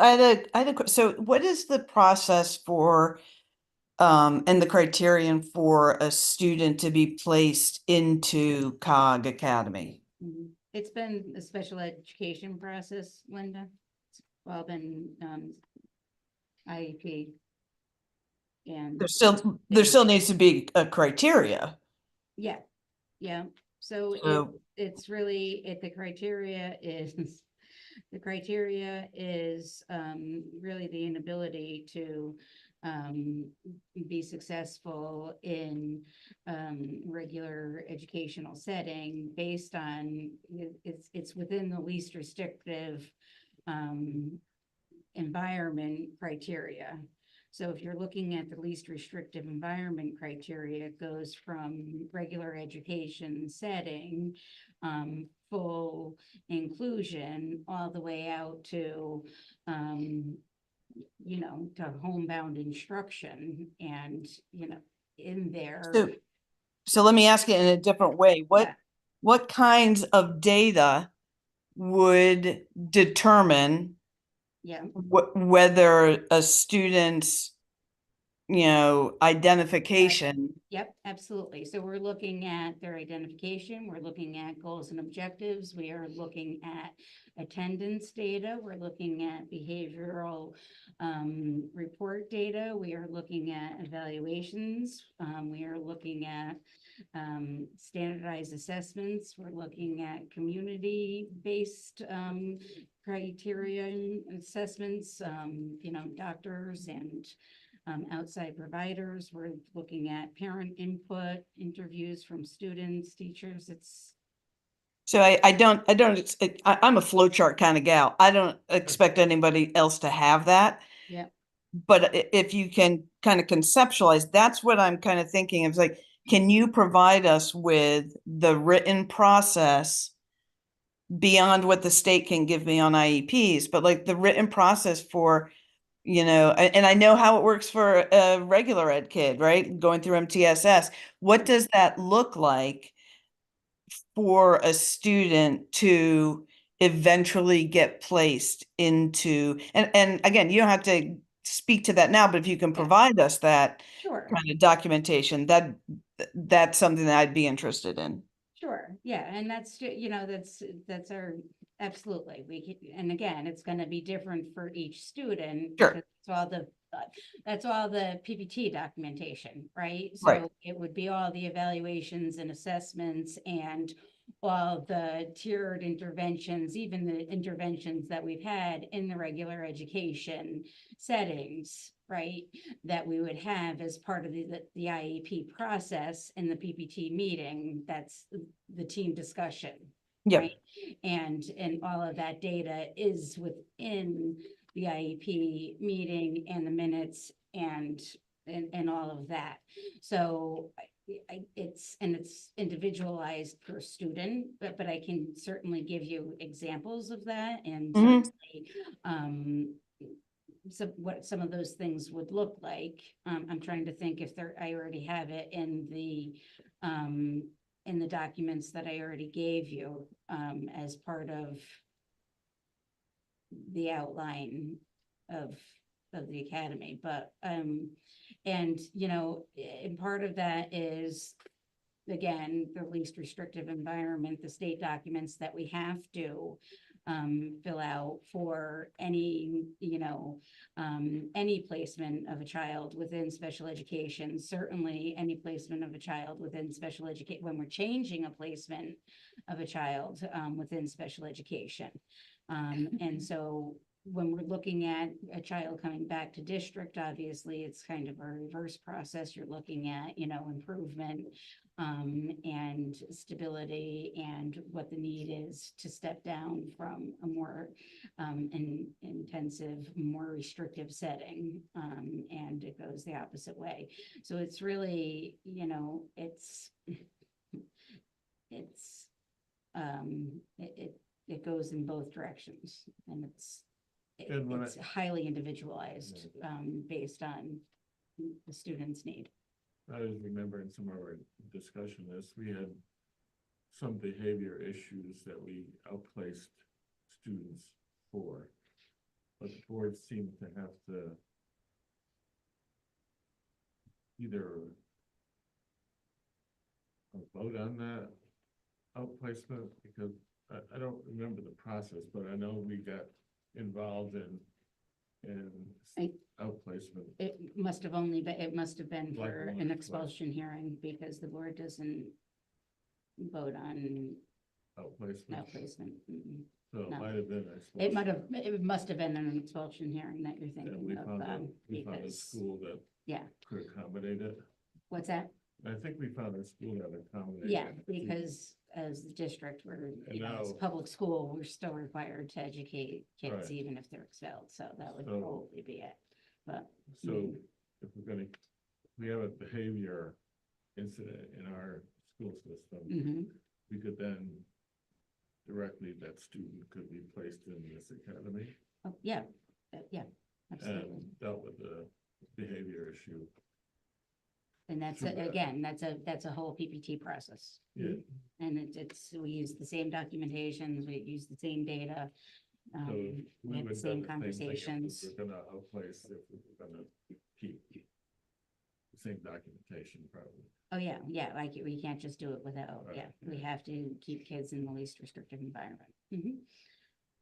so what is the process for, and the criterion for a student to be placed into COG Academy? It's been a special education process, Linda. It's all been IEP. And There still needs to be a criteria. yeah, so So- it's really, the criteria is really the inability to be successful in regular educational setting based on, it's within the least restrictive environment criteria. So if you're looking at the least restrictive environment criteria, it goes from regular education setting, full inclusion, all the way out to, to homebound instruction and, in there. So let me ask it in a different way. What kinds of data would determine Yeah. whether a student's, identification? Yep, absolutely. So we're looking at their identification, we're looking at goals and objectives, we are looking at attendance data, we're looking at behavioral report data, we are looking at evaluations, we are looking at standardized assessments, we're looking at community-based criteria and assessments, doctors and outside providers. We're looking at parent input, interviews from students, teachers. So I'm a flow chart kind of gal. I don't expect anybody else to have that. Yeah. But if you can kind of conceptualize, that's what I'm kind of thinking. It's like, can you provide us with the written process beyond what the state can give me on IEPs, but like the written process for, and I know how it works for a regular ed kid, right? Going through MTSS. What does that look like for a student to eventually get placed into, and again, you don't have to speak to that now, but if you can provide us that Sure. kind of documentation, that's something that I'd be interested in. Sure, yeah, and that's, that's our, absolutely, and again, it's gonna be different for each student. Sure. Because that's all the PPT documentation, right? Right. So it would be all the evaluations and assessments and all the tiered interventions, even the interventions that we've had in the regular education settings, right? That we would have as part of the IEP process in the PPT meeting. That's the team discussion. Yep. Right? And all of that data is within the IEP meeting and the minutes and all of that. So it's individualized per student, but I can certainly give you examples of that and certainly, what some of those things would look like. I'm trying to think if I already have it in the in the documents that I already gave you, as part of the outline of the academy, but, and, you know, and part of that is, again, the least restrictive environment, the state documents that we have to fill out for any, you know, any placement of a child within special education, certainly any placement of a child within special education, when we're changing a placement of a child within special education. And so when we're looking at a child coming back to district, obviously, it's kind of a reverse process. You're looking at, you know, improvement and stability and what the need is to step down from a more intensive, more restrictive setting. And it goes the opposite way. So it's really, you know, it goes in both directions, and it's highly individualized, based on the student's need. I was remembering some of our discussion this, we had some behavior issues that we outplaced students for. But the board seemed to have to either vote on that outplacement, because I don't remember the process, but I know we got involved in outplacement. It must have been Like for one an or expulsion hearing, because the board doesn't vote on outplacement. So it No. might have been. It must have been an expulsion hearing that you're Yeah, thinking we of, found a because, school that yeah, could accommodate it. what's that? I think we found a school that accommodated. Yeah, it. because as the district, we're, you know, as now- public school, we're still required to educate kids Right. even if they're expelled, so that would So- probably be it, but. So if we have a behavior incident in our school system, Mhm. we could then directly, that student could be placed in this academy Oh, yeah, yeah, absolutely. and dealt with the behavior issue. And that's, Sure. again, that's a whole PPT process. Yeah. And we use the same documentations, we use the same data. So We we have the would same do the same thing if conversations. we're gonna outplace, if we're gonna keep the same documentation probably. Oh, yeah, like, we can't just do it without, yeah, we have to keep kids in the least restrictive environment.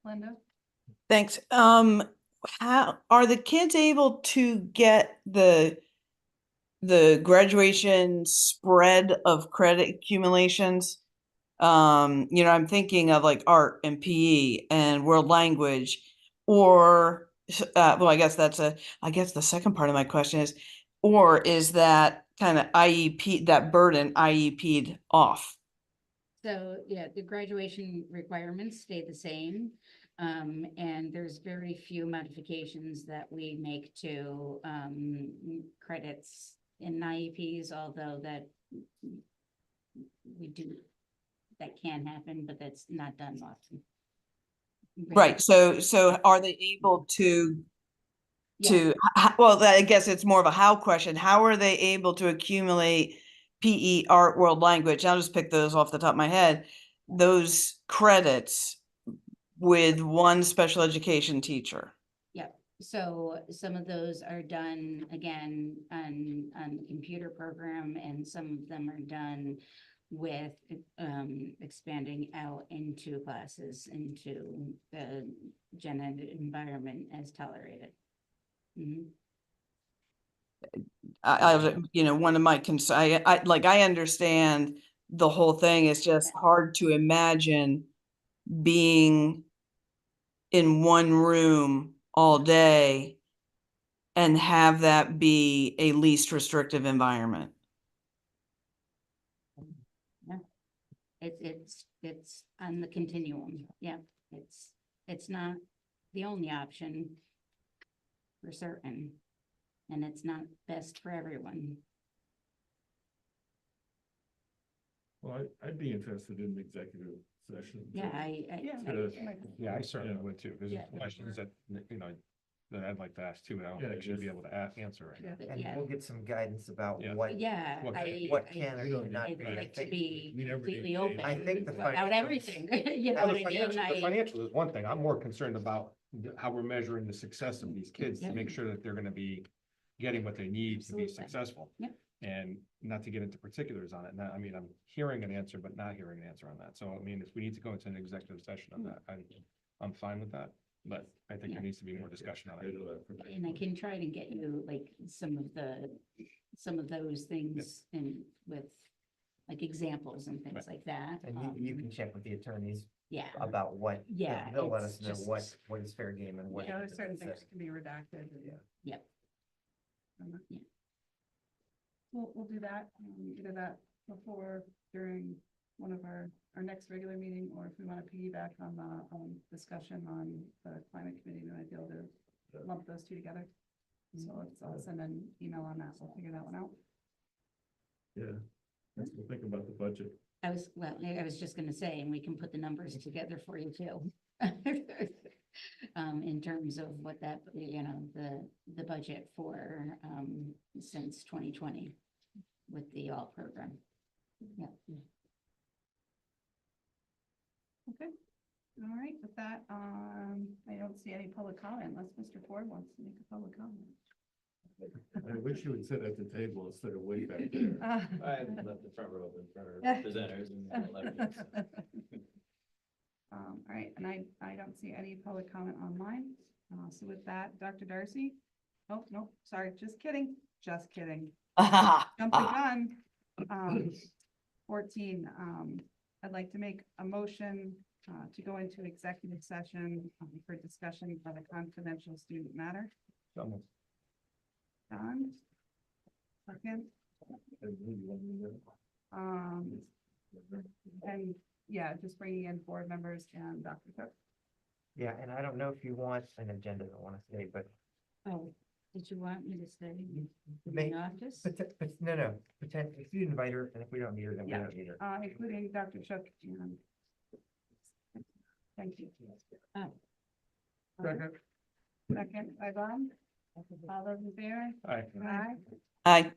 Linda? Thanks. How are the kids able to get the graduation spread of credit accumulations? You know, I'm thinking of like art and PE and world language, or well, I guess the second part of my question is, or is that kind of IEP, that burden IEP'd off? So, yeah, the graduation requirements stay the same. And there's very few modifications that we make to, credits in IEPs, although that that can happen, but that's not done often. Right. So are they able to, well, I guess it's more of a how question. How are they able to accumulate PE, art, world language? I'll just pick those off the top of my head. Those credits with one special education teacher. Yep. So some of those are done again on the computer program, and some of them are done with expanding out into classes, into the gen ed environment as tolerated. You know, one of my concerns, I understand the whole thing. It's just hard to imagine being in one room all day and have that be a least restrictive environment. It's on the continuum. Yeah, it's not the only option for certain, and it's not best for everyone. Well, I'd be interested in the executive session. Yeah, to- I Yeah, I certainly would too, because Yeah. questions that, you know, that I'd like to ask too, and I don't Yeah, think she'd be just- able to answer right now. But And yeah. we'll get some guidance about Yeah. what, Yeah, What- what can or I- cannot I'd be. I like to think, be We never completely did open I think the about financials- everything, you know Well, what the I mean? financial is one thing. I'm more concerned about how we're measuring the success of these kids to Yep. make sure that they're gonna be getting what they need to be Absolutely. successful. Yep. And not to get into particulars on it. Now, I mean, I'm hearing an answer, but not hearing an answer on that. So, I mean, if we need to go into an executive session on that, I'm fine with that. But I think there needs to be more discussion on it. And I can try to get you like some of those things and with like examples and things like that. and you can check with the attorneys Yeah, about what, Yeah, they'll let it's us know just- what is fair game and what. Yeah, there's certain isn't. things can be redacted. yep. Yeah. We'll do that, either that before, during one of our next regular meeting, or if we want to piggyback on the discussion on the climate committee, we might be able to lump those two together. So I'll send an email on that, we'll figure that one out. Yeah, let's think about the budget. I was just gonna say, and we can put the numbers together for you too. In terms of what that, you know, the budget for, since 2020 with the alt program. Yeah. Okay, all right, with that, I don't see any public comment unless Mr. Ford wants to make a public comment. I wish you would sit at the table instead of way back there. I left the front row open for our presenters and elections. All right, and I don't see any public comment online. So with that, Dr. Darcy? Oh, no, sorry, just kidding, just kidding. Jump the gun. 14, I'd like to make a motion to go into executive session for discussion of a confidential student matter. Done. Second. And yeah, just bringing in board members and Dr. Cook. Yeah, and I don't know if you want an agenda, I want to say, but. Oh, did you want me to stay in May- the office? No, potentially, if you invite her, and if we don't need her, then we Yeah. don't need her. Including Dr. Shook and. Thank you. Oh. Second. Second, by Bob. All those in favor? Aye. Aye. Aye.